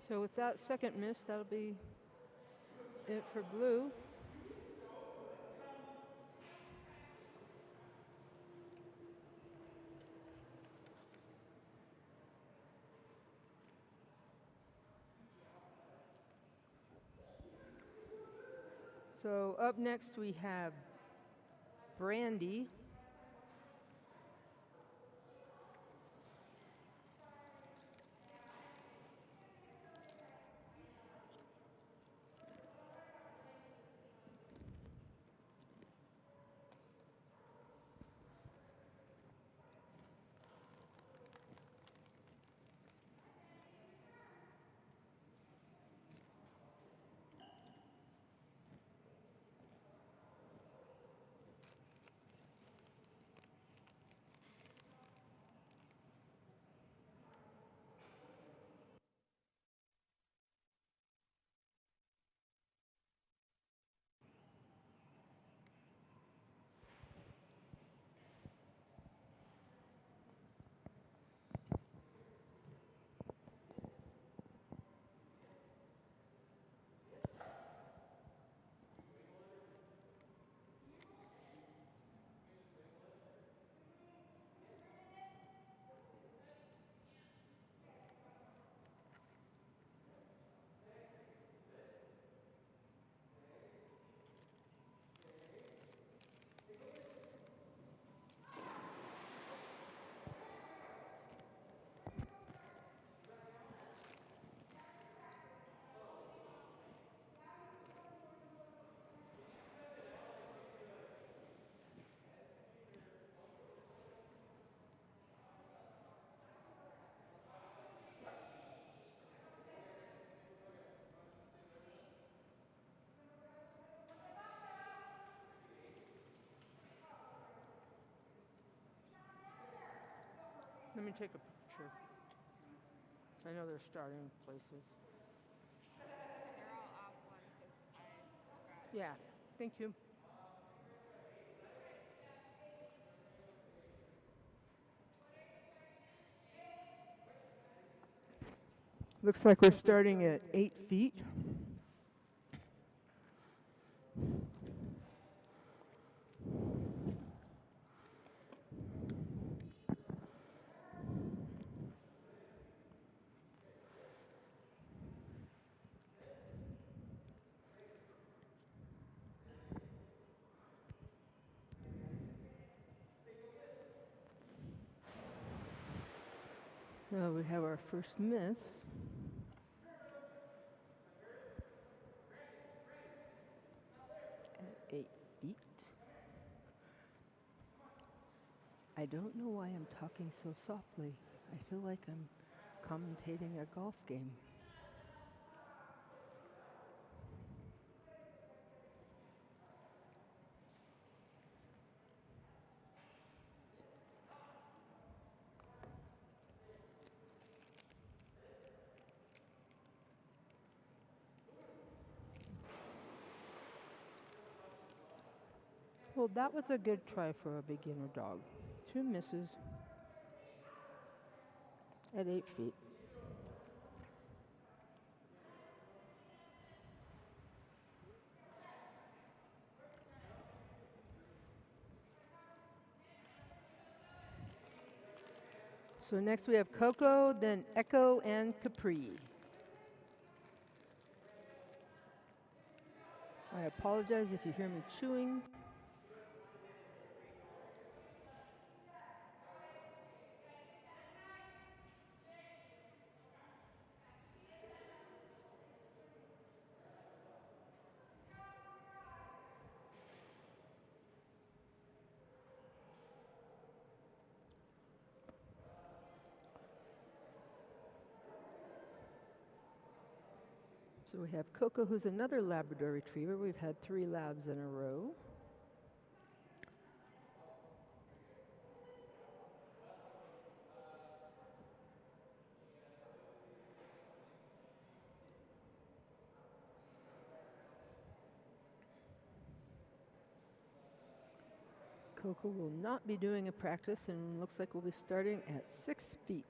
So with that second miss, that'll be it for blue. So up next we have Brandy. Let me take a picture. I know they're starting places. They're all off one because I scratched. Yeah, thank you. Looks like we're starting at 8 feet. So we have our first miss. At 8 feet. I don't know why I'm talking so softly. I feel like I'm commentating a golf game. Well, that was a good try for a beginner dog. 2 misses at 8 feet. So next we have Coco, then Echo, and Capri. I apologize if you hear me chewing. So we have Coco, who's another Labrador Retriever. We've had 3 labs in a row. Coco will not be doing a practice and looks like we'll be starting at 6 feet.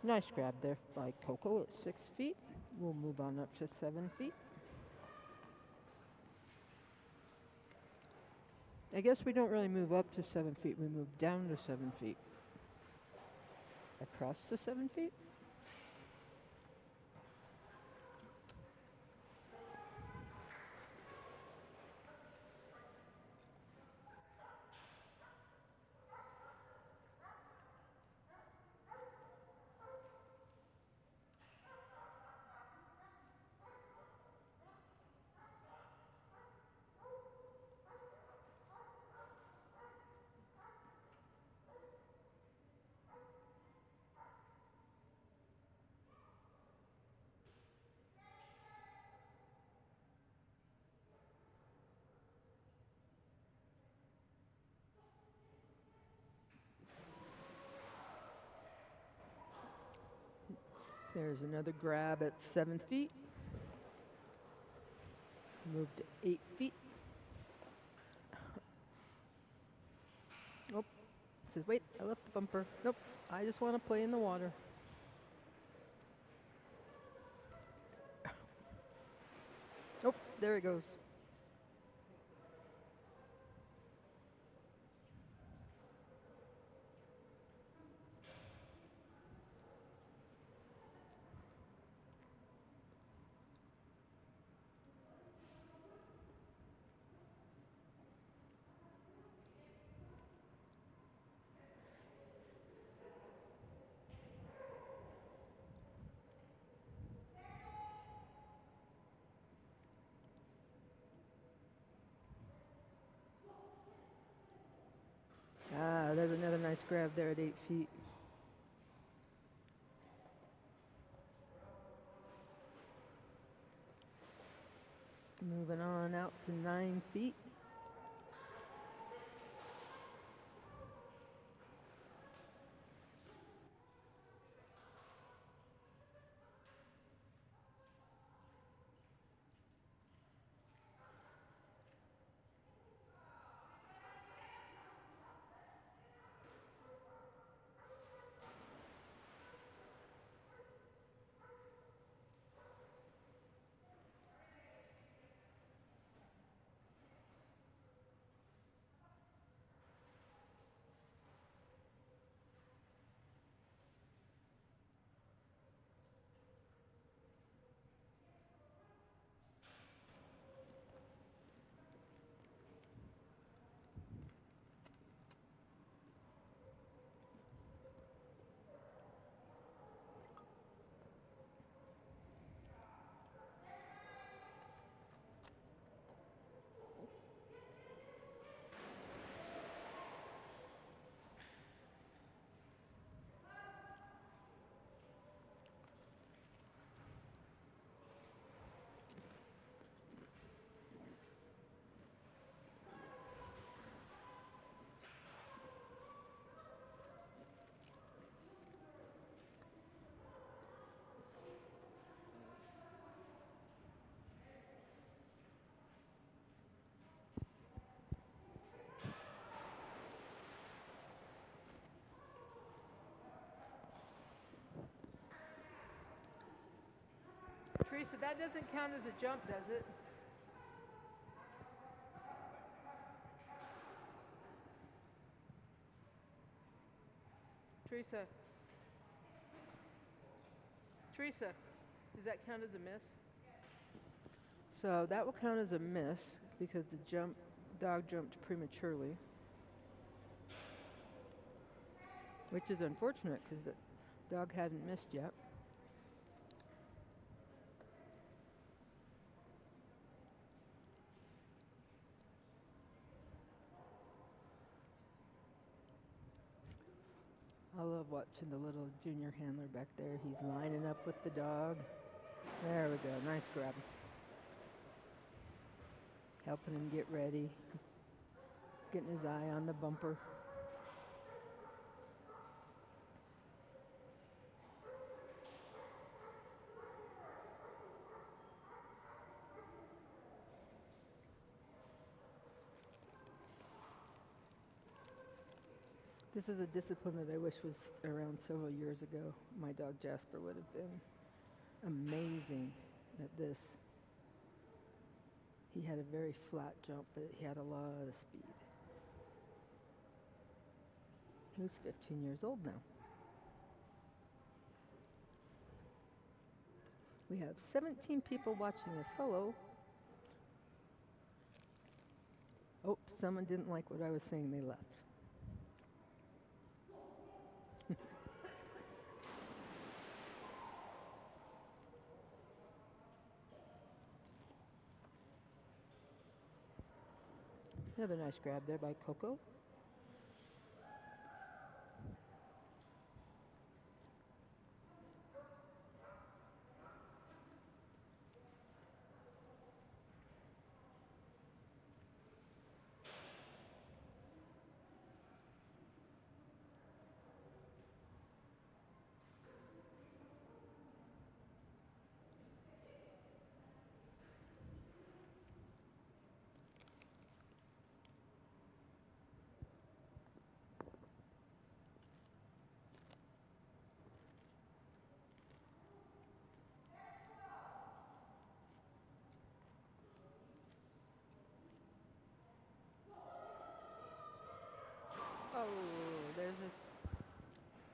Nice grab there by Coco at 6 feet. We'll move on up to 7 feet. I guess we don't really move up to 7 feet. We move down to 7 feet. Across to 7 feet. There's another grab at 7 feet. Move to 8 feet. Nope. It says, wait, I left the bumper. Nope. I just want to play in the water. Oh, there it goes. Ah, there's another nice grab there at 8 feet. Moving on out to 9 feet. Teresa, that doesn't count as a jump, does it? Teresa. Teresa, does that count as a miss? So that will count as a miss because the dog jumped prematurely. Which is unfortunate because the dog hadn't missed yet. I love watching the little junior handler back there. He's lining up with the dog. There we go. Nice grab. Helping him get ready. Getting his eye on the bumper. This is a discipline that I wish was around several years ago. My dog Jasper would have been amazing at this. He had a very flat jump, but he had a lot of speed. He was 15 years old now. We have 17 people watching us. Hello. Oh, someone didn't like what I was saying. They left. Another nice grab there by Coco.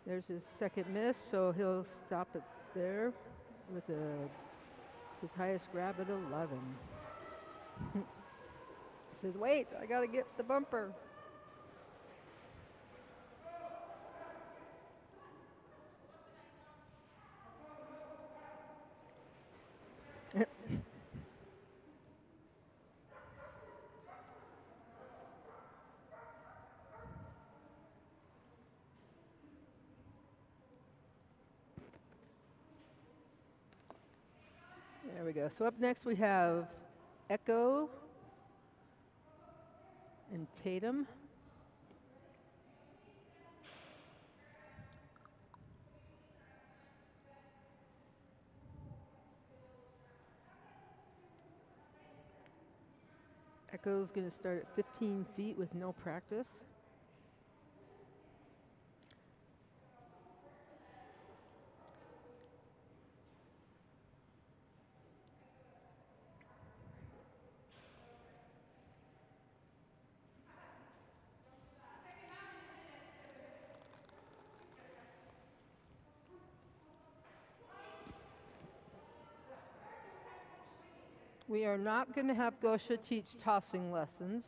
There's his second miss, so he'll stop it there with his highest grab at 11. He says, wait, I got to get the bumper. There we go. So up next we have Echo and Tatum. Echo's going to start at 15 feet with no practice. We are not going to have Gosha teach tossing lessons.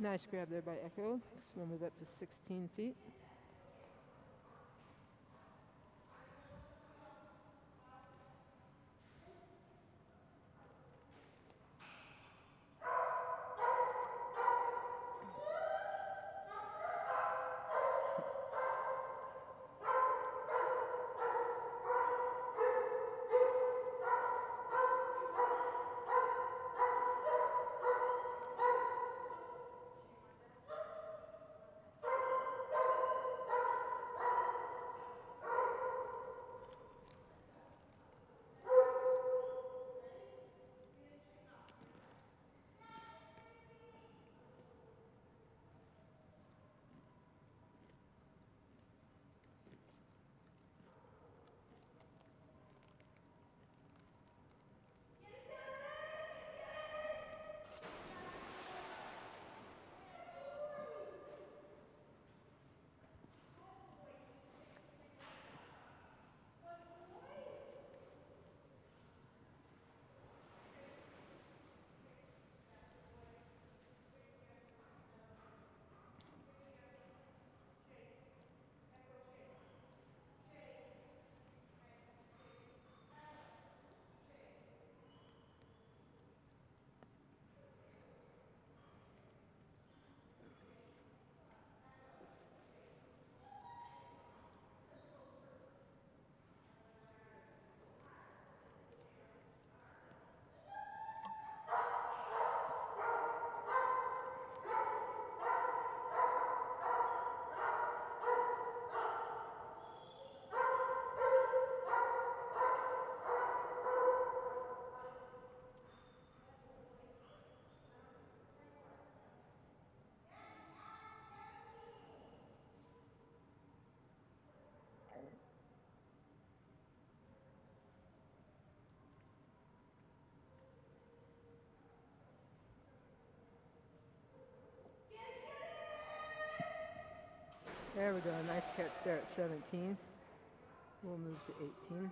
Nice grab there by Echo. So we'll move up to 16 feet. There we go. Nice catch there at 17. We'll move to 18.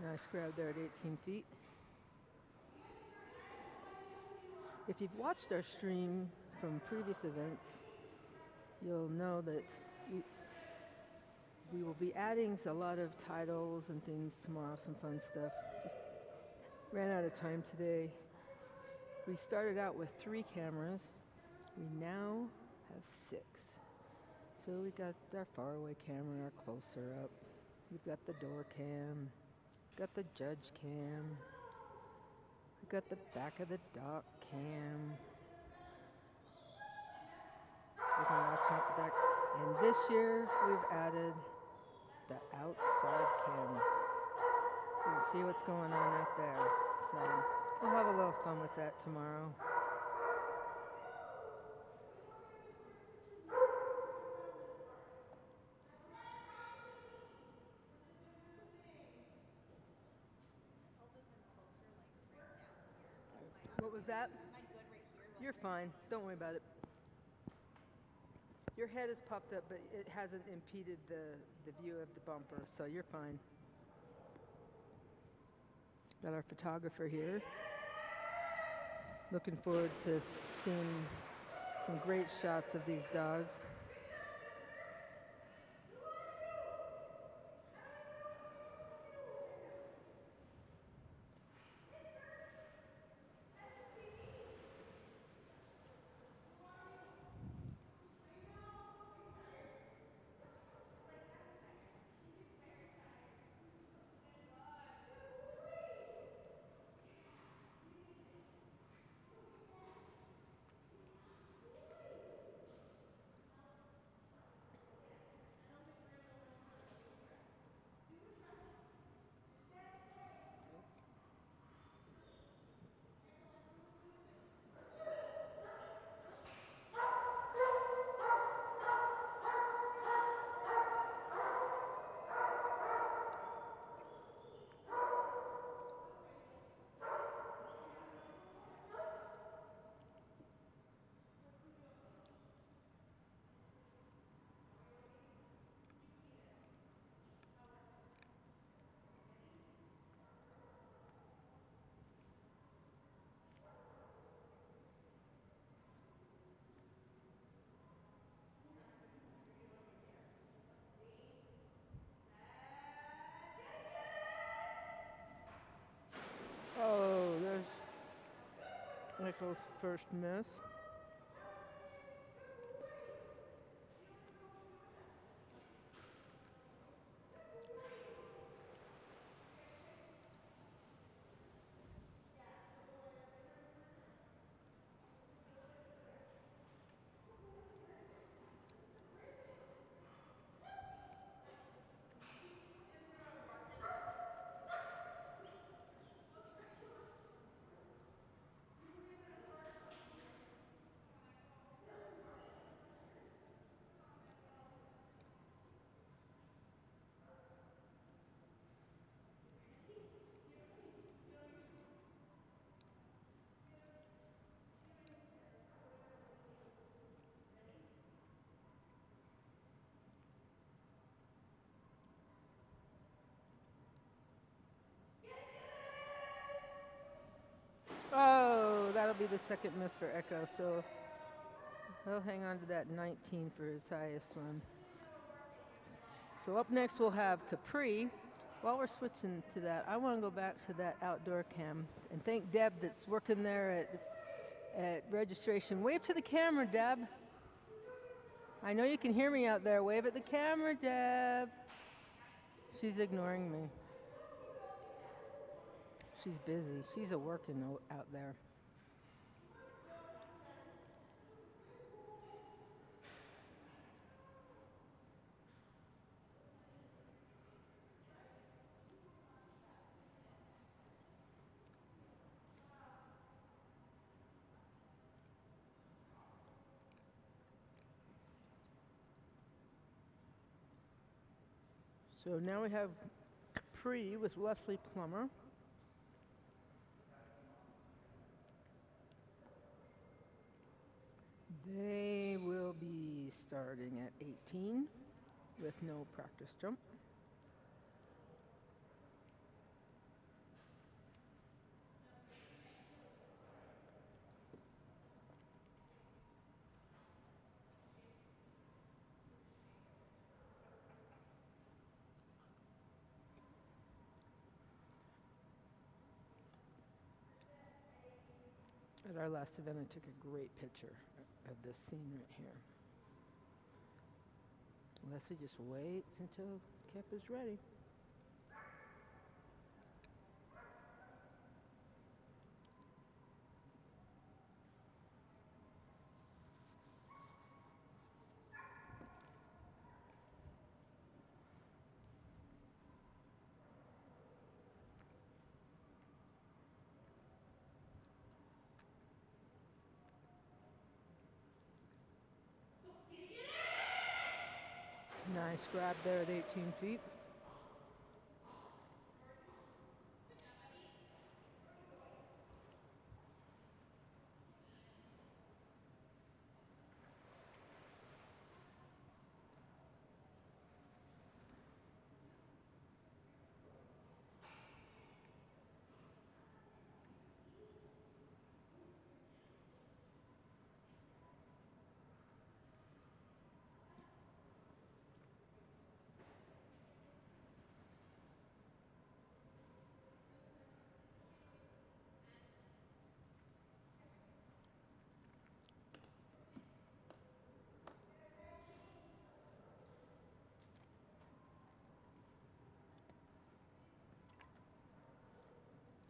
Nice grab there at 18 feet. If you've watched our stream from previous events, you'll know that we will be adding a lot of titles and things tomorrow, some fun stuff. Just ran out of time today. We started out with 3 cameras. We now have 6. So we got our faraway camera, our closer up. We've got the door cam. Got the judge cam. We've got the back of the dock cam. You can watch out the back. And this year we've added the outside cam. So you can see what's going on out there. So we'll have a little fun with that tomorrow. What was that? You're fine. Don't worry about it. Your head is popped up, but it hasn't impeded the view of the bumper, so you're fine. Got our photographer here. Looking forward to seeing some great shots of these dogs. Oh, there's Michael's first miss. be the second miss for Echo, so he'll hang on to that 19 for his highest one. So up next we'll have Capri. While we're switching to that, I want to go back to that outdoor cam and thank Deb that's working there at registration. Wave to the camera, Deb. I know you can hear me out there. Wave at the camera, Deb. She's ignoring me. She's busy. She's a working out there. So now we have Capri with Leslie Plummer. They will be starting at 18 with no practice jump. At our last event, I took a great picture of this scene right here. Leslie just waits until Kip is ready. Nice grab there at 18 feet.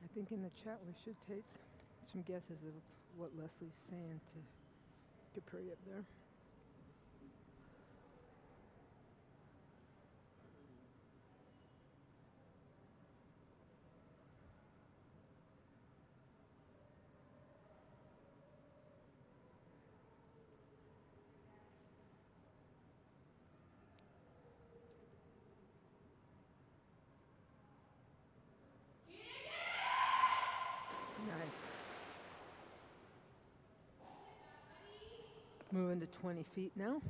I think in the chat we should take some guesses of what Leslie's saying to Capri up there. Nice. Moving to 20 feet now.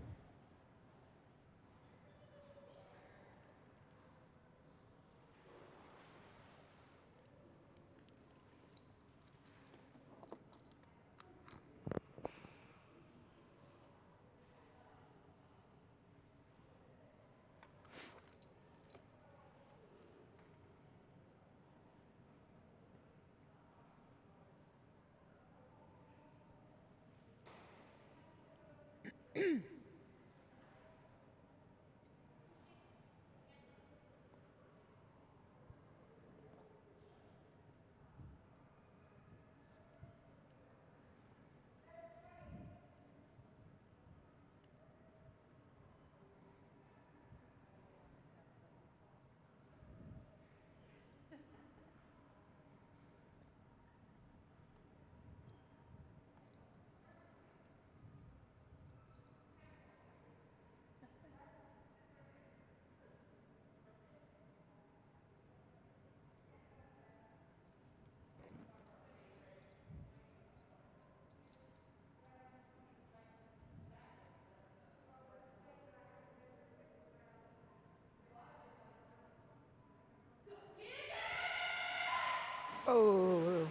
Oh,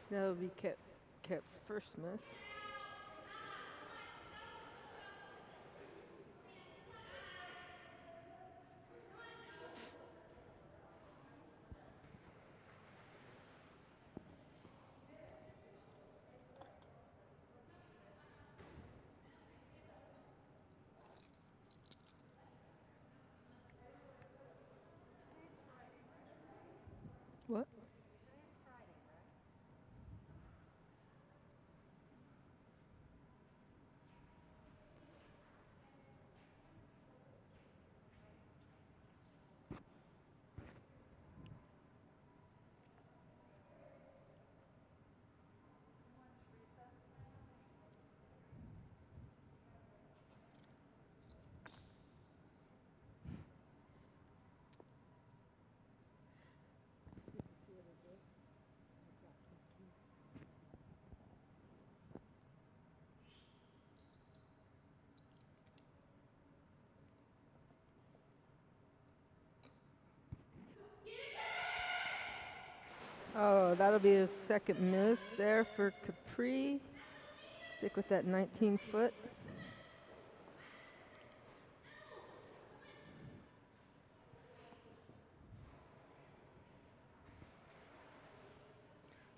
that'll be kept Kep's first miss. What? Oh, that'll be a second miss there for Capri. Stick with that 19-foot.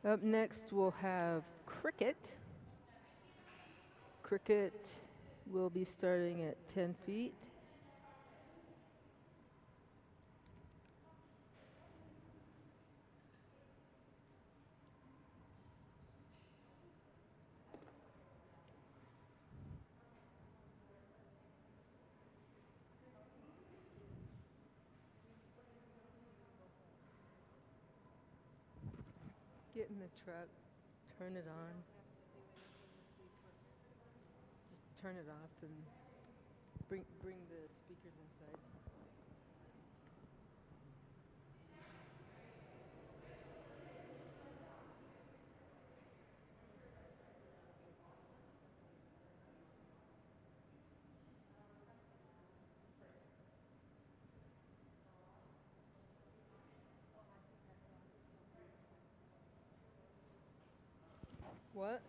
Up next, we'll have Cricket. Cricket will be starting at 10 feet. Get in the truck, turn it on. Just turn it off and bring the speakers inside. What?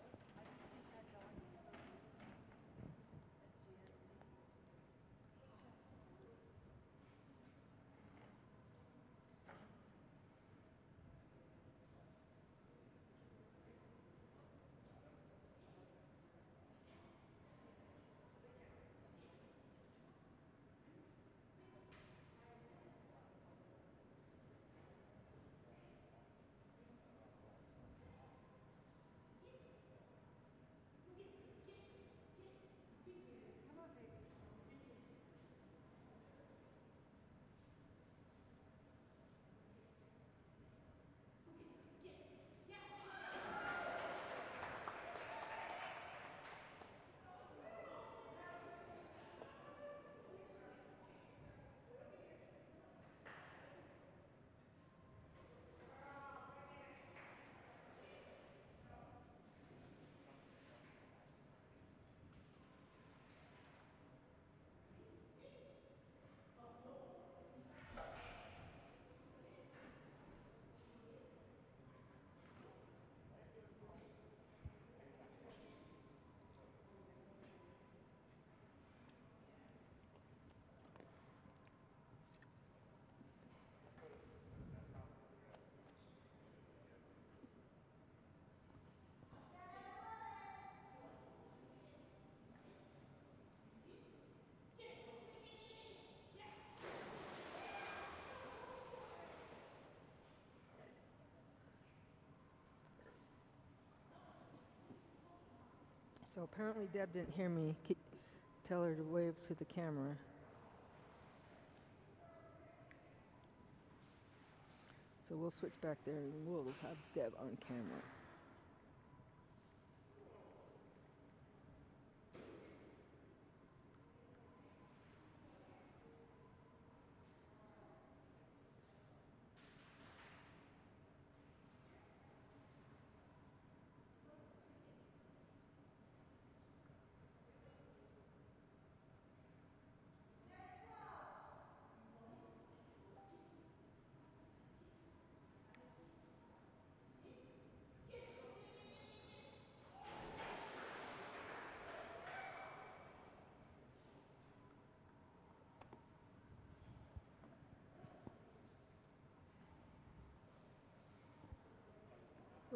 So apparently Deb didn't hear me. Tell her to wave to the camera. So we'll switch back there and we'll have Deb on camera.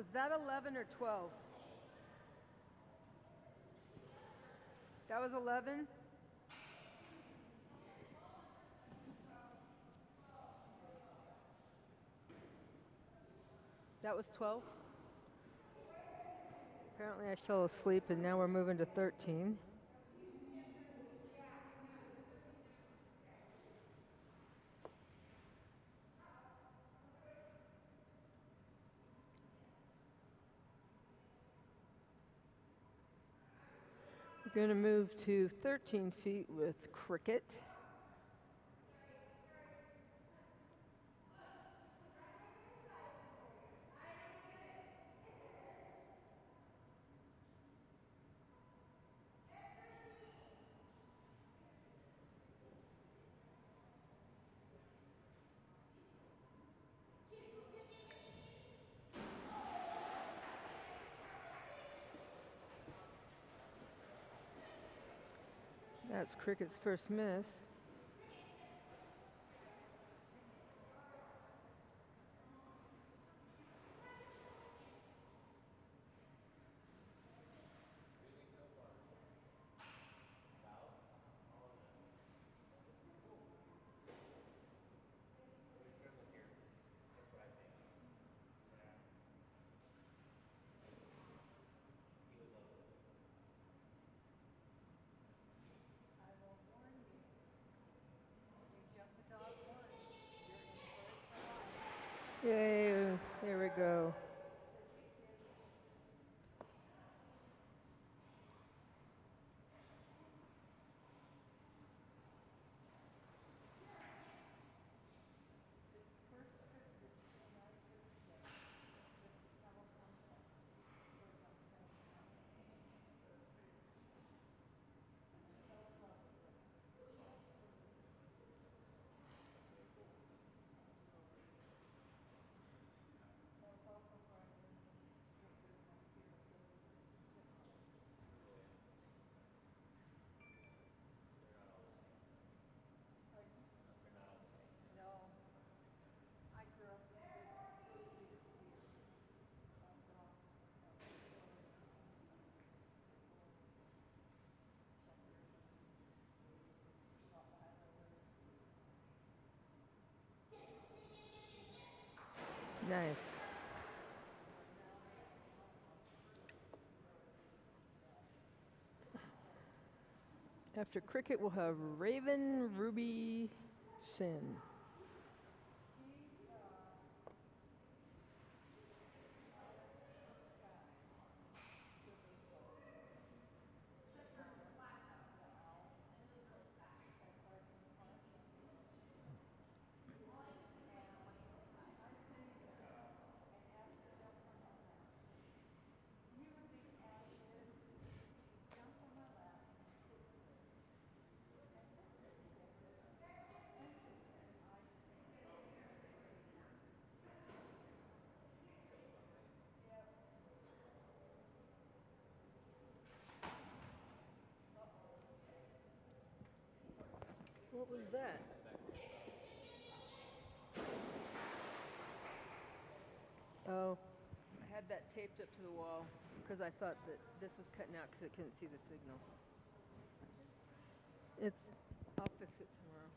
Was that 11 or 12? That was 11? That was 12? Apparently I fell asleep and now we're moving to 13. We're going to move to 13 feet with cricket. That's cricket's first miss. Yay, there we go. Nice. After cricket, we'll have Raven, Ruby, Sin. What was that? Oh, I had that taped up to the wall because I thought that this was cutting out because it couldn't see the signal. I'll fix it tomorrow.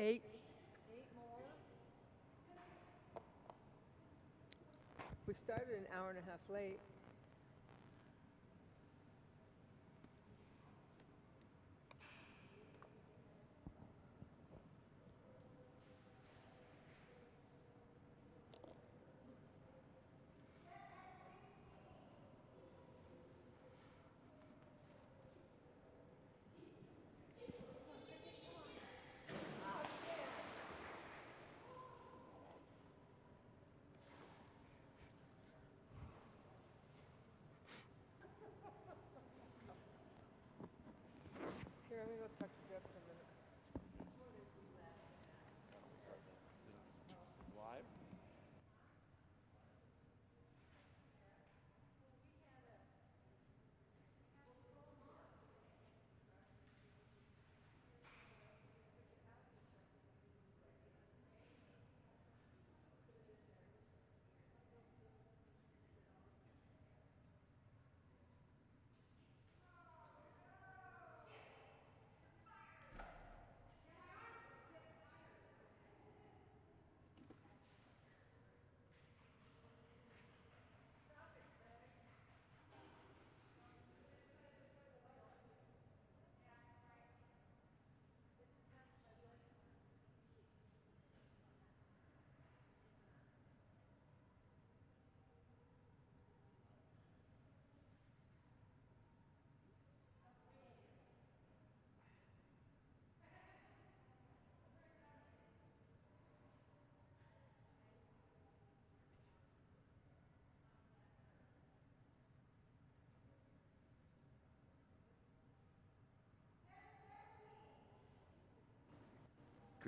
Eight. 8 more. We started an hour and a half late.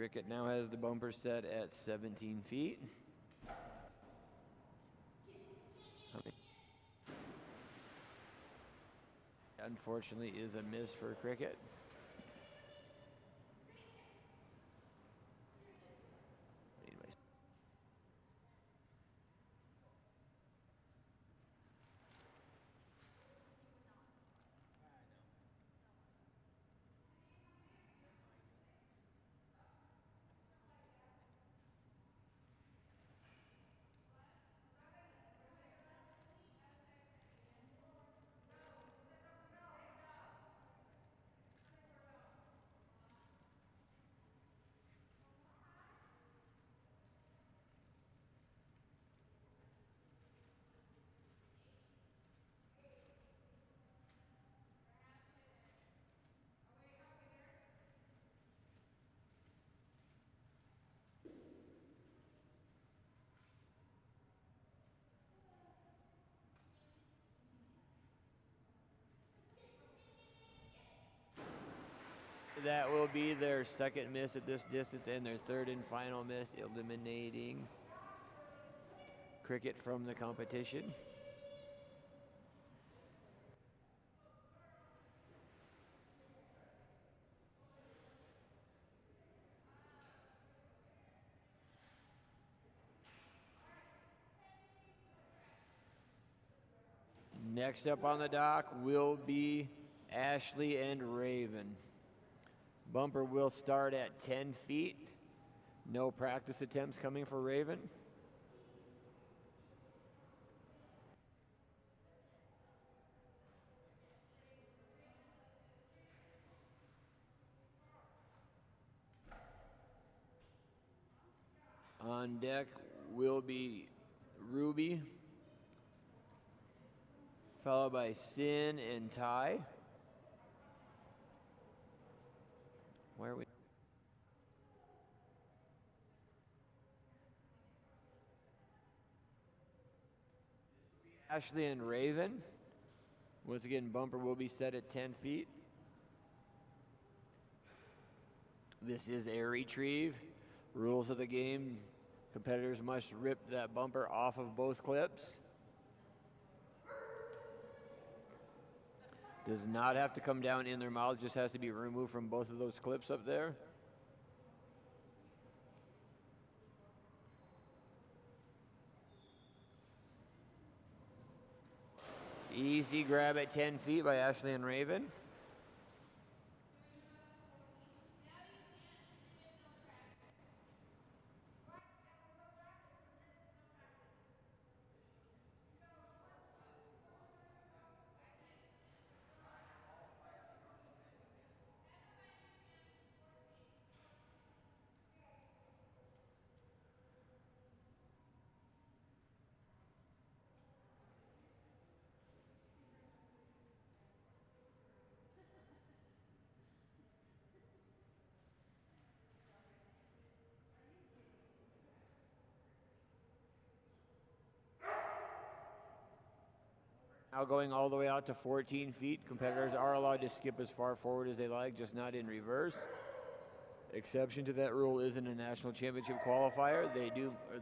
Cricket now has the bumper set at 17 feet. Unfortunately is a miss for Cricket. Anyways. That will be their second miss at this distance and their third and final miss, eliminating Cricket from the competition. Next up on the dock will be Ashley and Raven. Bumper will start at 10 feet. No practice attempts coming for Raven. On deck will be Ruby, followed by Sin and Ty. Where are we? Ashley and Raven. Once again, bumper will be set at 10 feet. This is a retrieve. Rules of the game, competitors must rip that bumper off of both clips. Does not have to come down in their mouth, just has to be removed from both of those clips up there. Easy grab at 10 feet by Ashley and Raven. Now going all the way out to 14 feet. Competitors are allowed to skip as far forward as they like, just not in reverse. Exception to that rule is in a national championship qualifier.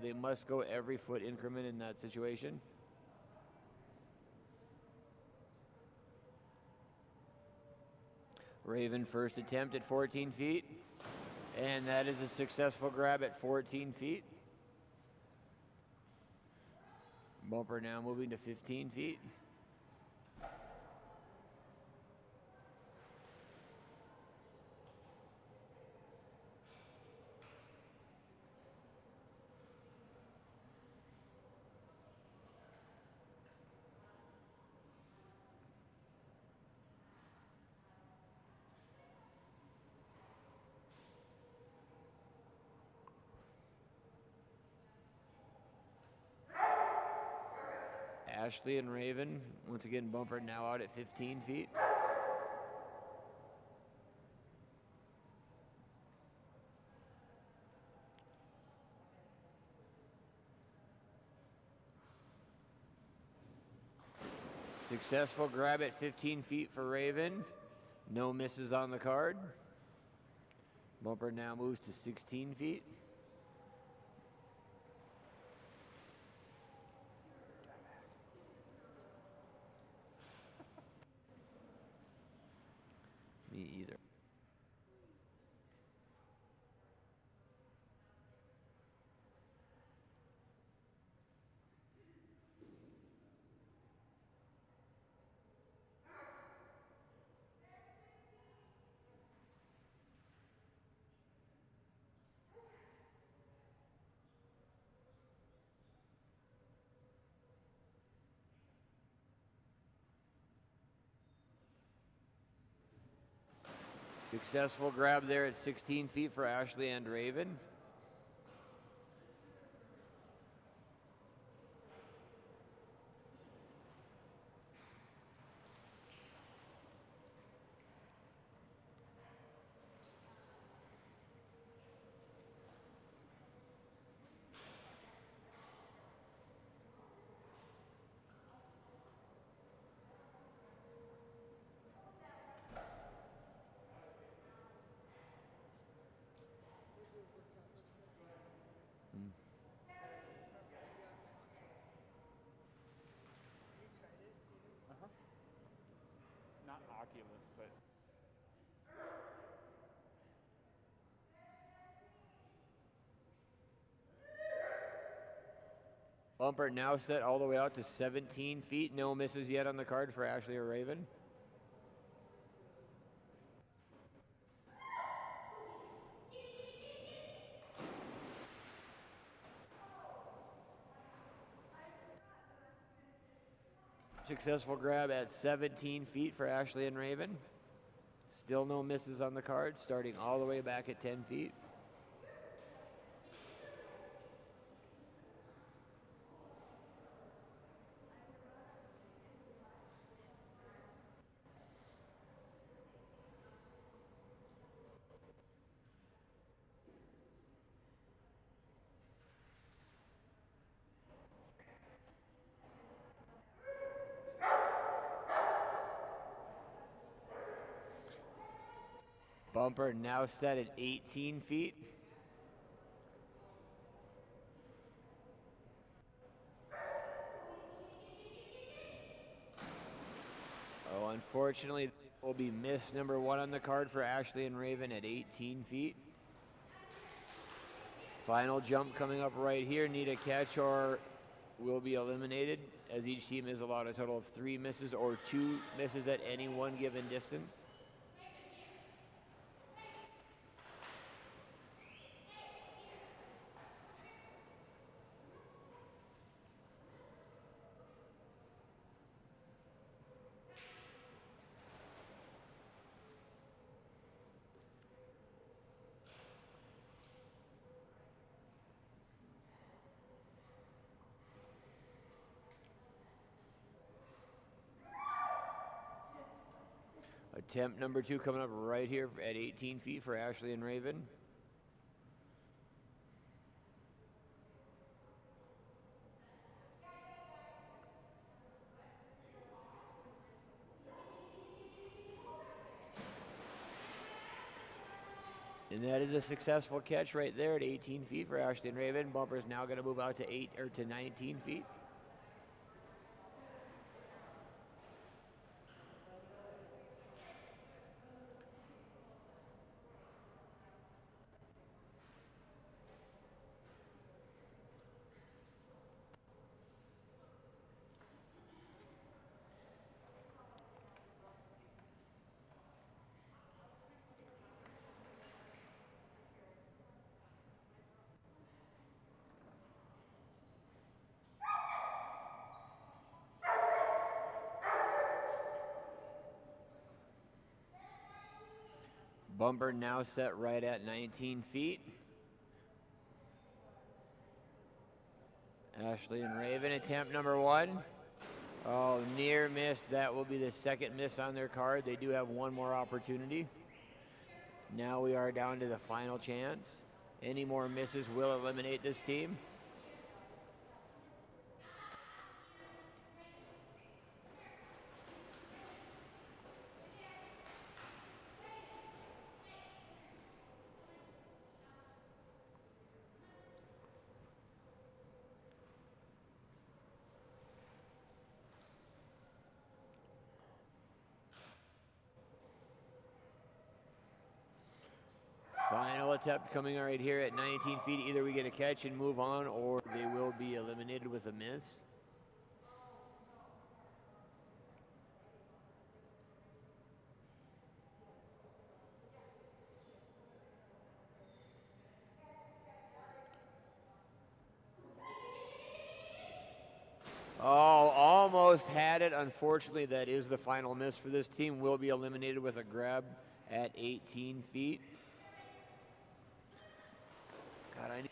They must go every foot increment in that situation. Raven first attempt at 14 feet. And that is a successful grab at 14 feet. Bumper now moving to 15 feet. Ashley and Raven, once again, bumper now out at 15 feet. Successful grab at 15 feet for Raven. No misses on the card. Bumper now moves to 16 feet. Me either. Successful grab there at 16 feet for Ashley and Raven. Not Oculus, but Bumper now set all the way out to 17 feet. No misses yet on the card for Ashley or Raven. Successful grab at 17 feet for Ashley and Raven. Still no misses on the card, starting all the way back at 10 feet. Bumper now set at 18 feet. Oh, unfortunately, will be miss number 1 on the card for Ashley and Raven at 18 feet. Final jump coming up right here. Need a catch or will be eliminated, as each team is allowed a total of 3 misses or 2 misses at any one given distance. Attempt number 2 coming up right here at 18 feet for Ashley and Raven. And that is a successful catch right there at 18 feet for Ashley and Raven. Bumper's now going to move out to 19 feet. Bumper now set right at 19 feet. Ashley and Raven, attempt number 1. Oh, near miss. That will be the second miss on their card. They do have one more opportunity. Now we are down to the final chance. Any more misses will eliminate this team. Final attempt coming right here at 19 feet. Either we get a catch and move on, or they will be eliminated with a miss. Oh, almost had it. Unfortunately, that is the final miss for this team. Will be eliminated with a grab at 18 feet. God, I need.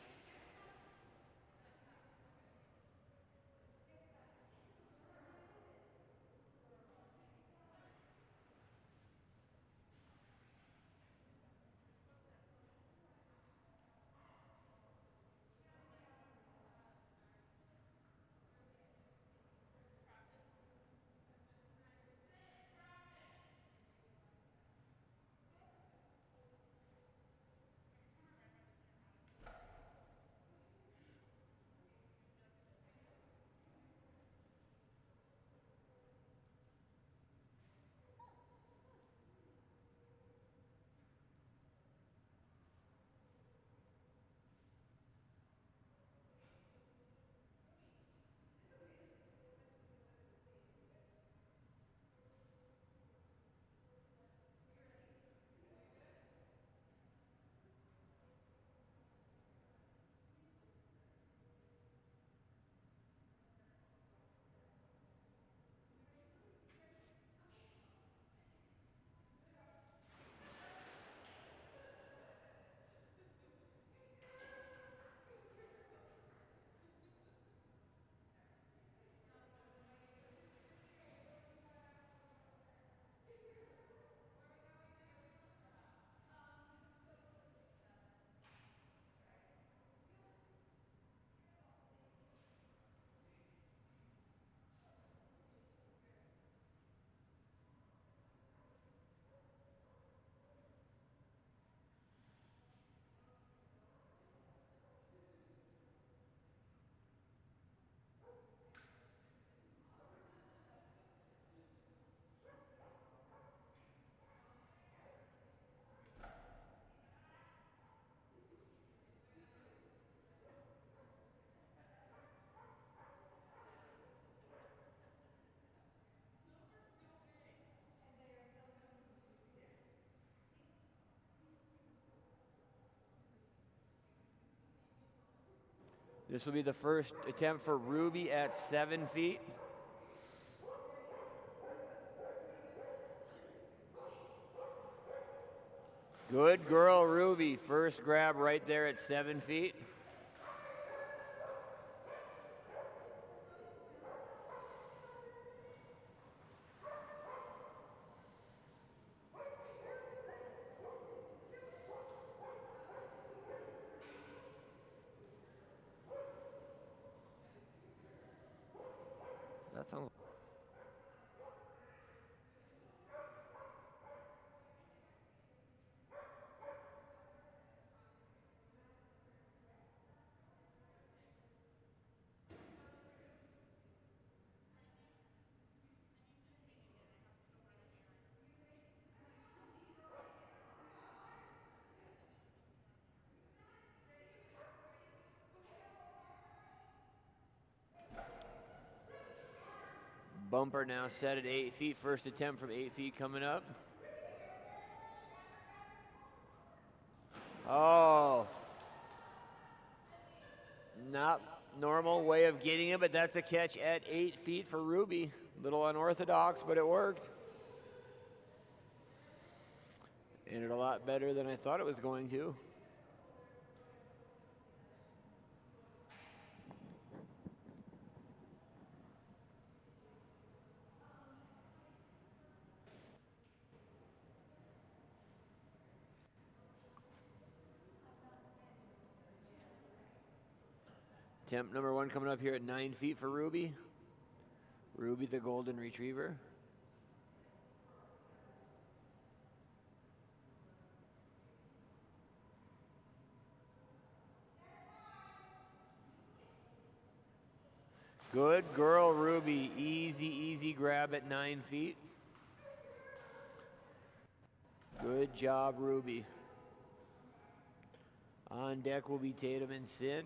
This will be the first attempt for Ruby at 7 feet. Good girl, Ruby. First grab right there at 7 feet. That sounds. Bumper now set at 8 feet. First attempt from 8 feet coming up. Oh. Not normal way of getting it, but that's a catch at 8 feet for Ruby. Little unorthodox, but it worked. Ended a lot better than I thought it was going to. Attempt number 1 coming up here at 9 feet for Ruby. Ruby the golden retriever. Good girl, Ruby. Easy, easy grab at 9 feet. Good job, Ruby. On deck will be Tatum and Sin.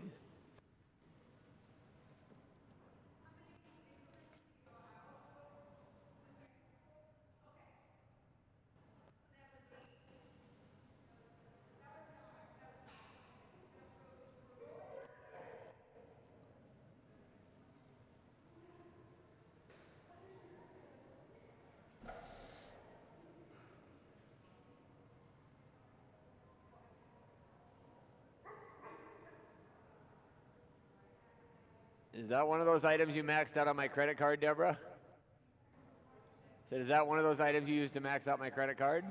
Is that one of those items you maxed out on my credit card, Deborah? Said, is that one of those items you used to max out my credit card?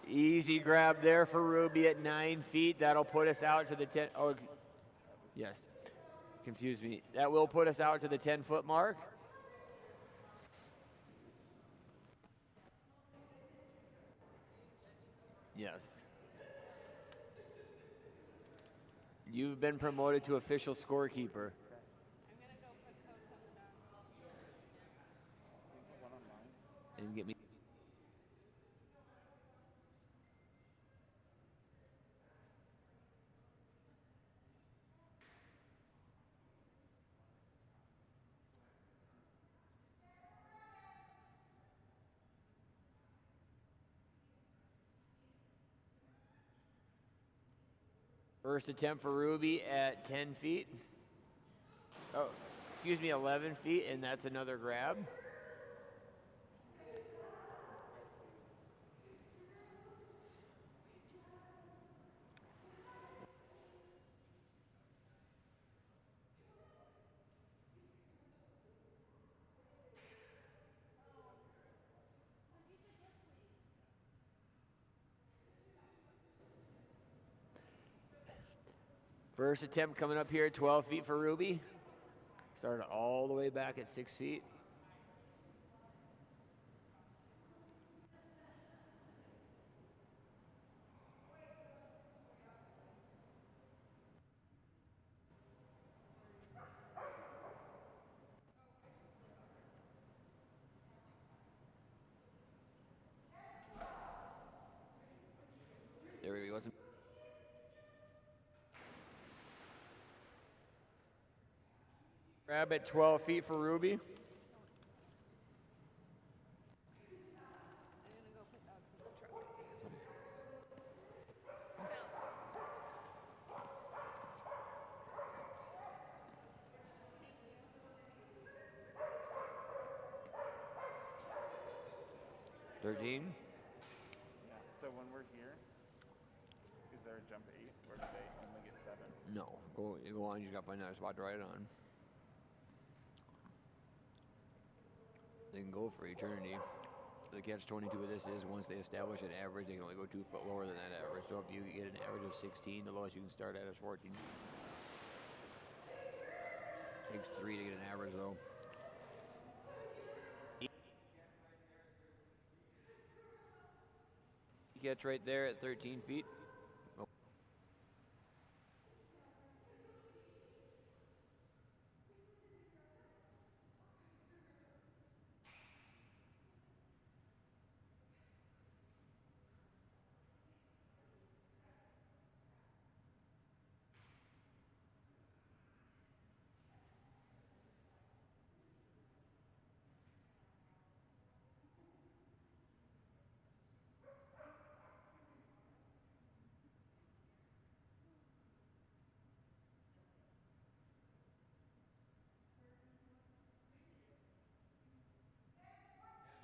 Easy grab there for Ruby at 9 feet. That'll put us out to the 10. Oh, yes. Confused me. That will put us out to the 10-foot mark. Yes. You've been promoted to official scorekeeper. I'm gonna go put coats on the dogs. And get me. First attempt for Ruby at 10 feet. Oh, excuse me, 11 feet, and that's another grab. First attempt coming up here at 12 feet for Ruby. Started all the way back at 6 feet. There we go. Grab at 12 feet for Ruby. I'm gonna go put dogs in the truck. So. 13. Yeah. So when we're here, is there a jump 8 or do they only get 7? No, go on. You just got to find another spot to ride it on. They can go for eternity. The catch-22 of this is once they establish an average, they can only go 2 foot lower than that average. So if you get an average of 16, the lowest you can start at is 14. Takes 3 to get an average though. Catch right there at 13 feet. Oh.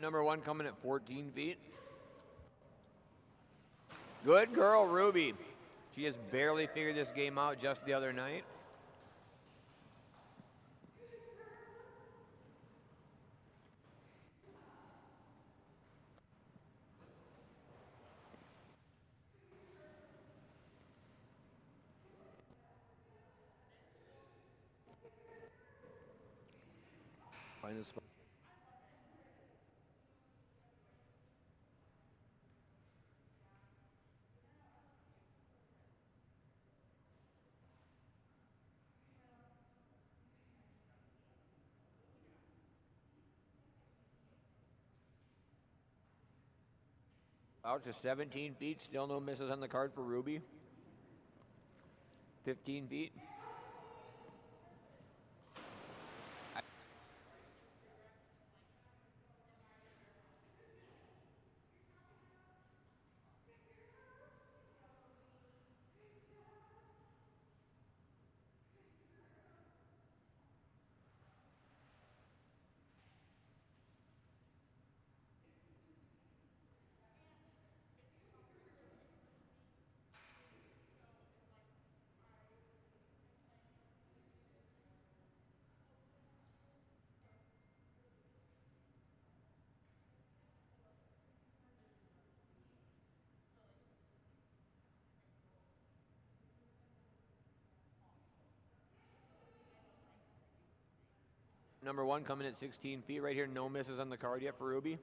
Number 1 coming at 14 feet. Good girl, Ruby. She just barely figured this game out just the other night. Find a spot. Out to 17 feet. Still no misses on the card for Ruby. 15 feet. Number 1 coming at 16 feet right here. No misses on the card yet for Ruby.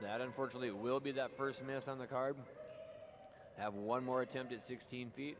That unfortunately will be that first miss on the card. Have one more attempt at 16 feet.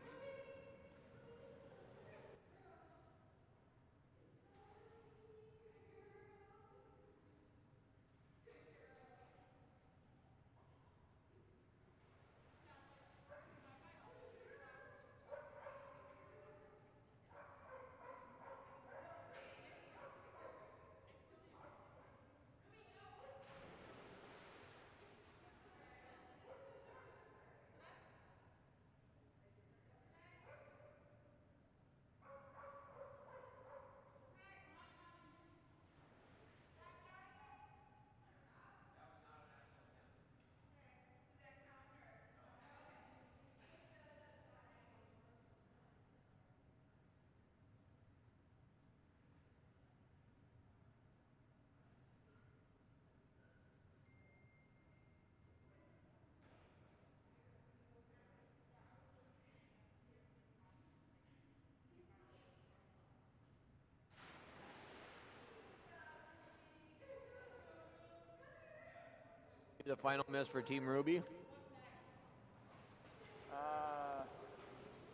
The final miss for Team Ruby.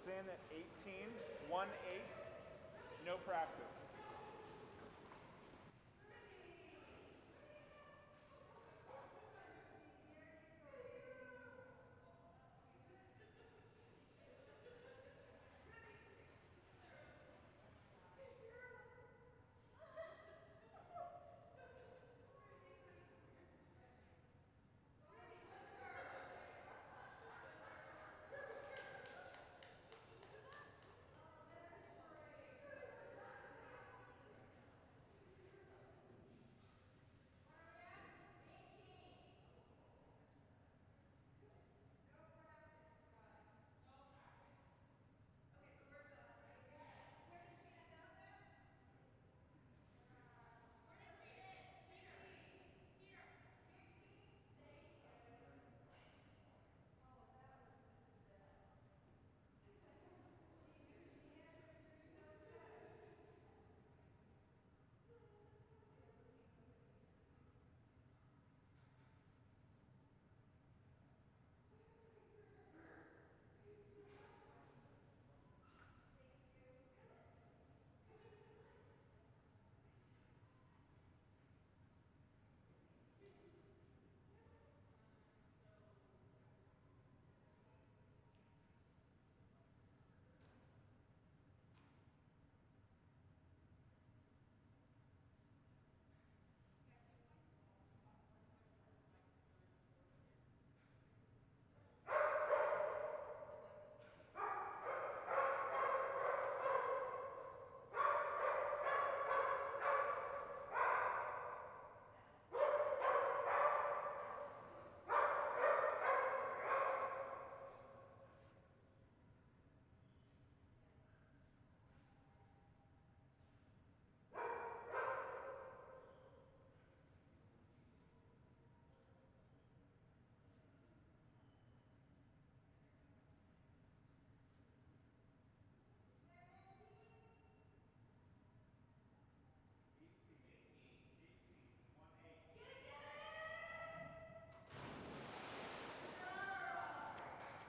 Saying that 18, 1-8, no practice.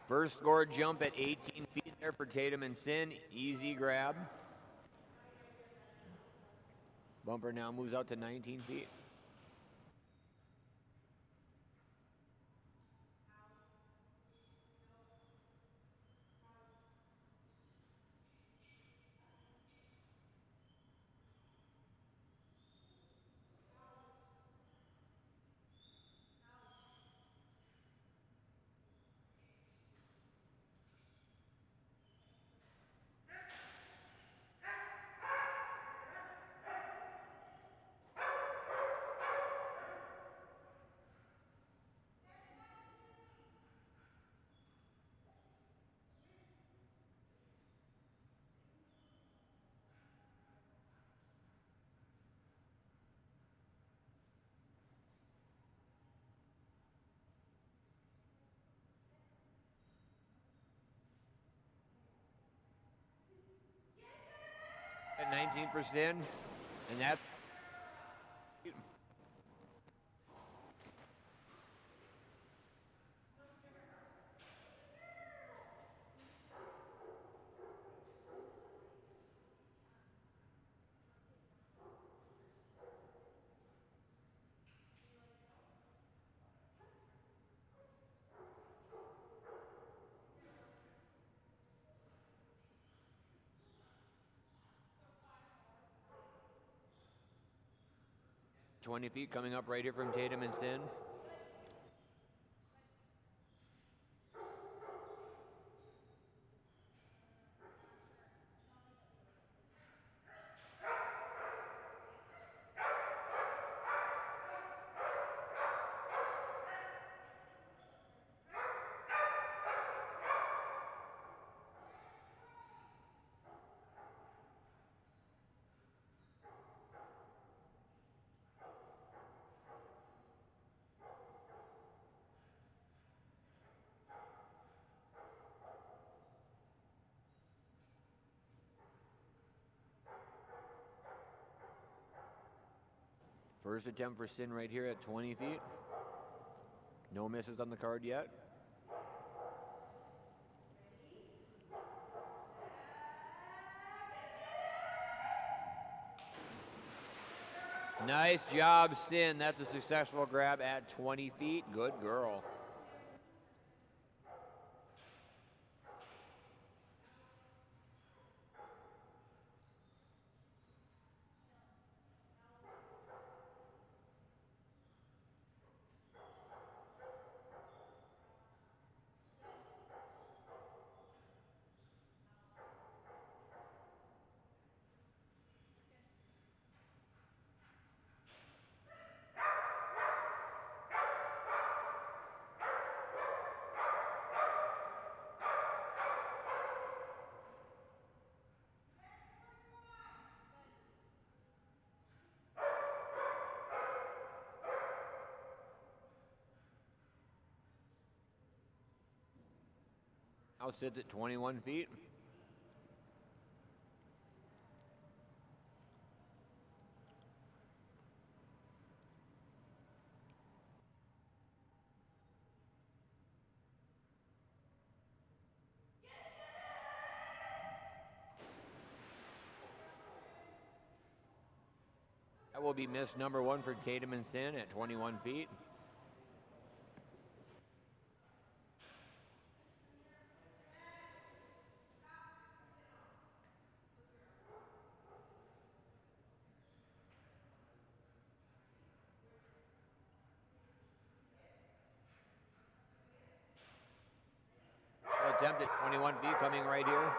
First score jump at 18 feet there for Tatum and Sin. Easy grab. Bumper now moves out to 19 feet. 19 for Sin, and that's $20 feet coming up right here from Tatum and Sin. First attempt for Sin right here at 20 feet. No misses on the card yet. Nice job, Sin. That's a successful grab at 20 feet. Good girl. Now sits at 21 feet. That will be miss number 1 for Tatum and Sin at 21 feet. Attempt at 21 feet coming right here.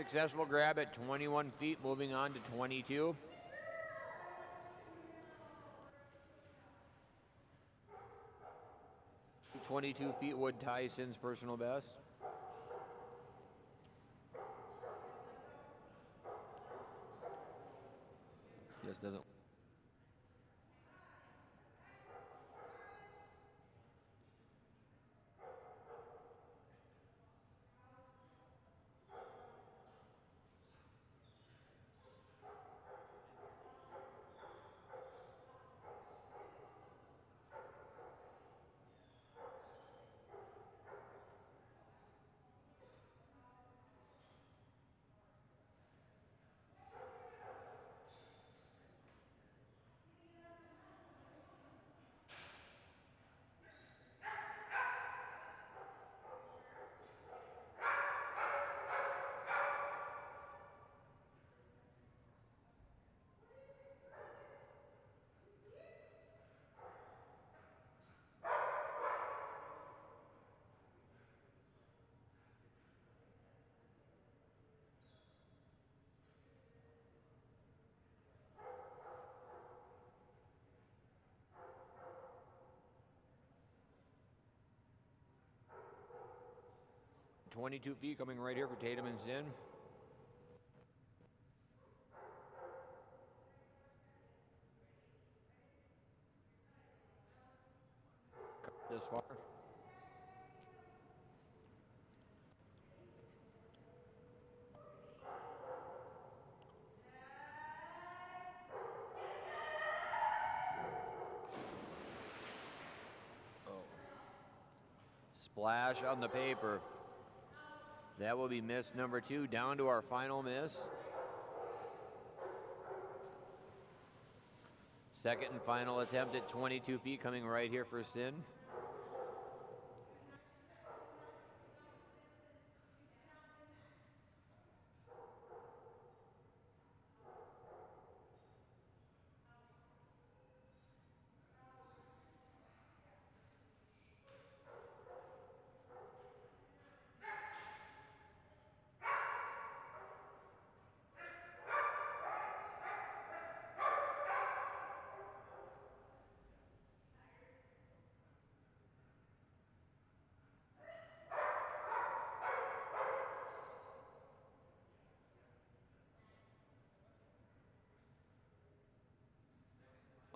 Successful grab at 21 feet, moving on to 22. .22 feet would tie Sin's personal best. Just doesn't. 22 feet coming right here for Tatum and Sin. This far. Splash on the paper. That will be miss number 2. Down to our final miss. Second and final attempt at 22 feet coming right here for Sin.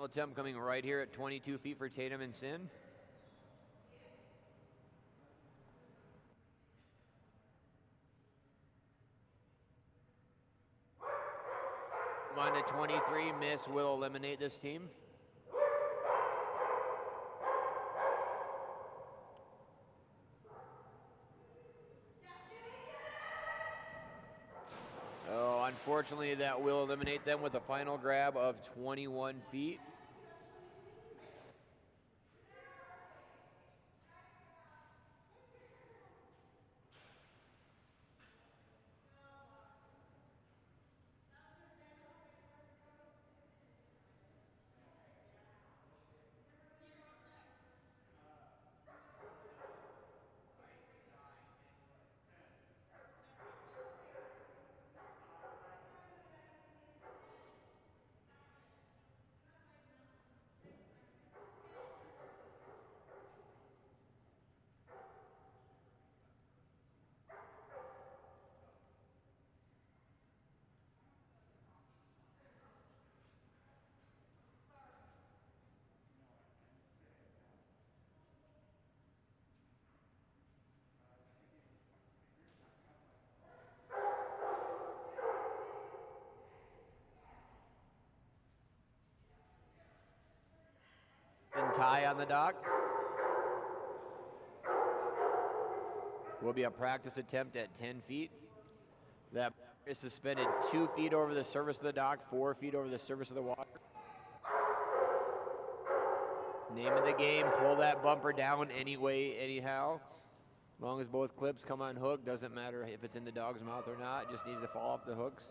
Attempt coming right here at 22 feet for Tatum and Sin. On to 23, miss will eliminate this team. Oh, unfortunately that will eliminate them with a final grab of 21 feet. And tie on the dock. Will be a practice attempt at 10 feet. That is suspended 2 feet over the surface of the dock, 4 feet over the surface of the water. Name of the game, pull that bumper down anyway, anyhow. As long as both clips come on hook, doesn't matter if it's in the dog's mouth or not, it just needs to fall off the hooks.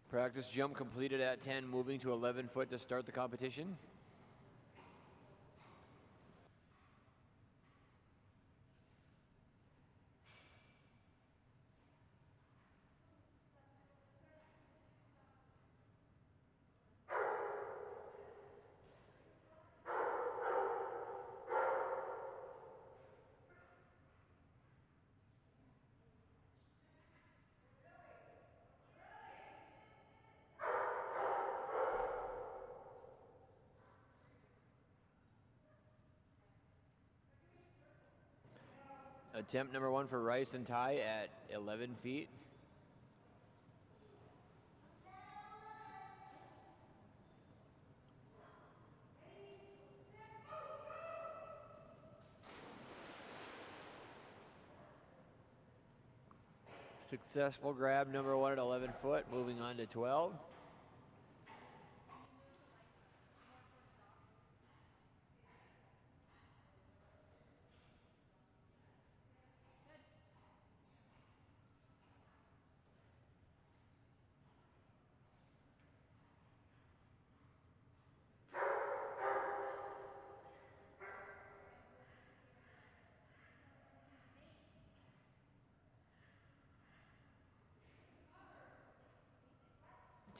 Practice jump completed at 10, moving to 11 foot to start the competition. Attempt number 1 for Rice and Ty at 11 feet. Successful grab number 1 at 11 foot, moving on to 12.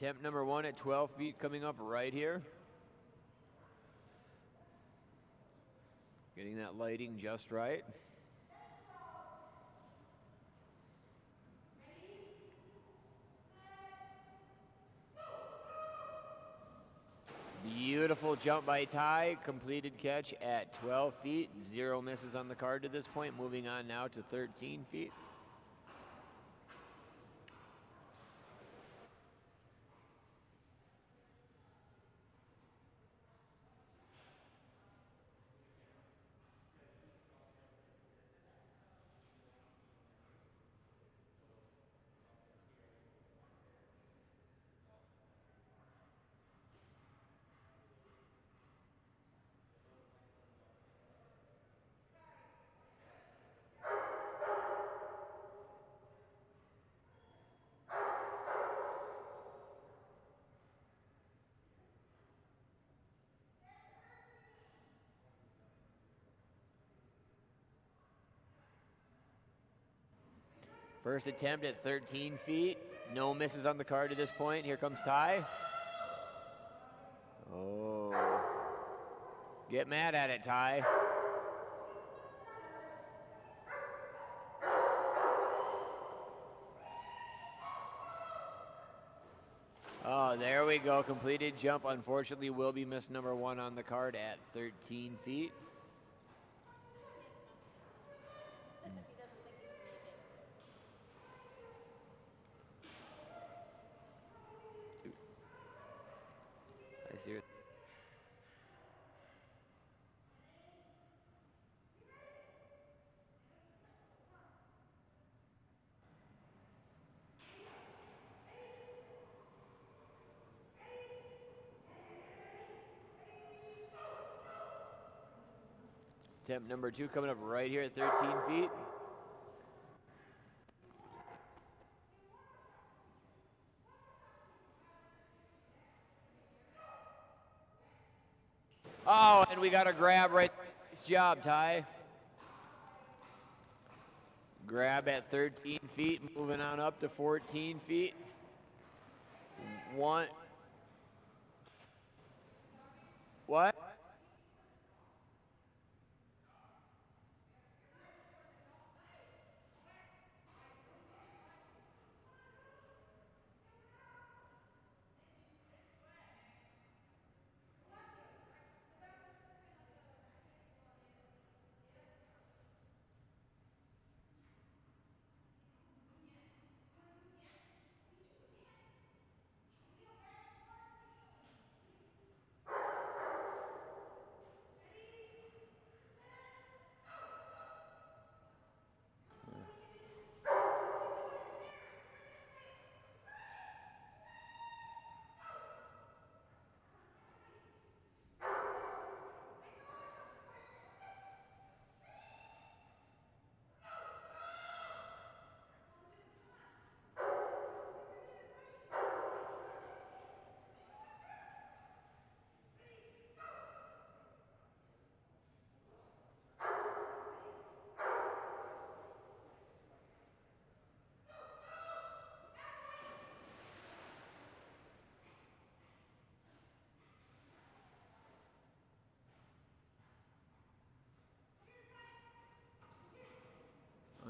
Attempt number 1 at 12 feet coming up right here. Getting that lighting just right. Beautiful jump by Ty. Completed catch at 12 feet. 0 misses on the card to this point. Moving on now to 13 feet. First attempt at 13 feet. No misses on the card to this point. Here comes Ty. Oh. Get mad at it, Ty. Oh, there we go. Completed jump. Unfortunately, will be miss number 1 on the card at 13 feet. I see it. Attempt number 2 coming up right here at 13 feet. Oh, and we got a grab right there. Nice job, Ty. Grab at 13 feet, moving on up to 14 feet. 1. What?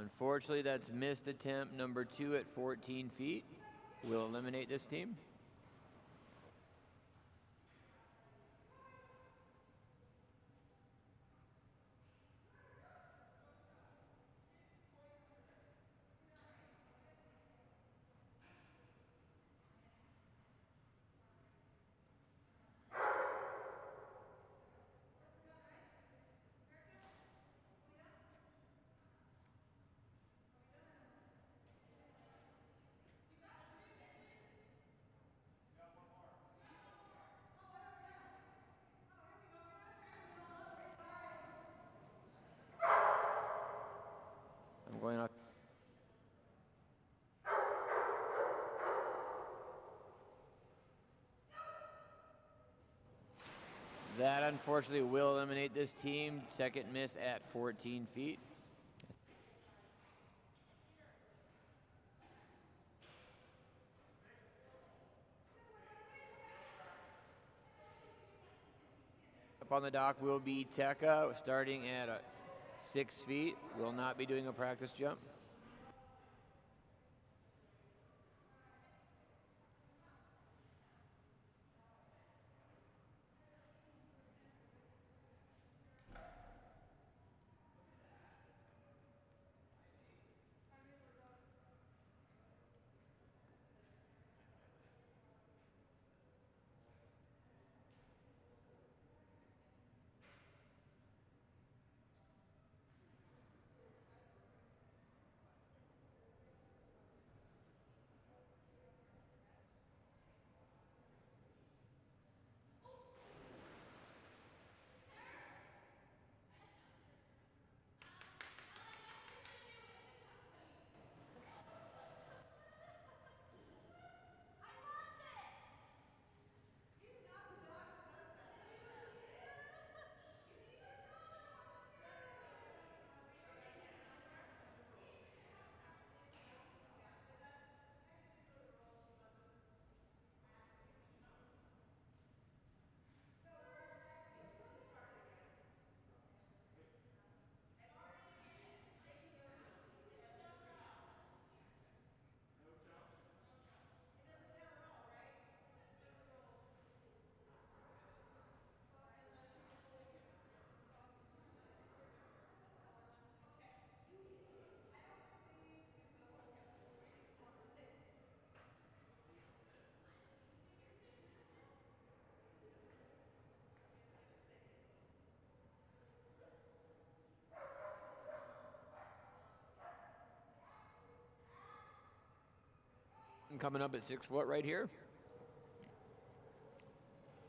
Unfortunately, that's missed attempt number 2 at 14 feet. We'll eliminate this team. I'm going off. That unfortunately will eliminate this team. Second miss at 14 feet. Up on the dock will be Tekka, starting at 6 feet. Will not be doing a practice jump. And coming up at 6 foot right here.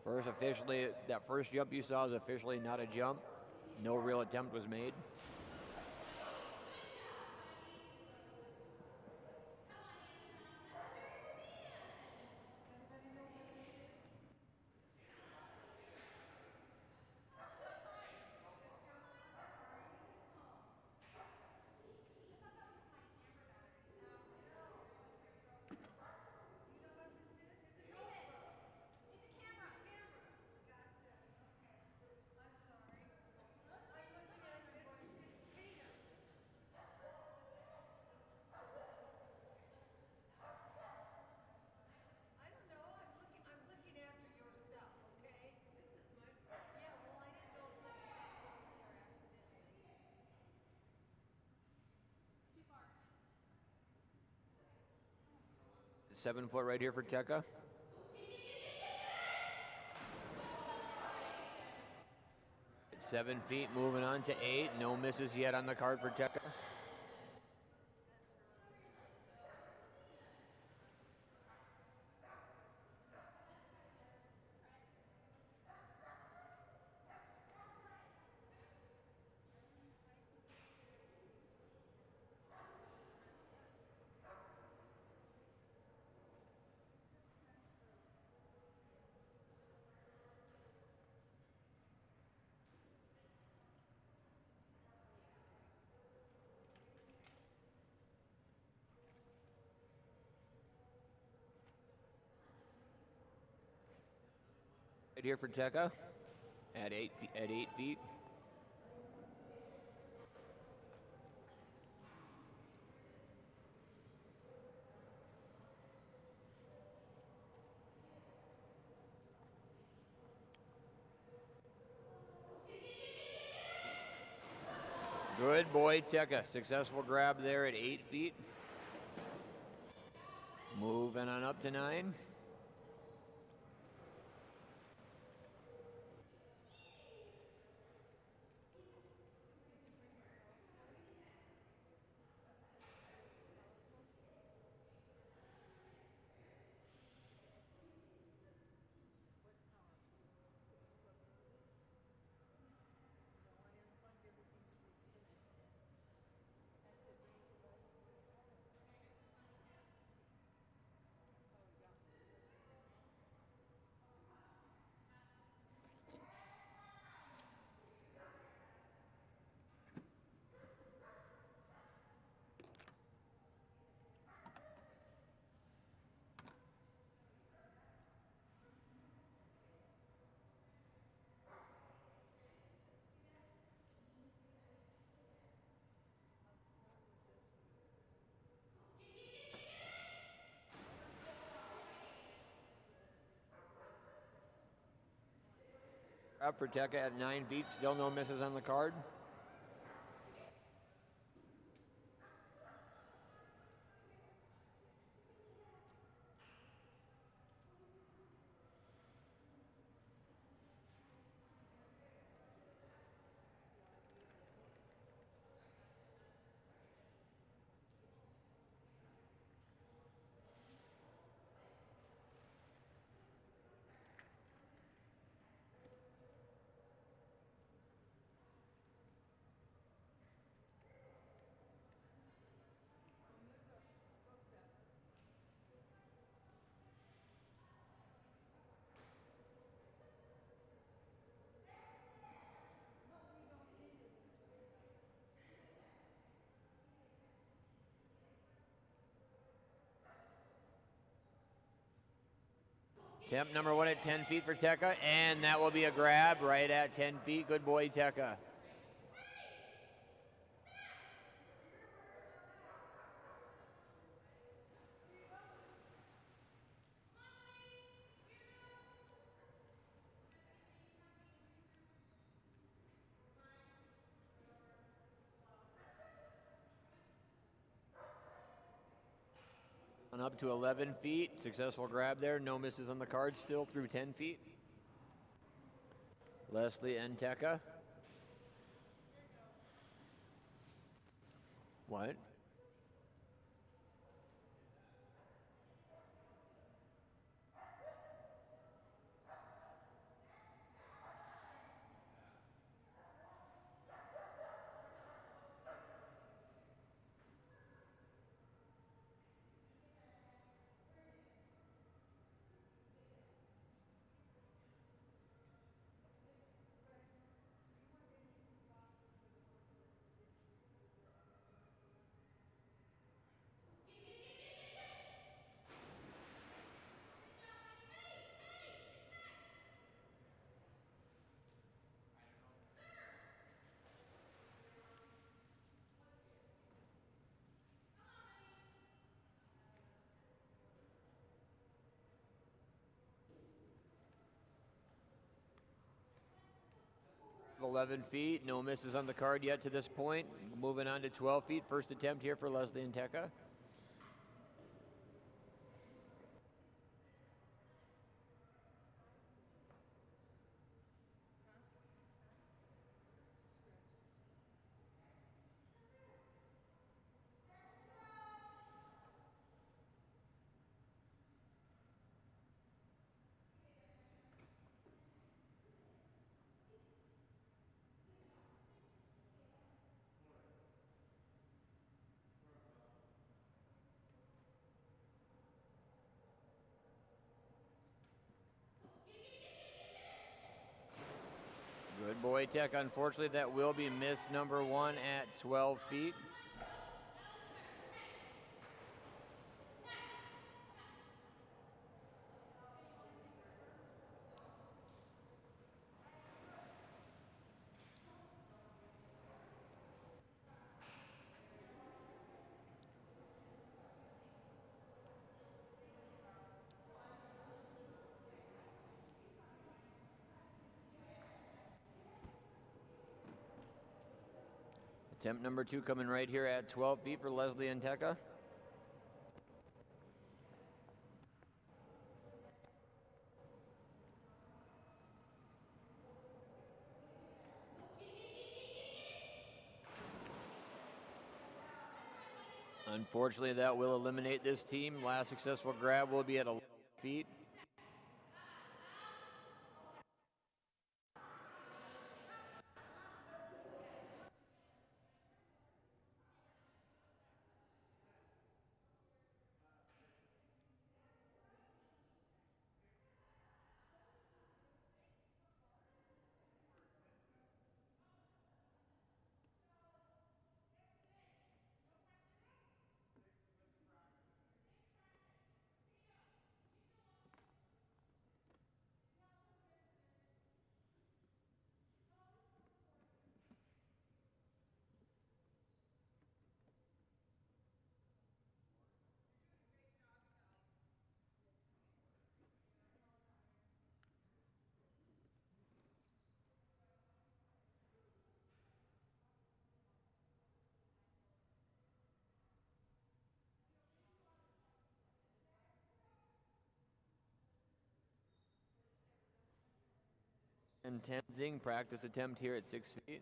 First officially, that first jump you saw is officially not a jump. No real attempt was made. At 7 foot right here for Tekka. At 7 feet, moving on to 8. No misses yet on the card for Tekka. Right here for Tekka at 8 feet. Good boy, Tekka. Successful grab there at 8 feet. Moving on up to 9. Up for Tekka at 9 feet. Still no misses on the card. Attempt number 1 at 10 feet for Tekka, and that will be a grab right at 10 feet. Good boy, Tekka. On up to 11 feet. Successful grab there. No misses on the card still through 10 feet. Leslie and Tekka. What? At 11 feet. No misses on the card yet to this point. Moving on to 12 feet. First attempt here for Leslie and Tekka. Good boy, Tekka. Unfortunately, that will be miss number 1 at 12 feet. Attempt number 2 coming right here at 12 feet for Leslie and Tekka. Unfortunately, that will eliminate this team. Last successful grab will be at 11 feet. And Tenzing, practice attempt here at 6 feet.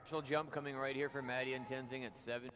Special jump coming right here for Maddie and Tenzing at 7.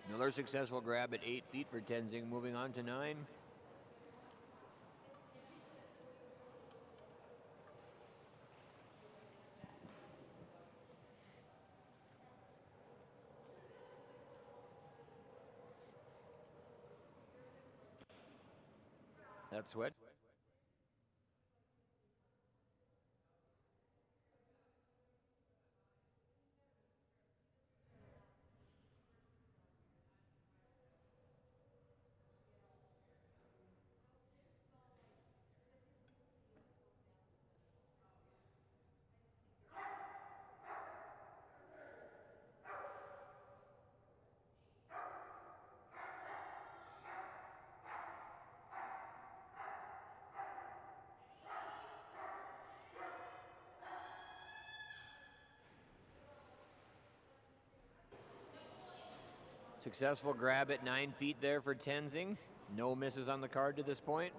Another successful grab at 8 feet for Tenzing, moving on to 9. That's what. Successful grab at 9 feet there for Tenzing. No misses on the card to this point.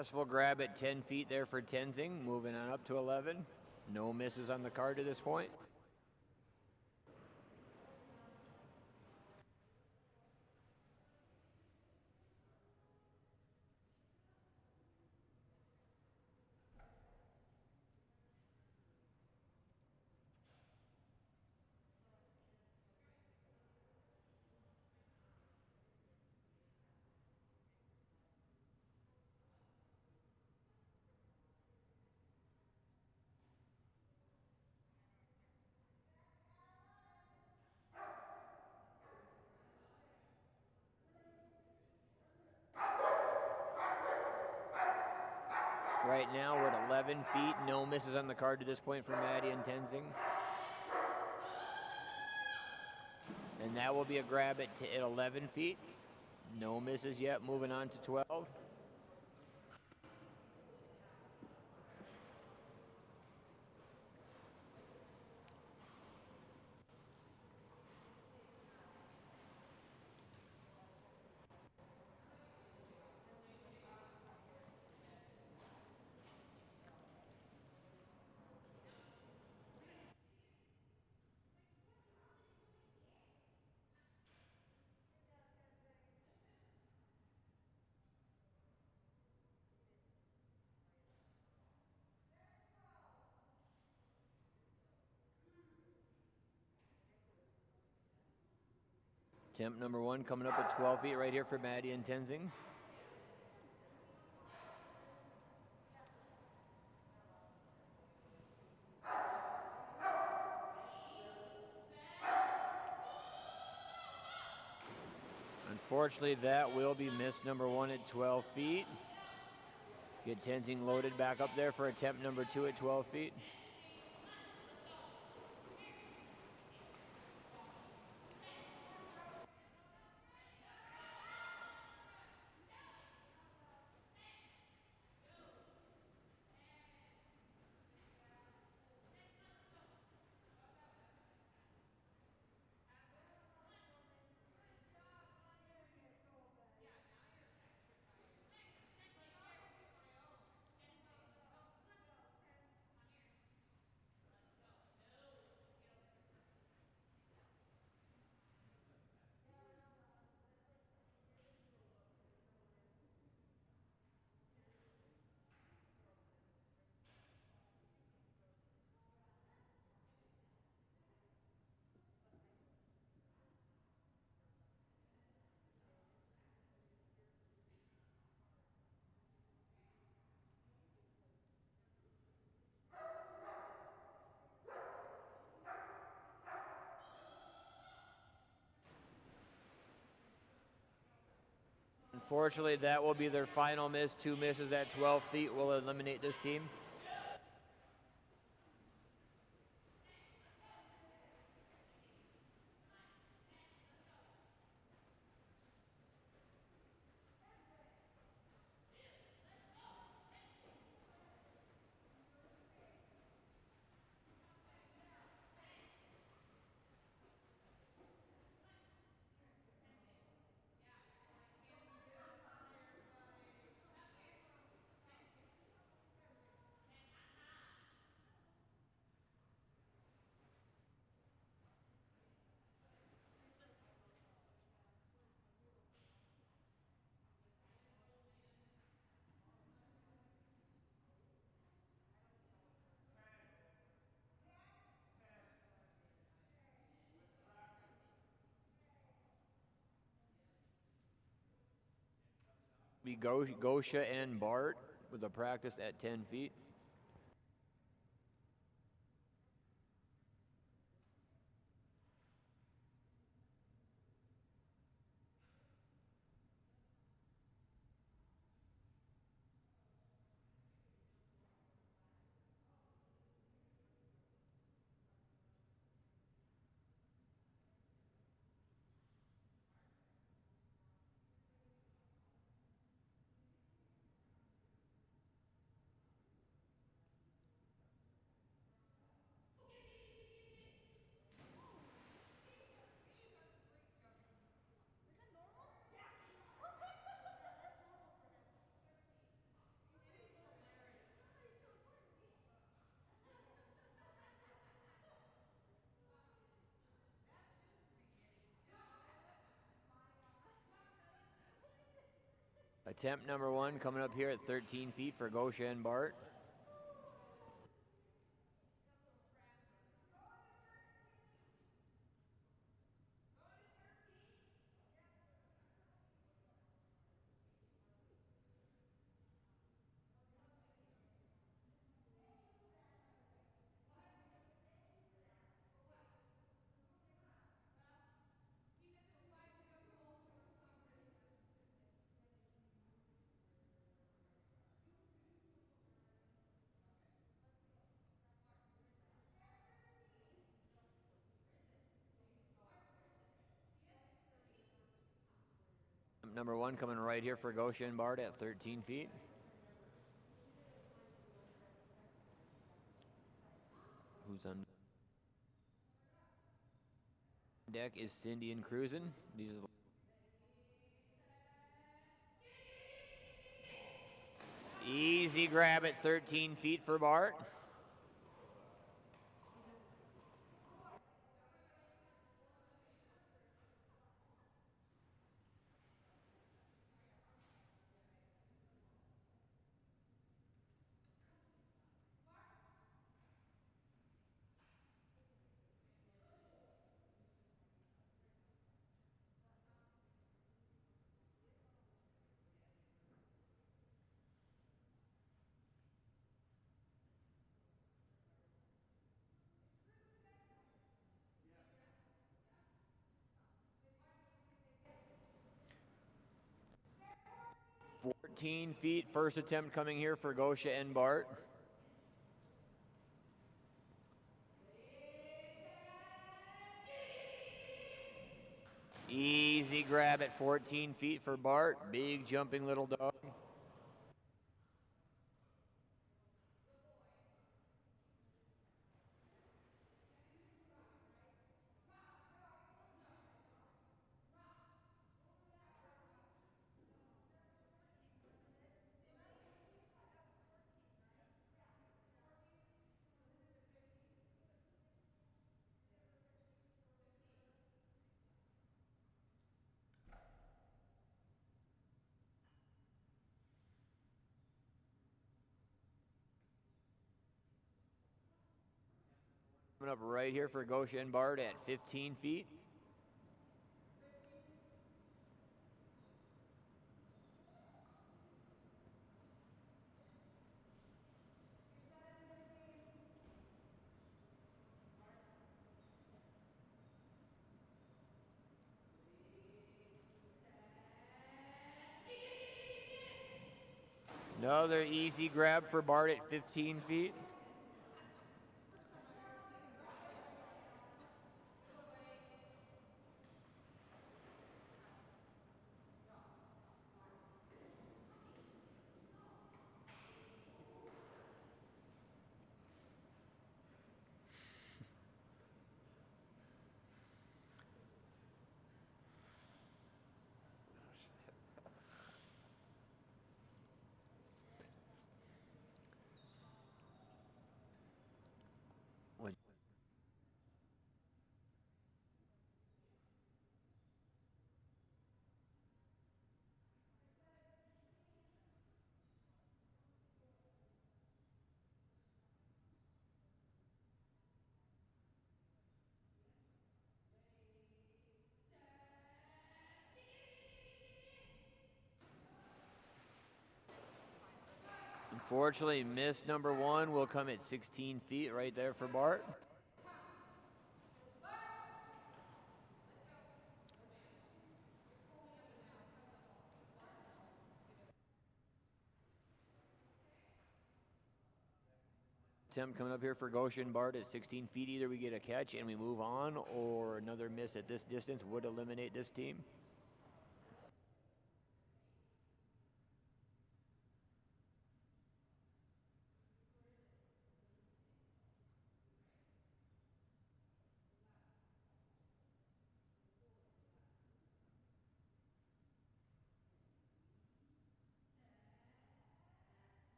Successful grab at 10 feet there for Tenzing, moving on up to 11. No misses on the card to this point. Right now we're at 11 feet. No misses on the card to this point for Maddie and Tenzing. And that will be a grab at 11 feet. No misses yet. Moving on to 12. Attempt number 1 coming up at 12 feet right here for Maddie and Tenzing. Unfortunately, that will be miss number 1 at 12 feet. Get Tenzing loaded back up there for attempt number 2 at 12 feet. Unfortunately, that will be their final miss. 2 misses at 12 feet will eliminate this team. Be Gosha and Bart with a practice at 10 feet. Attempt number 1 coming up here at 13 feet for Gosha and Bart. number 1 coming right here for Gosha and Bart at 13 feet. Who's on deck is Cindy and Cruisin'. These are the easy grab at 13 feet for Bart. "14 feet, first attempt coming here for Gosha and Bart. Easy grab at 14 feet for Bart. Big jumping little dog. Coming up right here for Gosha and Bart at 15 feet. Another easy grab for Bart at 15 feet. Unfortunately, miss number 1 will come at 16 feet right there for Bart. Attempt coming up here for Gosha and Bart at 16 feet. Either we get a catch and we move on, or another miss at this distance would eliminate this team.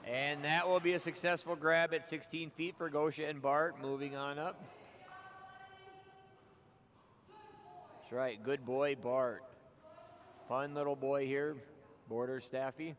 And that will be a successful grab at 16 feet for Gosha and Bart. Moving on up. That's right, good boy Bart. Fun little boy here, border staffy.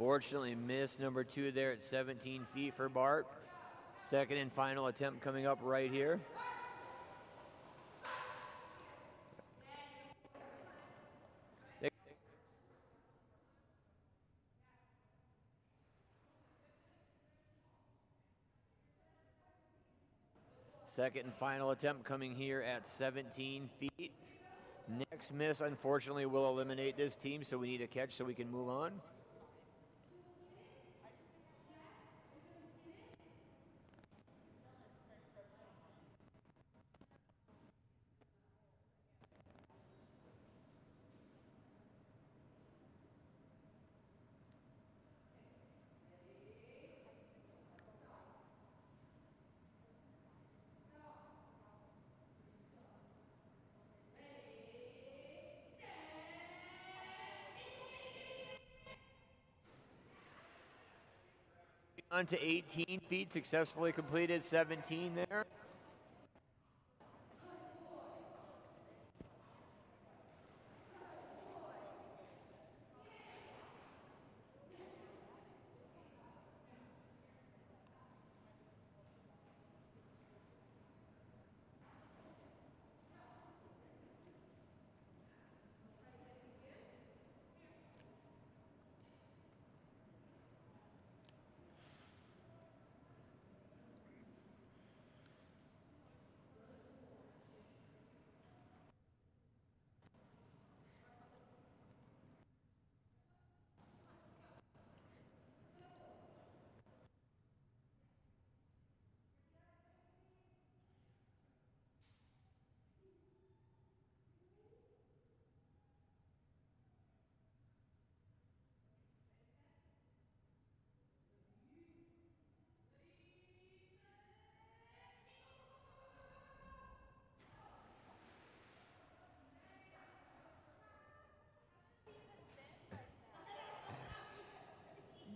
Fortunately missed number 2 there at 17 feet for Bart. Second and final attempt coming up right here. Second and final attempt coming here at 17 feet. Next miss, unfortunately, will eliminate this team, so we need a catch so we can move on. On to 18 feet, successfully completed 17 there.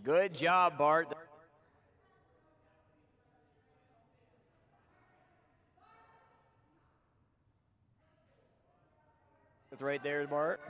Good job, Bart. That's right there, Bart.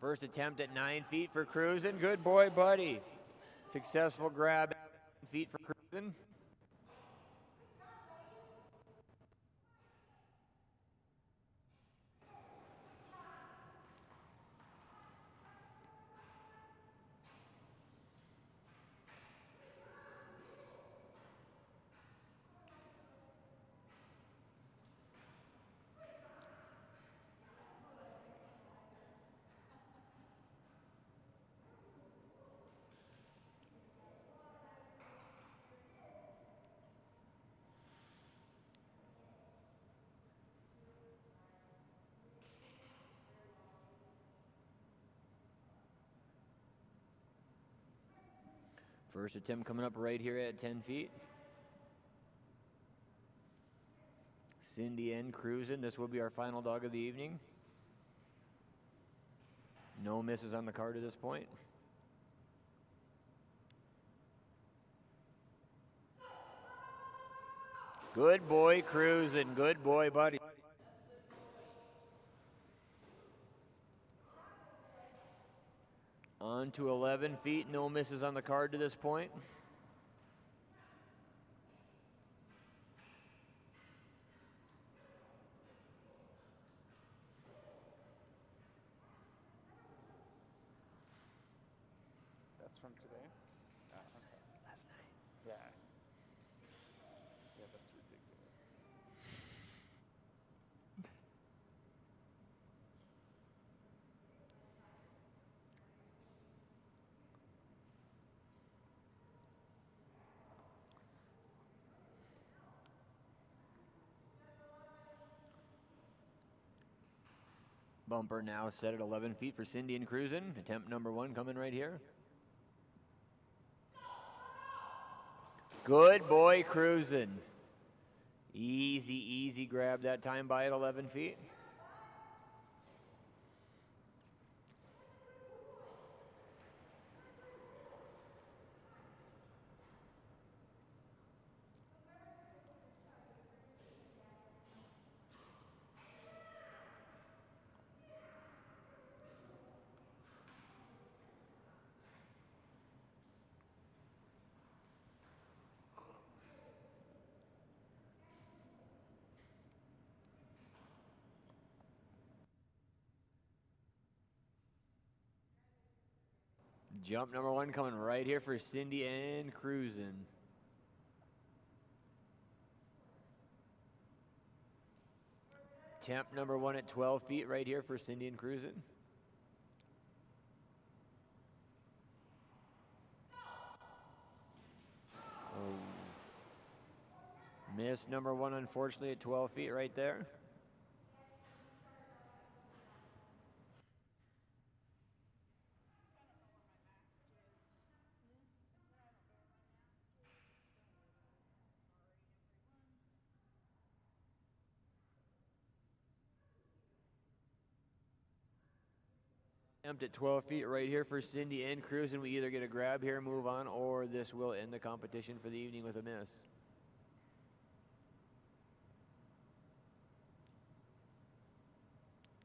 First attempt at 9 feet for Cruzen. Good boy, buddy. Successful grab at 9 feet for Cruzen. First attempt coming up right here at 10 feet. Cindy N cruising. This will be our final dog of the evening. No misses on the card at this point. Good boy, cruising. Good boy, buddy. On to 11 feet. No misses on the card to this point. That's from today? Ah, okay. Last night. Yeah. Yeah, that's ridiculous. Bumper now set at 11 feet for Cindy and cruising. Attempt number 1 coming right here. Good boy, cruising. Easy, easy grab that time by at 11 feet. Jump number 1 coming right here for Cindy and cruising. Temp number 1 at 12 feet right here for Cindy and cruising. Oh. Miss number 1 unfortunately at 12 feet right there. Attempt at 12 feet right here for Cindy and cruising. We either get a grab here, move on, or this will end the competition for the evening with a miss.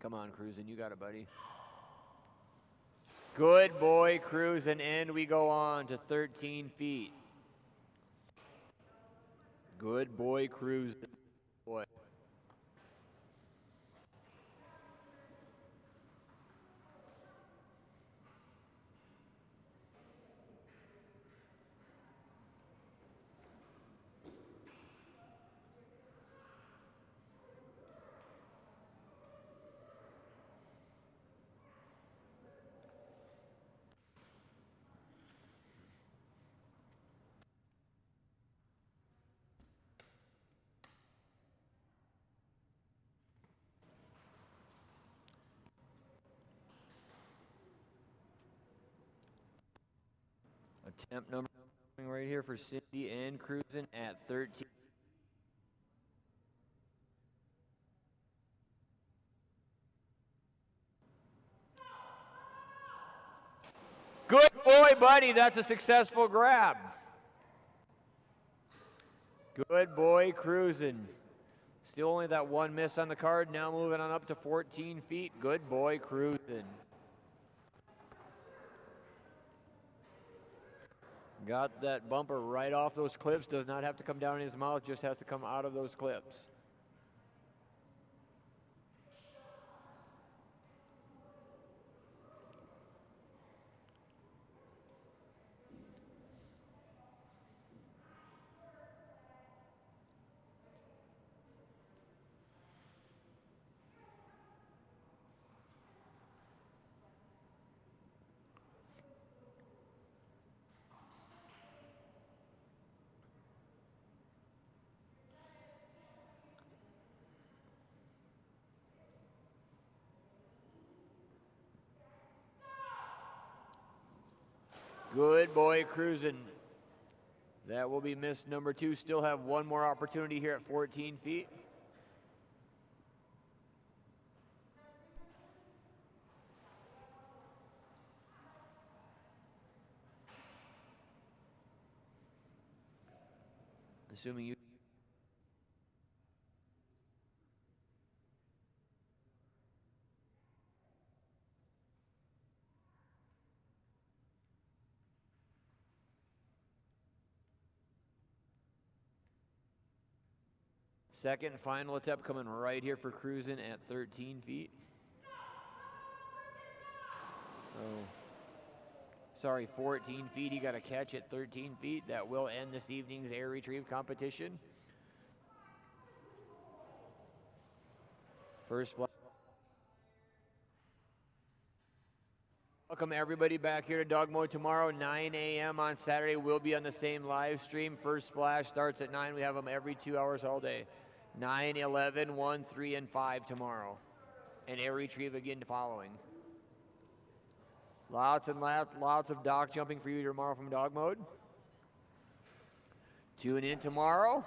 Come on, cruising. You got it, buddy. Good boy, cruising. And we go on to 13 feet. Good boy, cruising. Boy. Attempt number right here for Cindy and cruising at 13. Good boy, buddy. That's a successful grab. Good boy, cruising. Still only that 1 miss on the card. Now moving on up to 14 feet. Good boy, cruising. Got that bumper right off those clips. Does not have to come down in his mouth, just has to come out of those clips. Good boy, cruising. That will be miss number 2. Still have one more opportunity here at 14 feet. Assuming you. Second and final attempt coming right here for cruising at 13 feet. Oh, sorry, 14 feet. He got a catch at 13 feet. That will end this evening's air retrieve competition. First splash. Welcome everybody back here to Dogmode tomorrow, 9 a.m. on Saturday. We'll be on the same live stream. First splash starts at 9. We have them every 2 hours all day. 9, 11, 1, 3, and 5 tomorrow. And air retrieve again following. Lots and lots of dock jumping for you tomorrow from Dogmode. Tune in tomorrow.